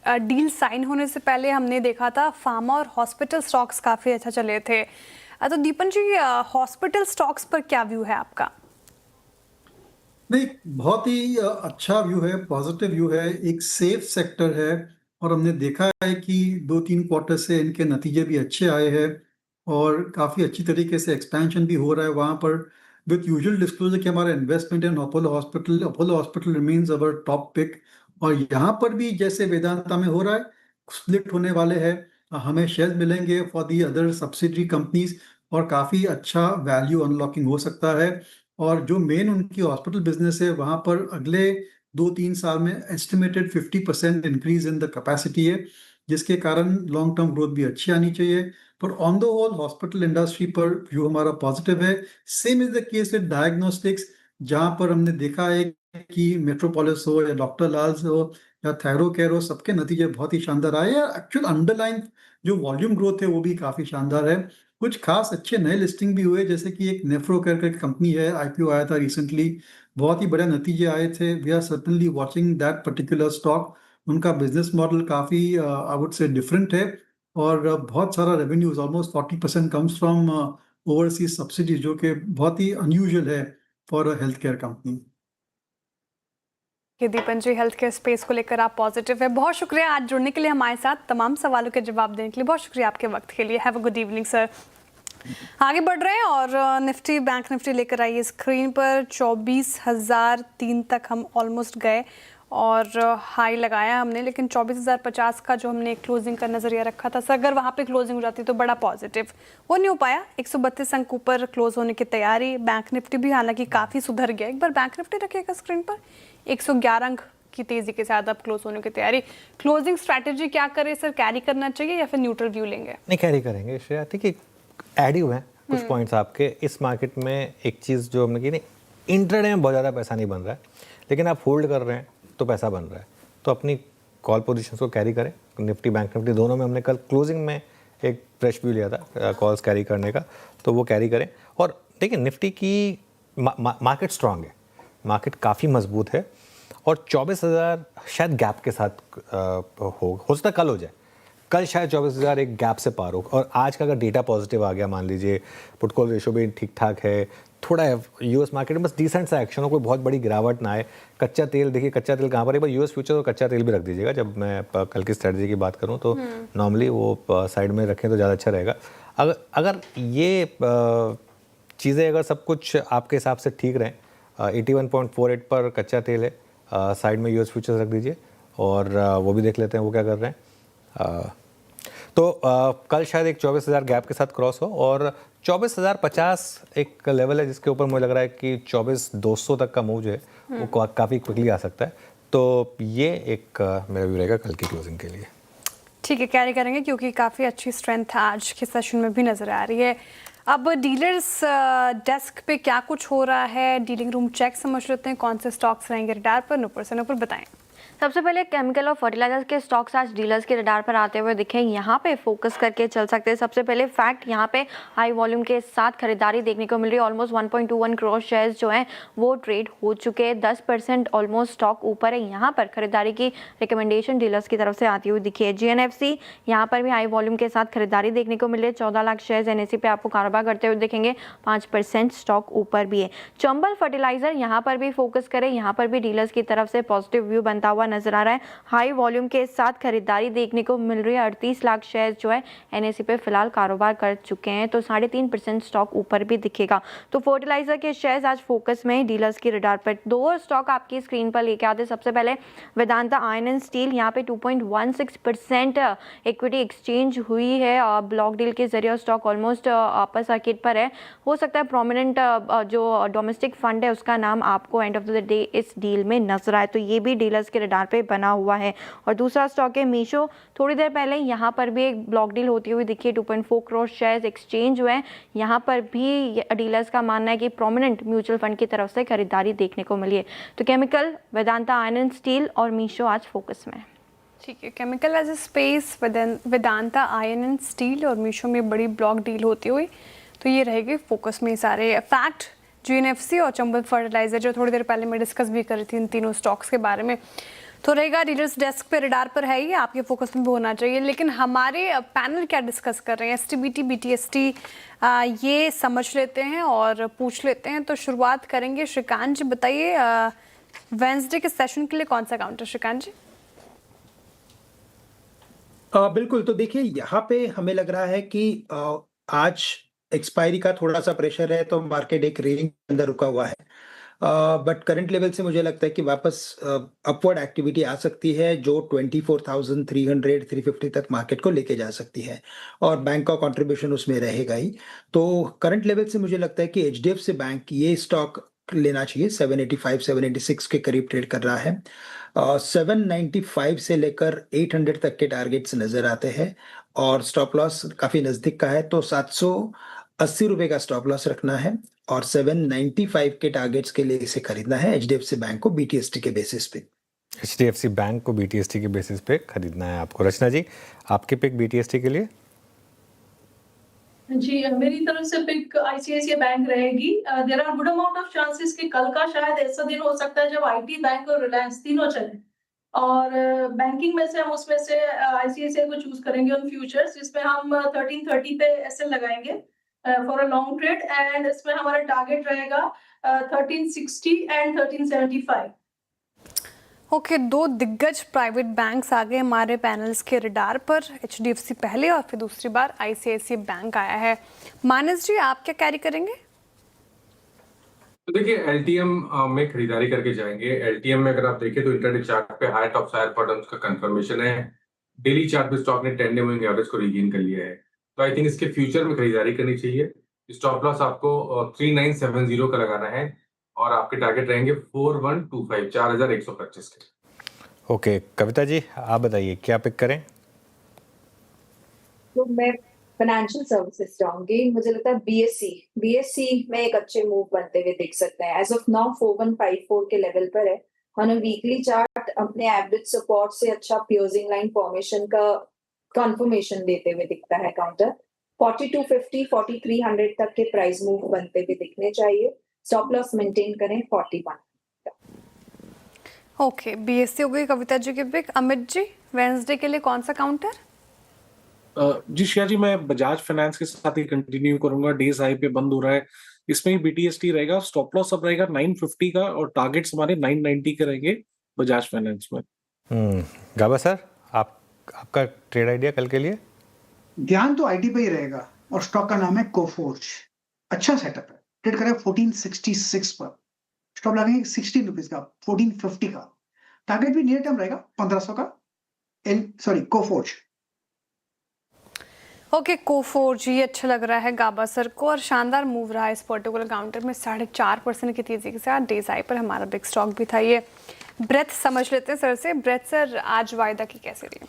डील साइन होने से पहले हमने देखा था फार्मा और हॉस्पिटल स्टॉक्स काफ़ी अच्छा चले थे। तो दीपन जी, हॉस्पिटल स्टॉक्स पर क्या व्यू है आपका? नहीं, बहुत ही अच्छा व्यू है, पॉजिटिव व्यू है, एक सेफ सेक्टर है। और हमने देखा है कि 2-3 क्वार्टर से इनके नतीजे भी अच्छे आए हैं और काफ़ी अच्छी तरीके से एक्सपेंशन भी हो रहा है वहाँ पर। विथ यूजुअल डिस्क्लोजर कि हमारा investment in Apollo hospital remains our top pick. और यहाँ पर भी जैसे वेदांता में हो रहा है, स्प्लिट होने वाले हैं, हमें शेयर मिलेंगे for the other subsidiary companies और काफ़ी अच्छा वैल्यू अनलॉकिंग हो सकता है। और जो मेन उनकी हॉस्पिटल बिजनेस है, वहाँ पर अगले 2-3 साल में estimated 50% increase in the capacity है, जिसके कारण लॉन्ग टर्म ग्रोथ भी अच्छी आनी चाहिए। पर on the whole hospital industry पर व्यू हमारा पॉजिटिव है। Same is the case with diagnostics, जहाँ पर हमने देखा है कि मेट्रोपोलिस हो या डॉक्टर लाल्स हो या थैरोकेयर हो, सबके नतीजे बहुत ही शानदार आए हैं। एक्चुअल अंडरलाइन जो वॉल्यूम ग्रोथ है वो भी काफ़ी शानदार है। कुछ खास अच्छे नए लिस्टिंग भी हुए, जैसे कि एक नेफ्रोकेयर का कंपनी है, आईपीओ आया था रिसेंटली, बहुत ही बढ़िया नतीजे आए थे। We are certainly watching that particular stock. उनका बिजनेस मॉडल काफ़ी आई वुड से डिफरेंट है और बहुत सारा revenues almost 40% comes from overseas subsidy, जो कि बहुत ही अनयूजुअल है for a health care company. Deepan ji, health care space को लेकर आप पॉजिटिव है। बहुत शुक्रिया आज जुड़ने के लिए हमारे साथ, तमाम सवालों के जवाब देने के लिए। बहुत शुक्रिया आपके वक्त के लिए। Have a good evening sir. आगे बढ़ रहे हैं और निफ्टी, बैंक निफ्टी लेकर आइए स्क्रीन पर। 24,003 तक हम ऑलमोस्ट गए और हाई लगाया हमने, लेकिन 24,050 का जो हमने क्लोजिंग का नज़रिया रखा था सर, अगर वहाँ पे क्लोजिंग हो जाती तो बड़ा पॉजिटिव, वो नहीं हो पाया। 132 अंक ऊपर क्लोज होने की तैयारी। बैंक निफ्टी भी हालांकि काफ़ी सुधर गया। एक बार बैंक निफ्टी रखिएगा स्क्रीन पर। 111 अंक की तेज़ी के साथ अब क्लोज होने की तैयारी। क्लोजिंग स्ट्रैटेजी क्या करें सर? कैरी करना चाहिए या फिर न्यूट्रल व्यू लेंगे? नहीं, कैरी करेंगे श्रेया। ठीक, एड हुए हैं कुछ पॉइंट्स आपके। इस मार्केट में एक चीज़ जो हमने की, नहीं इंट्राडे में बहुत ज़्यादा पैसा नहीं बन रहा है, लेकिन आप होल्ड कर रहे हैं तो पैसा बन रहा है, तो अपनी कॉल पोजीशंस को कैरी करें। निफ्टी बैंक निफ्टी दोनों में हमने कल क्लोजिंग में एक फ्रेश व्यू लिया था कॉल्स कैरी करने का, तो वो कैरी करें। और देखिए निफ्टी की मार्केट स्ट्रांग है, मार्केट काफ़ी मजबूत है और 24,000 शायद गैप के साथ हो सकता है कल हो जाए। कल शायद 24,000 एक गैप से पार हो। और आज का अगर डेटा पॉजिटिव आ गया, मान लीजिए पुट कॉल रेशो भी ठीक ठाक है, थोड़ा यूएस मार्केट में बस डिसेंट सा एक्शन हो, कोई बहुत बड़ी गिरावट ना आए। कच्चा तेल देखिए, कच्चा तेल कहाँ पर है, एक बार यूएस फ्यूचर और कच्चा तेल भी रख दीजिएगा। जब मैं कल की स्ट्रेटजी की बात करूँ तो नॉर्मली वो साइड में रखें तो ज़्यादा अच्छा रहेगा। अगर ये चीज़ें अगर सब कुछ आपके हिसाब से ठीक रहें, 81.48 पर कच्चा तेल है, साइड में यूएस फ्यूचर्स रख दीजिए और वो भी देख लेते हैं वो क्या कर रहे हैं। तो कल शायद एक 24,000 गैप के साथ क्रॉस हो और 24,050 एक लेवल है जिसके ऊपर मुझे लग रहा है कि 24,200 तक का मूव जो है वो काफ़ी क्विकली आ सकता है। तो ये एक मेरा व्यू रहेगा कल की क्लोजिंग के लिए। ठीक है, कैरी करेंगे क्योंकि काफ़ी अच्छी स्ट्रेंथ आज के सेशन में भी नज़र आ रही है। अब डीलर्स डेस्क पे क्या कुछ हो रहा है, डीलिंग रूम चेक समझ लेते हैं, कौन से स्टॉक्स रहेंगे रिटायर पर, ऊपर से ऊपर बताएं। सबसे पहले केमिकल और फर्टिलाइजर्स के स्टॉक्स आज डीलर्स के रडार पर आते हुए दिखे, यहाँ पे फोकस करके चल सकते हैं। सबसे पहले फैक्ट, यहाँ पे हाई वॉल्यूम के साथ खरीदारी देखने को मिल रही है। ऑलमोस्ट 1.21 करोड़ शेयर्स जो हैं वो ट्रेड हो चुके हैं। 10% ऑलमोस्ट स्टॉक ऊपर है। यहाँ पर खरीदारी की रिकमेंडेशन डीलर्स की तरफ से आती हुई दिखी है। GNFC यहाँ पर भी हाई वॉल्यूम के साथ खरीदारी देखने को मिल रही है। 14 लाख शेयर्स NSE पे आपको कारोबार करते हुए दिखेंगे। 5% स्टॉक ऊपर भी है। चंबल फर्टिलाइजर यहाँ पर भी फोकस करें, यहाँ पर भी डीलर्स की तरफ से पॉजिटिव व्यू बनता हुआ नजर आ रहा है। हाई वॉल्यूम के साथ खरीदारी देखने को मिल रही है। 38 लाख शेयर्स जो है NSE पे फिलहाल कारोबार कर चुके हैं, तो 3.5% स्टॉक ऊपर भी दिखेगा। तो फर्टिलाइजर के शेयर्स आज फोकस में डीलर्स की रडार पर। 2 स्टॉक आपकी स्क्रीन पर लेके आते। सबसे पहले वेदांता आयरन एंड स्टील, यहाँ पे 2.16% इक्विटी एक्सचेंज हुई है ब्लॉक डील के जरिए। स्टॉक ऑलमोस्ट अपर सर्किट पर है। हो सकता है प्रोमिनेंट जो डोमेस्टिक फंड है उसका नाम आपको एंड ऑफ द डे इस डील में नजर आए, तो ये भी डीलर्स के रडार पे बना हुआ है। और दूसरा स्टॉक है मीशो। थोड़ी देर पहले यहाँ पर भी एक ब्लॉक डील होती हुई दिखी है। 2.4 करोड़ शेयर्स एक्सचेंज हुए हैं। यहाँ पर भी डीलर्स का मानना है कि प्रोमिनेंट म्यूचुअल फंड की तरफ से खरीदारी देखने को मिली है। तो chemical, Vedanta iron and steel और मीशो आज फोकस में। ठीक है, chemical as a space, Vedanta iron and steel और मीशो में बड़ी ब्लॉक डील होती हुई, तो ये रहेगी फोकस में सारे फैक्ट। GNFC और चंबल फर्टिलाइजर जो थोड़ी देर पहले मैं डिस्कस भी कर रही थी इन तीनों स्टॉक्स के बारे में, तो रहेगा डीलर्स डेस्क पे, रडार पर है ये, आपके फोकस में भी होना चाहिए। लेकिन हमारे पैनल क्या डिस्कस कर रहे हैं, STBT BTST ये समझ लेते हैं और पूछ लेते हैं। तो शुरुआत करेंगे श्रीकांत जी, बताइए वेंसडे के सेशन के लिए कौन सा काउंटर श्रीकांत जी? बिल्कुल, तो देखिए यहाँ पे हमें लग रहा है कि आज एक्सपायरी का थोड़ा सा प्रेशर है, तो मार्केट एक रेंज के अंदर रुका हुआ है। बट करंट लेवल से मुझे लगता है कि वापस अपवर्ड एक्टिविटी आ सकती है, जो 24,300 350 तक मार्केट को लेके जा सकती है, और बैंक का कंट्रीब्यूशन उसमें रहेगा ही। तो करंट लेवल से मुझे लगता है कि HDFC बैंक ये स्टॉक लेना चाहिए। 785 786 के करीब ट्रेड कर रहा है। 795 से लेकर 800 तक के टारगेट्स नजर आते हैं, और स्टॉप लॉस काफी नजदीक का है, तो 780 रुपए का स्टॉप लॉस रखना है, और 795 के टारगेट्स के लिए इसे खरीदना है HDFC बैंक को BTST के बेसिस पे। HDFC बैंक को BTST के बेसिस पे खरीदना है आपको। रचना जी, आपके पिक BTST के लिए? जी, मेरी तरफ से पिक ICICI बैंक रहेगी। There are good amount of chances कि कल का शायद ऐसा दिन हो सकता है जब IT बैंक और रिलायंस तीनों चले, और बैंकिंग में से हम उसमें से ICICI को चूज करेंगे ऑन फ्यूचर्स, जिसमें हम 1330 पे SL लगाएंगे for a long trade, and इसमें हमारा टारगेट रहेगा 1360 एंड 1375। ओके, 2 दिग्गज प्राइवेट बैंक्स आ गए हमारे पैनल्स के रडार पर। HDFC पहले और फिर दूसरी बार ICICI बैंक आया है। मानस जी, आप क्या कैरी करेंगे? तो देखिए, LTM में खरीदारी करके जाएंगे। LTM में अगर आप देखें तो इंटरडे चार्ट पे हाई टॉप हायर बॉटम्स का कंफर्मेशन है। डेली चार्ट पे स्टॉक ने 10 डे मूविंग एवरेज को रीगेन कर लिया है, तो आई थिंक इसके फ्यूचर में खरीदारी करनी चाहिए। स्टॉप लॉस आपको 3970 का लगाना है, और आपके टारगेट रहेंगे 4125 4125 के। ओके, कविता जी आप बताइए क्या पिक करें? तो मैं फाइनेंशियल सर्विसेज जाऊंगी। मुझे लगता है BSE में एक अच्छे मूव बनते हुए दिख सकते हैं। एज ऑफ नाउ 4154 के लेवल पर है। ऑन अ वीकली चार्ट अपने एवरेज सपोर्ट से अच्छा पियर्सिंग लाइन फॉर्मेशन का कंफर्मेशन देते हुए दिखता है काउंटर। 4250 4300 तक के प्राइस मूव बनते हुए दिखने चाहिए। स्टॉप लॉस मेंटेन करें 41। ओके, BSE हो गई कविता जी की पिक। अमित जी, वेंसडे के लिए कौन सा काउंटर? जी श्रेया जी, मैं बजाज फाइनेंस के साथ ही कंटिन्यू करूंगा। डेज हाई पे बंद हो रहा है, इसमें ही BTST रहेगा। स्टॉप लॉस अब रहेगा 950 का, और टारगेट्स हमारे 990 के रहेंगे बजाज फाइनेंस में। गाबा सर, आपका ट्रेड आइडिया कल के लिए? ध्यान तो IT पे ही रहेगा, और स्टॉक का नाम है कोफोर्ज। अच्छा सेटअप है, ट्रेड करेगा 1466 पर, स्टॉप लगेंगे 16 रुपीज का, 1450 का, टारगेट भी नियर टर्म रहेगा 1500 का। कोफोर्ज। ओके, कोफोर्ज ये अच्छा लग रहा है गाबा सर को, और शानदार मूव रहा है इस पर्टिकुलर काउंटर में। 4.5% की तेजी के साथ डेज आई पर हमारा बिग स्टॉक भी था ये। ब्रेथ समझ लेते हैं सर से। ब्रेथ सर, आज वायदा की कैसे रही?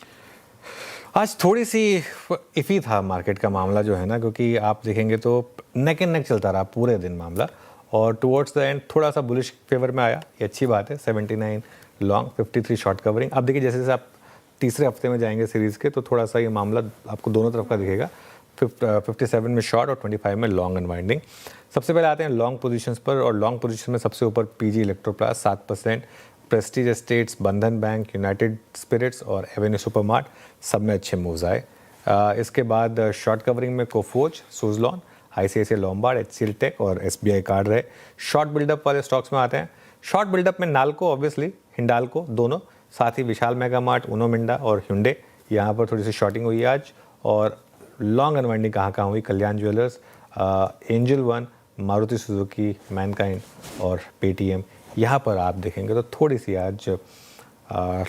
आज थोड़ी सी इफ़ी था मार्केट का मामला जो है ना, क्योंकि आप देखेंगे तो नेक एंड नेक चलता रहा पूरे दिन मामला, और टुवर्ड्स द एंड थोड़ा सा बुलिश फेवर में आया, ये अच्छी बात है। 79 लॉन्ग, 53 शॉर्ट कवरिंग। अब देखिए जैसे जैसे आप तीसरे हफ्ते में जाएंगे सीरीज़ के तो थोड़ा सा ये मामला आपको दोनों तरफ का दिखेगा। 57 में शॉर्ट और 25 में लॉन्ग अनवाइंडिंग। सबसे पहले आते हैं लॉन्ग पोजीशंस पर, और लॉन्ग पोजीशन में सबसे ऊपर PG Electroplas 7%, Prestige Estates, Bandhan bank, United Spirits और एवेन्यू सुपरमार्ट, सब में अच्छे मूव्स आए। इसके बाद शॉर्ट कवरिंग में Coforge, Suzlon, ICICI Lombard, HCL tech और SBI कार्ड रहे। शॉर्ट बिल्डअप वाले स्टॉक्स में आते हैं। शॉर्ट बिल्डअप में नाल्को ऑब्वियसली, हिंडाल्को दोनों, साथ ही विशाल मेगा मार्ट, उनो मिंडा और ह्युंडे, यहाँ पर थोड़ी सी शॉर्टिंग हुई आज। और लॉन्ग अनवाइंडिंग कहाँ हुई? Kalyan jewellers, Angel One, Maruti Suzuki, Mankind और पेटीएम, यहाँ पर आप देखेंगे तो थोड़ी सी आज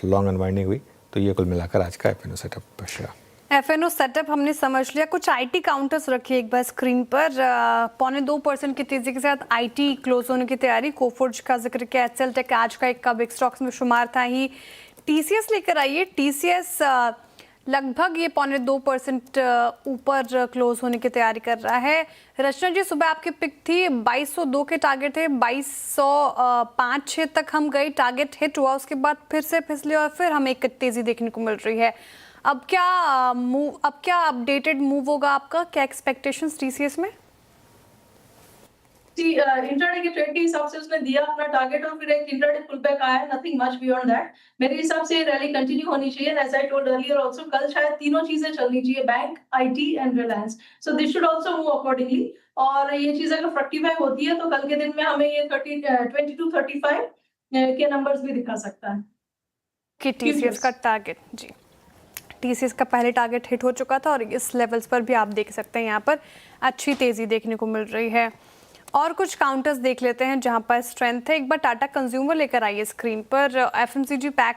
लॉन्ग अनवाइंडिंग हुई। तो ये कुल मिलाकर आज का FNO setup share. FNO setup हमने समझ लिया। कुछ आईटी काउंटर्स रखिए एक बार स्क्रीन पर। 0.25% की तेजी के साथ आईटी क्लोज होने की तैयारी। कोफोर्ज का जिक्र किया, HCL टेक आज का एक बिग स्टॉक्स में शुमार था ही। टीसीएस लेकर आइए। टीसीएस लगभग ये 0.2% ऊपर क्लोज होने की तैयारी कर रहा है। रचना जी, सुबह आपकी पिक थी 2202 के टारगेट थे, 2205-6 तक हम गए, टारगेट हिट हुआ, उसके बाद फिर से फिसले और फिर हमें एक तेजी देखने को मिल रही है। अब क्या अपडेटेड मूव होगा आपका? क्या एक्सपेक्टेशंस टीसीएस में? जी, इंट्राडे के ट्रेड के हिसाब से उसने दिया अपना टारगेट और फिर एक इंट्राडे पुल बैक आया, नथिंग मच बियॉन्ड दैट। मेरे हिसाब से रैली कंटिन्यू होनी चाहिए। As I told earlier also, कल शायद तीनों चीजें चलनी चाहिए, bank, IT and Reliance. So this should also move accordingly. और ये चीज अगर फ्रक्टिफाई होती है तो कल के दिन में हमें ये 22-35 के नंबर्स भी दिखा सकता है कि टीसीएस का टारगेट। जी, टीसीएस का पहले टारगेट हिट हो चुका था और इस लेवल्स पर भी आप देख सकते हैं यहाँ पर अच्छी तेजी देखने को मिल रही है। और कुछ काउंटर्स देख लेते हैं जहाँ पर स्ट्रेंथ है। एक बार टाटा कंज्यूमर लेकर आइए स्क्रीन पर। एफएमसीजी पैक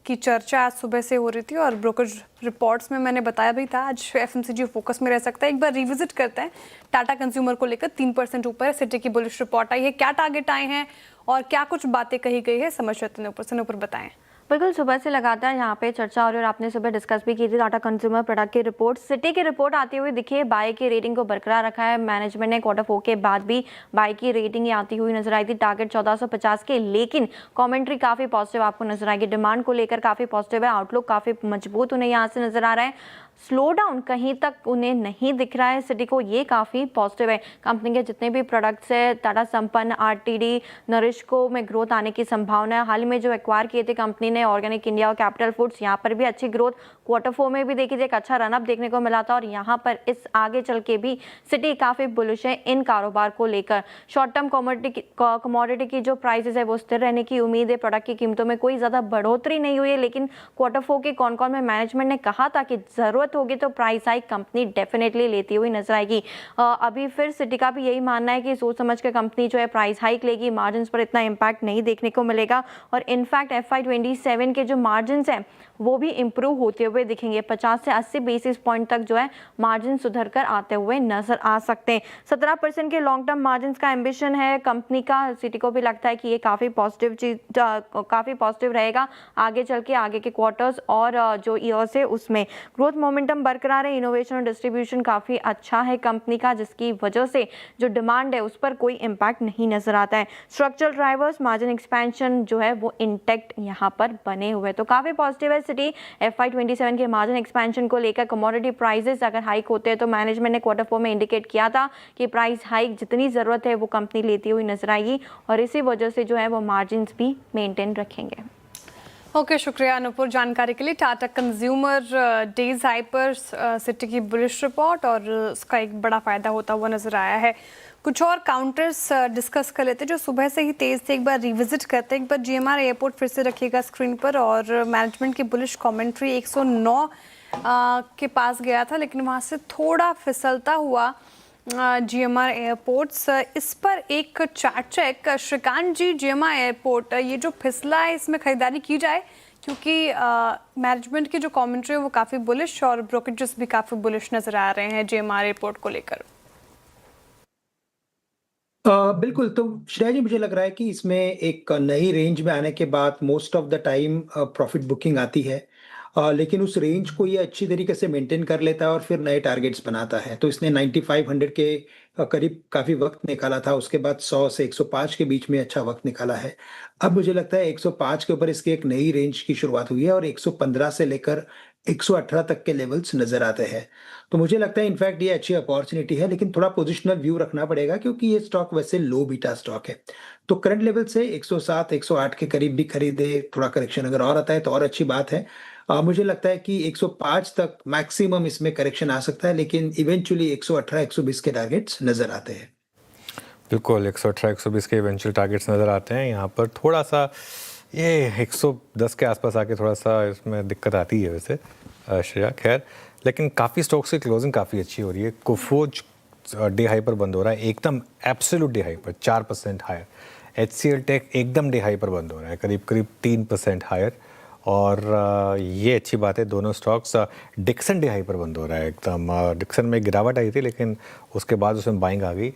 की चर्चा आज सुबह से हो रही थी और ब्रोकरेज रिपोर्ट्स में मैंने बताया भी था आज एफएमसीजी फोकस में रह सकता है। एक बार रिविजिट करते हैं टाटा कंज्यूमर को लेकर। 3% ऊपर सिटी की बुलिश रिपोर्ट आई है। क्या टारगेट आए हैं और क्या कुछ बातें कही गई है, समझ सकते हैं, ऊपर से ऊपर बताएं। बिल्कुल, सुबह से लगातार यहाँ पे चर्चा हो रही है और आपने सुबह डिस्कस भी की थी टाटा कंज्यूमर प्रोडक्ट की रिपोर्ट। सिटी की रिपोर्ट आती हुई दिखी है, बाय की रेटिंग को बरकरार रखा है मैनेजमेंट ने। Q4 के बाद भी बाय की रेटिंग आती हुई नजर आई थी, टारगेट 1450 के, लेकिन कमेंट्री काफ़ी पॉजिटिव आपको नजर आएगी। डिमांड को लेकर काफ़ी पॉजिटिव है, आउटलुक काफ़ी मजबूत उन्हें यहाँ से नजर आ रहा है। स्लो डाउन कहीं तक उन्हें नहीं दिख रहा है सिटी को, ये काफ़ी पॉजिटिव है। कंपनी के जितने भी प्रोडक्ट्स है, टाटा संपन्न, आरटीडी, नरिश्को में ग्रोथ आने की संभावना है। हाल ही में जो एक्वायर किए थे कंपनी ने, ऑर्गेनिक इंडिया और कैपिटल फूड्स, यहाँ पर भी अच्छी ग्रोथ Q4 में भी देखी थी, एक अच्छा रनअप देखने को मिला था। और यहाँ पर इस आगे चल के भी सिटी काफ़ी बुलिश है इन कारोबार को लेकर। शॉर्ट टर्म कमोडिटी की जो प्राइसेस है वो स्थिर रहने की उम्मीद है। प्रोडक्ट की कीमतों में कोई ज़्यादा बढ़ोतरी नहीं हुई है, लेकिन Q4 के कॉल में मैनेजमेंट ने कहा था कि ज़रूरत होगी तो प्राइस हाइक कंपनी डेफिनेटली लेती हुई नजर आएगी। अभी फिर सिटी का भी यही मानना है कि सोच समझ के कंपनी जो है प्राइस हाइक लेगी, मार्जिन पर इतना इम्पैक्ट नहीं देखने को मिलेगा। और इनफैक्ट FY27 के जो मार्जिन हैं वो भी इंप्रूव होते हुए दिखेंगे। 50 से 80 बेसिस पॉइंट तक जो है मार्जिन सुधर कर आते हुए नजर आ सकते हैं। 17% के लॉन्ग टर्म मार्जिन का एम्बिशन है कंपनी का। सिटी को भी लगता है कि ये काफ़ी पॉजिटिव रहेगा आगे चल के, आगे के क्वार्टर्स और जो ईयर्स है उसमें। ग्रोथ मोमेंटम बरकरार है, इनोवेशन और डिस्ट्रीब्यूशन काफ़ी अच्छा है कंपनी का, जिसकी वजह से जो डिमांड है उस पर कोई इम्पैक्ट नहीं नजर आता है। स्ट्रक्चरल ड्राइवर्स, मार्जिन एक्सपेंशन जो है वो इंटेक्ट यहाँ पर बने हुए, तो काफ़ी पॉजिटिव है सिटी। FY27 के मार्जिन एक्सपेंशन को लेकर कमोडिटी प्राइसेस अगर हाइक होते हैं तो मैनेजमेंट ने Q4 में इंडिकेट किया था कि प्राइस हाइक जितनी ज़रूरत है वो कंपनी लेती हुई नजर आएगी और इसी वजह से जो है वो मार्जिन भी मेंटेन रखेंगे। ओके, शुक्रिया अनूपुर जानकारी के लिए। टाटा कंज्यूमर डेज हाई पर सिटी की बुलिश रिपोर्ट और उसका एक बड़ा फायदा होता हुआ नजर आया है। कुछ और काउंटर्स डिस्कस कर लेते हैं जो सुबह से ही तेज थे, एक बार रिविजिट करते हैं। एक बार GMR एयरपोर्ट फिर से रखिएगा स्क्रीन पर। और मैनेजमेंट की बुलिश कमेंट्री 109 के पास गया था, लेकिन वहाँ से थोड़ा फिसलता हुआ GMR एयरपोर्ट्स। इस पर एक चार्ट चेक श्रीकांत जी, GMR एयरपोर्ट ये जो फिसला है इसमें खरीदारी की जाए, क्योंकि मैनेजमेंट की जो कमेंट्री है वो काफ़ी बुलिश और ब्रोकरेजेस भी काफ़ी बुलिश नज़र आ रहे हैं GMR एयरपोर्ट को लेकर। बिल्कुल, तो श्रेया जी मुझे लग रहा है कि इसमें एक नई रेंज में आने के बाद most of the time profit booking आती है। लेकिन उस रेंज को ये अच्छी तरीके से मेंटेन कर लेता है और फिर नए टारगेट्स बनाता है। तो इसने 9500 के करीब काफ़ी वक्त निकाला था, उसके बाद 100 से 105 के बीच में अच्छा वक्त निकाला है। अब मुझे लगता है 105 के ऊपर इसकी एक नई रेंज की शुरुआत हुई है और 115 से लेकर 118 तक के लेवल्स नज़र आते हैं। तो मुझे लगता है इनफैक्ट ये अच्छी अपॉर्चुनिटी है, लेकिन थोड़ा पोजिशनल व्यू रखना पड़ेगा क्योंकि ये स्टॉक वैसे लो बीटा स्टॉक है। तो करंट लेवल से 107, 108 के करीब भी खरीदे, थोड़ा करेक्शन अगर और आता है तो और अच्छी बात है। मुझे लगता है कि 105 तक मैक्सिमम इसमें करेक्शन आ सकता है, लेकिन इवेंचुअली 118, 120 के टारगेट्स नज़र आते हैं। बिल्कुल 118, 120 के इवेंचुअल टारगेट्स नज़र आते हैं। यहाँ पर थोड़ा सा ये 110 के आसपास आके थोड़ा सा इसमें दिक्कत आती है वैसे श्रेया, खैर लेकिन काफ़ी स्टॉक्स की क्लोजिंग काफ़ी अच्छी हो रही है। कोफोर्ज डे हाई पर बंद हो रहा है, एकदम एब्सोल्यूट डे हाई पर 4% हायर। HCL टेक एकदम डे हाई पर बंद हो रहा है, करीब करीब 3% हायर। और ये अच्छी बात है, दोनों स्टॉक्स। डिक्सन डे हाई पर बंद हो रहा है एकदम। डिक्सन में गिरावट आई थी लेकिन उसके बाद उसमें बाइंग आ गई।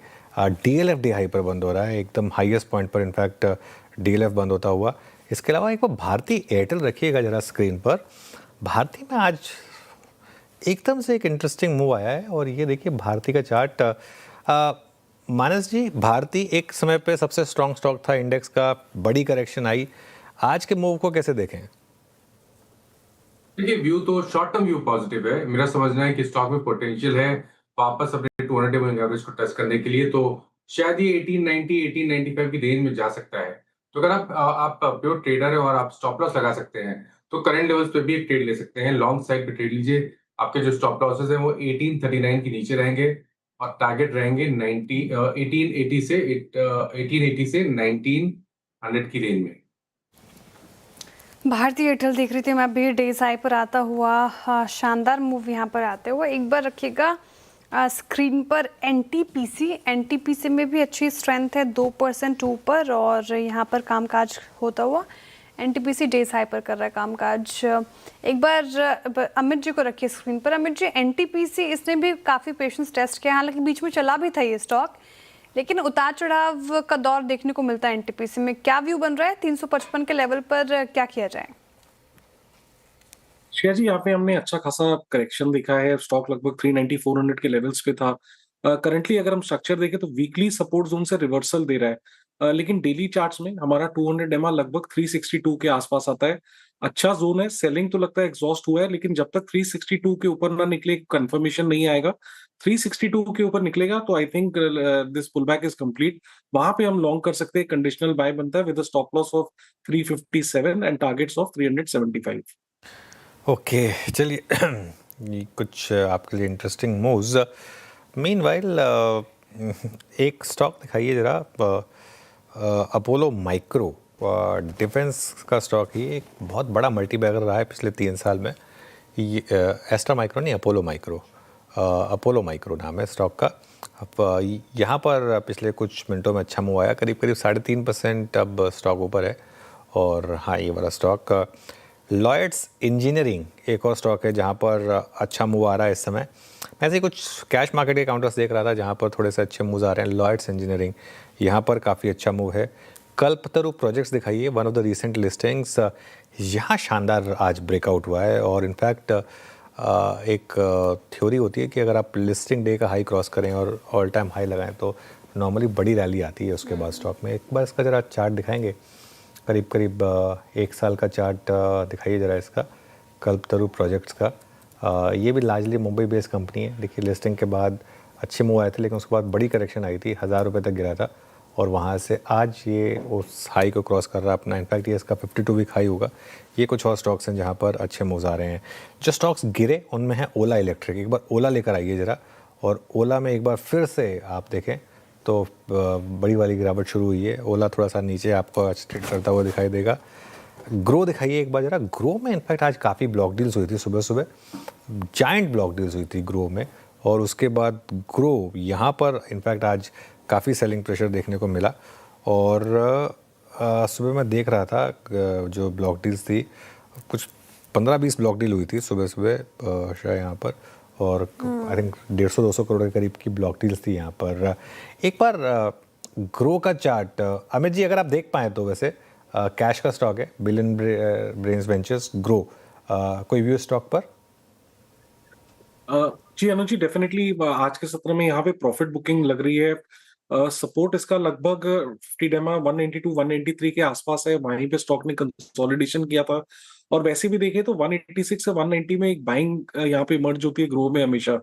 DLF डे हाई पर बंद हो रहा है, एकदम हाईएस्ट पॉइंट पर इनफैक्ट DLF बंद होता हुआ। इसके अलावा एक बार भारती एयरटेल रखिएगा ज़रा स्क्रीन पर। भारती में आज एकदम से एक इंटरेस्टिंग मूव आया है और ये देखिए भारती का चार्ट। मानस जी, भारती एक समय पे सबसे स्ट्रॉन्ग स्टॉक था इंडेक्स का, बड़ी करेक्शन आई, आज के मूव को कैसे देखें? देखिए, व्यू तो शॉर्ट टर्म व्यू पॉजिटिव है। मेरा समझना है कि स्टॉक में पोटेंशियल है वापस अपने 200 डे मूविंग एवरेज को टच करने के लिए, तो शायद ये 1890 1895 की रेंज में जा सकता है। तो अगर आप प्योर ट्रेडर है और आप स्टॉप लॉस लगा सकते हैं तो करंट लेवल्स पे भी एक ट्रेड ले सकते हैं। लॉन्ग साइड पे ट्रेड लीजिए। आपके जो स्टॉप लॉसेस हैं वो 1839 के नीचे रहेंगे और टारगेट रहेंगे 1880 से 1900 की रेंज में। भारतीय एयरटेल देख रही थी मैं भी, डेज हाई पर आता हुआ शानदार मूव यहाँ पर आते हुए। एक बार रखिएगा स्क्रीन पर एनटीपीसी में भी अच्छी स्ट्रेंथ है, 2% ऊपर और यहाँ पर कामकाज होता हुआ। एनटीपीसी डेज हाई पर कर रहा है कामकाज। एक बार अमित जी को रखिए स्क्रीन पर। अमित जी, एनटीपीसी इसने भी काफ़ी पेशेंस टेस्ट किया, हालांकि बीच में चला भी था ये स्टॉक, लेकिन उतार चढ़ाव का दौर देखने को मिलता है एनटीपीसी में। क्या व्यू बन रहा है 355 के लेवल पर, क्या किया जाए? श्रेया जी, यहाँ पे हमने अच्छा खासा करेक्शन देखा है। स्टॉक लगभग 390 400 के लेवल्स पे था। करंटली अगर हम स्ट्रक्चर देखें तो वीकली सपोर्ट जोन से रिवर्सल दे रहा है, लेकिन डेली चार्ट्स में हमारा 200 एमआ लगभग 362 के आसपास आता है। अच्छा जोन है। सेलिंग तो लगता है एग्जॉस्ट हुआ है, लेकिन जब तक 362 के ऊपर ना निकले कंफर्मेशन नहीं आएगा। 362 के ऊपर निकलेगा तो I think this pull back is complete. वहां पे हम लॉन्ग कर सकते हैं। कंडीशनल बाय बनता है with a stop loss of 357 and targets of 375। Okay, चलिए ये कुछ आपके लिए इंटरेस्टिंग मूव्स। मीनवाइल एक स्टॉक दिखाइए जरा, अपोलो माइक्रो, डिफेंस का ही एक बहुत बड़ा मल्टीबैगर रहा है पिछले 3 साल में। ये एस्ट्रा माइक्रो नहीं, अपोलो माइक्रो, अपोलो माइक्रो नाम है स्टॉक का। अब यहाँ पर पिछले कुछ मिनटों में अच्छा मूव आया, करीब करीब 3.5% अब स्टॉक ऊपर है। और हाँ, ये वाला स्टॉक लॉयड्स इंजीनियरिंग एक और स्टॉक है जहाँ पर अच्छा मूव आ रहा है इस समय। मैं ऐसे कुछ कैश मार्केट के काउंटर्स देख रहा था जहाँ पर थोड़े से अच्छे मूव आ रहे हैं। लॉयड्स इंजीनियरिंग यहाँ पर काफ़ी अच्छा मूव है। कल्पतरु प्रोजेक्ट्स दिखाइए, one of the recent listings, यहाँ शानदार आज ब्रेकआउट हुआ है। और इनफैक्ट एक थ्योरी होती है कि अगर आप लिस्टिंग डे का हाई क्रॉस करें और ऑल टाइम हाई लगाएं तो नॉर्मली बड़ी रैली आती है उसके बाद स्टॉक में। एक बार इसका ज़रा चार्ट दिखाएंगे, करीब करीब 1 साल का चार्ट दिखाइए ज़रा इसका, कल्पतरु प्रोजेक्ट्स का। ये भी लार्जली मुंबई बेस्ड कंपनी है। देखिए, लिस्टिंग के बाद अच्छे मूव आए थे, लेकिन उसके बाद बड़ी करेक्शन आई थी, 1000 रुपये तक गिरा था और वहाँ से आज ये उस हाई को क्रॉस कर रहा है अपना। इनफैक्ट ये इसका 52 वीक हाई होगा। ये कुछ और स्टॉक्स हैं जहाँ पर अच्छे मूव्स आ रहे हैं। जो स्टॉक्स गिरे उनमें है ओला इलेक्ट्रिक। एक बार ओला लेकर आइए ज़रा, और ओला में एक बार फिर से आप देखें तो बड़ी वाली गिरावट शुरू हुई है। ओला थोड़ा सा नीचे आपको आज ट्रेड करता हुआ दिखाई देगा। ग्रो दिखाइए एक बार ज़रा। ग्रो में इनफैक्ट आज काफ़ी ब्लॉक डील्स हुई थी, सुबह सुबह जाइंट ब्लॉक डील्स हुई थी ग्रो में। और उसके बाद ग्रो यहाँ पर इनफैक्ट आज काफ़ी सेलिंग प्रेशर देखने को मिला। और सुबह मैं देख रहा था जो ब्लॉक डील्स थी, कुछ 15-20 ब्लॉक डील हुई थी सुबह सुबह शायद यहाँ पर, और आई थिंक 150-200 करोड़ के करीब की ब्लॉक डील्स थी यहाँ पर। एक बार ग्रो का चार्ट अमित जी अगर आप देख पाएँ तो, वैसे कैश का स्टॉक है, बिलियन ब्रेन्स वेंचर्स, ग्रो कोई व्यू स्टॉक पर? जी अनुज जी, डेफिनेटली आज के सत्र में यहाँ पे प्रॉफिट बुकिंग लग रही है। सपोर्ट इसका लगभग 50 डेमा 192 193 के आसपास है, वहीं पे स्टॉक ने कंसोलिडेशन किया था। और वैसे भी देखें तो 186 से 190 में एक बाइंग यहाँ पे इमर्ज होती है ग्रो में हमेशा।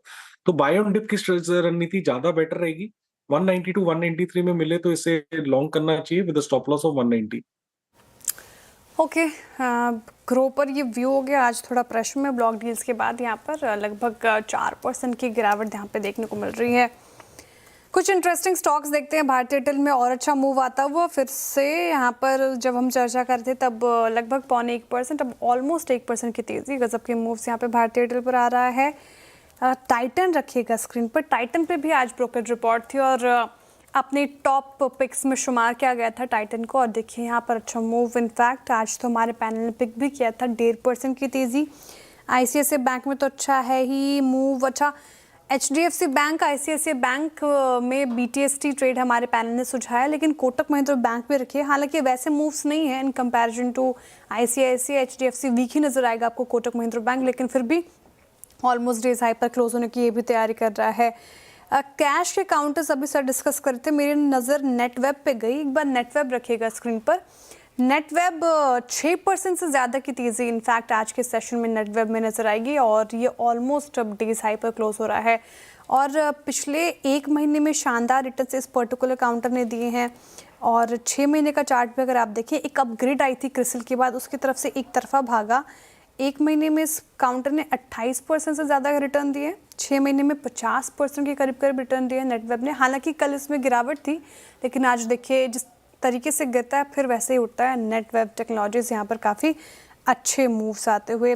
तो बाय ऑन डिप की रणनीति ज्यादा बेटर रहेगी। 192 193 में मिले तो इसे लॉन्ग करना चाहिए with stop loss of 190। Okay, grow पर ये व्यू हो गया। आज थोड़ा प्रेशर में ब्लॉक डील्स के बाद यहाँ पर लगभग 4% की गिरावट यहाँ पे देखने को मिल रही है। कुछ इंटरेस्टिंग स्टॉक्स देखते हैं। भारतीय एयरटेल में और अच्छा मूव आता हुआ फिर से यहाँ पर जब हम चर्चा करते तब लगभग 0.1%, अब ऑलमोस्ट 1% की तेज़ी, गजब के मूव्स यहाँ पे भारतीय एयरटेल पर आ रहा है। टाइटन रखिएगा स्क्रीन पर। टाइटन पे भी आज ब्रोकरेज रिपोर्ट थी और अपने टॉप पिक्स में शुमार किया गया था टाइटन को, और देखिए यहाँ पर अच्छा मूव। इनफैक्ट आज तो हमारे पैनल ने पिक भी किया था 1.5% की तेज़ी। ICICI बैंक में तो अच्छा है ही मूव। अच्छा, HDFC बैंक, ICICI बैंक में BTST ट्रेड हमारे पैनल ने सुझाया, लेकिन कोटक महिंद्रा बैंक भी रखिए। हालांकि वैसे मूव्स नहीं है in comparison to ICICI, HDFC weak ही नजर आएगा आपको कोटक महिंद्रा बैंक, लेकिन फिर भी ऑलमोस्ट डेज हाई पर क्लोज होने की ये भी तैयारी कर रहा है। कैश के काउंटर्स अभी सर डिस्कस करते, मेरी नज़र नेटवेब पे गई। एक बार नेटवेब रखिएगा स्क्रीन पर। नेटवेब 6% से ज़्यादा की तेज़ी इनफैक्ट आज के सेशन में नेटवेब में नज़र आएगी, और ये ऑलमोस्ट अब डेज हाई पर क्लोज हो रहा है। और पिछले एक महीने में शानदार रिटर्न्स इस पर्टिकुलर काउंटर ने दिए हैं, और 6 महीने का चार्ट भी अगर आप देखें, एक अपग्रेड आई थी क्रिसिल के बाद, उसकी तरफ से एक तरफा भागा। एक महीने में इस काउंटर ने 28% से ज़्यादा रिटर्न दिए, 6 महीने में 50% के करीब करीब रिटर्न दिए नेटवेब ने। हालांकि कल इसमें गिरावट थी, लेकिन आज देखिए जिस तरीके से गिरता है फिर वैसे ही उठता है। नेटवेब टेक्नोलॉजीज यहाँ पर काफ़ी अच्छे मूव्स आते हुए।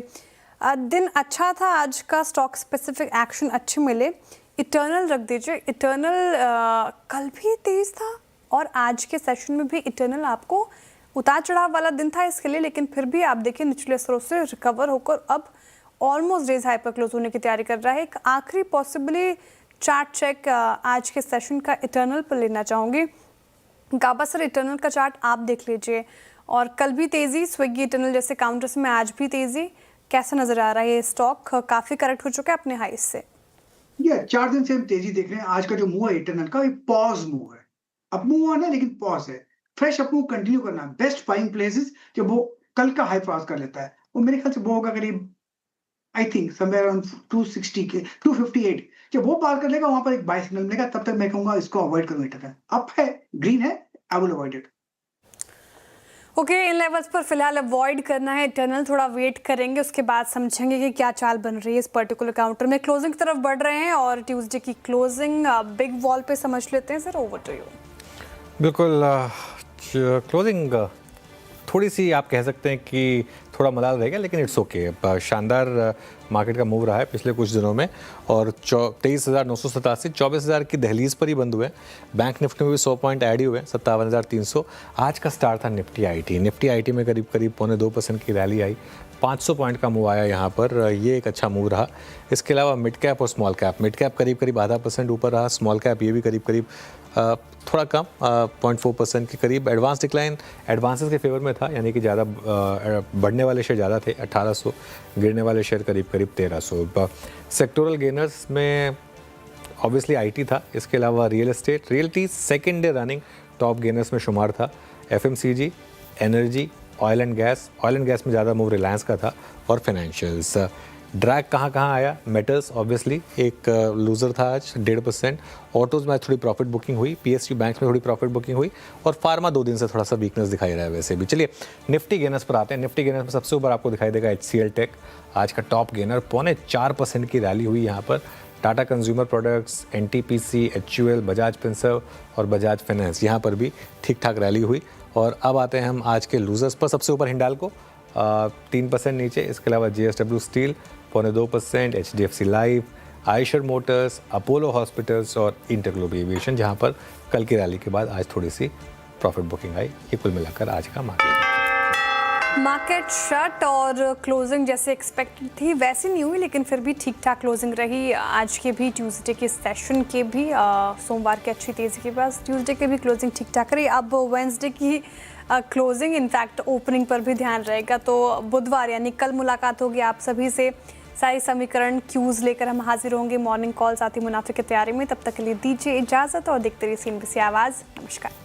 दिन अच्छा था आज का, स्टॉक स्पेसिफिक एक्शन अच्छे मिले। इटर्नल रख दीजिए। इटर्नल कल भी तेज़ था और आज के सेशन में भी इटर्नल आपको उतार चढ़ाव वाला दिन था इसके लिए, लेकिन फिर भी आप देखिए निचले स्तरों से रिकवर होकर अब ऑलमोस्ट डेज हाई पर क्लोज होने की तैयारी कर रहा है। एक आखिरी पॉसिबली चार्ट चेक आज के सेशन का इटर्नल पर लेना चाहूँगी। गाबा सर, इटर्नल का चार्ट आप देख लीजिए, और कल भी तेज़ी, स्विगी इटर्नल जैसे काउंटर्स में आज भी तेज़ी। कैसा नज़र आ रहा है ये स्टॉक? काफ़ी करेक्ट हो चुका है अपने हाई से। ये 4 दिन से हम तेजी देख रहे हैं। आज का जो मूव है इटर्नल का, एक पॉज मूव है। अब मूव ऑन है लेकिन पॉज है। फ्रेश अप मूव कंटिन्यू करना। बेस्ट बाइंग प्लेसेस जब वो कल का हाई क्रॉस कर लेता है, वो मेरे ख्याल से वो होगा करीब आई थिंक समवेयर अराउंड 260 के 258। जब वो पार कर लेगा वहां पर एक बाय सिग्नल मिलेगा, तब तक मैं कहूंगा इसको अवॉइड करो। इटर्नल अप है, ग्रीन है, I will avoid it. Okay, in levels पर फिलहाल अवॉइड करना है इटर्नल। थोड़ा वेट करेंगे, उसके बाद समझेंगे कि क्या चाल बन रही है इस पर्टिकुलर काउंटर में। क्लोजिंग की तरफ बढ़ रहे हैं और ट्यूसडे की क्लोजिंग बिग वॉल पे समझ लेते हैं। Sir, over to you. बिल्कुल, क्लोजिंग थोड़ी सी आप कह सकते हैं कि थोड़ा मलाल रहेगा, लेकिन इट्स ओके। शानदार मार्केट का मूव रहा है पिछले कुछ दिनों में, और 23,987 24,000 की दहलीज पर ही बंद हुए। बैंक निफ्टी में भी 100 पॉइंट ऐड ही हुए, 57,300। आज का स्टार था निफ्टी आईटी। निफ्टी आईटी में करीब 0.25% की रैली आई, 500 पॉइंट का मूव आया यहाँ पर। ये एक अच्छा मूव रहा। इसके अलावा मिड कैप और स्मॉल कैप, मिड कैप करीब 0.5% ऊपर रहा, स्मॉल कैप ये भी करीब थोड़ा कम 0.4% के करीब। एडवांस डिक्लाइन एडवांसेस के फेवर में था, यानी कि ज़्यादा बढ़ने वाले शेयर ज़्यादा थे, 1800, गिरने वाले शेयर करीब 1300। सेक्टोरल गेनर्स में ऑब्वियसली आईटी था, इसके अलावा realty second day running top gainers में शुमार था। FMCG, energy, oil and gas में ज़्यादा मूव रिलायंस का था, और फाइनेंशियल्स। ड्रैग कहाँ आया? मेटल्स ऑब्वियसली एक लूज़र था आज, 1.5%। ऑटोज़ में थोड़ी प्रॉफिट बुकिंग हुई, PSU बैंक्स में थोड़ी प्रॉफिट बुकिंग हुई, और फार्मा 2 दिन से थोड़ा सा वीकनेस दिखाई रहा है वैसे भी। चलिए निफ्टी गेनर्स पर आते हैं। निफ्टी गेनर्स में सबसे ऊपर आपको दिखाई देगा HCL टेक, आज का टॉप गेनर। 0.4% की रैली हुई यहाँ पर। Tata consumer products, NTPC, HUL, Bajaj Finserv और बजाज फाइनेंस, यहाँ पर भी ठीक ठाक रैली हुई। और अब आते हैं हम आज के लूजर्स पर। सबसे ऊपर हिंडाल्को 3% नीचे, इसके अलावा JSW steel 0.2%, HDFC life, Eicher Motors, Apollo hospitals और इंटरग्लोब एविएशन, जहां पर कल की रैली के बाद आज थोड़ी सी प्रॉफिट बुकिंग आई। ये कुल मिलाकर आज का मार्केट शट और क्लोजिंग जैसे एक्सपेक्टेड थी वैसी नहीं हुई, लेकिन फिर भी ठीक ठाक क्लोजिंग रही आज के भी, ट्यूसडे के सेशन के भी। सोमवार के अच्छी तेज़ी के बाद ट्यूसडे के भी क्लोजिंग ठीक ठाक रही। अब वेंसडे की क्लोजिंग, इनफैक्ट ओपनिंग पर भी ध्यान रहेगा। तो बुधवार यानी कल मुलाकात होगी आप सभी से। सारी समीकरण क्यूज लेकर हम हाजिर होंगे मॉर्निंग कॉल साथ ही मुनाफे की तैयारी में। तब तक के लिए दीजिए इजाजत और देखते रहिए CNBC आवाज़। नमस्कार।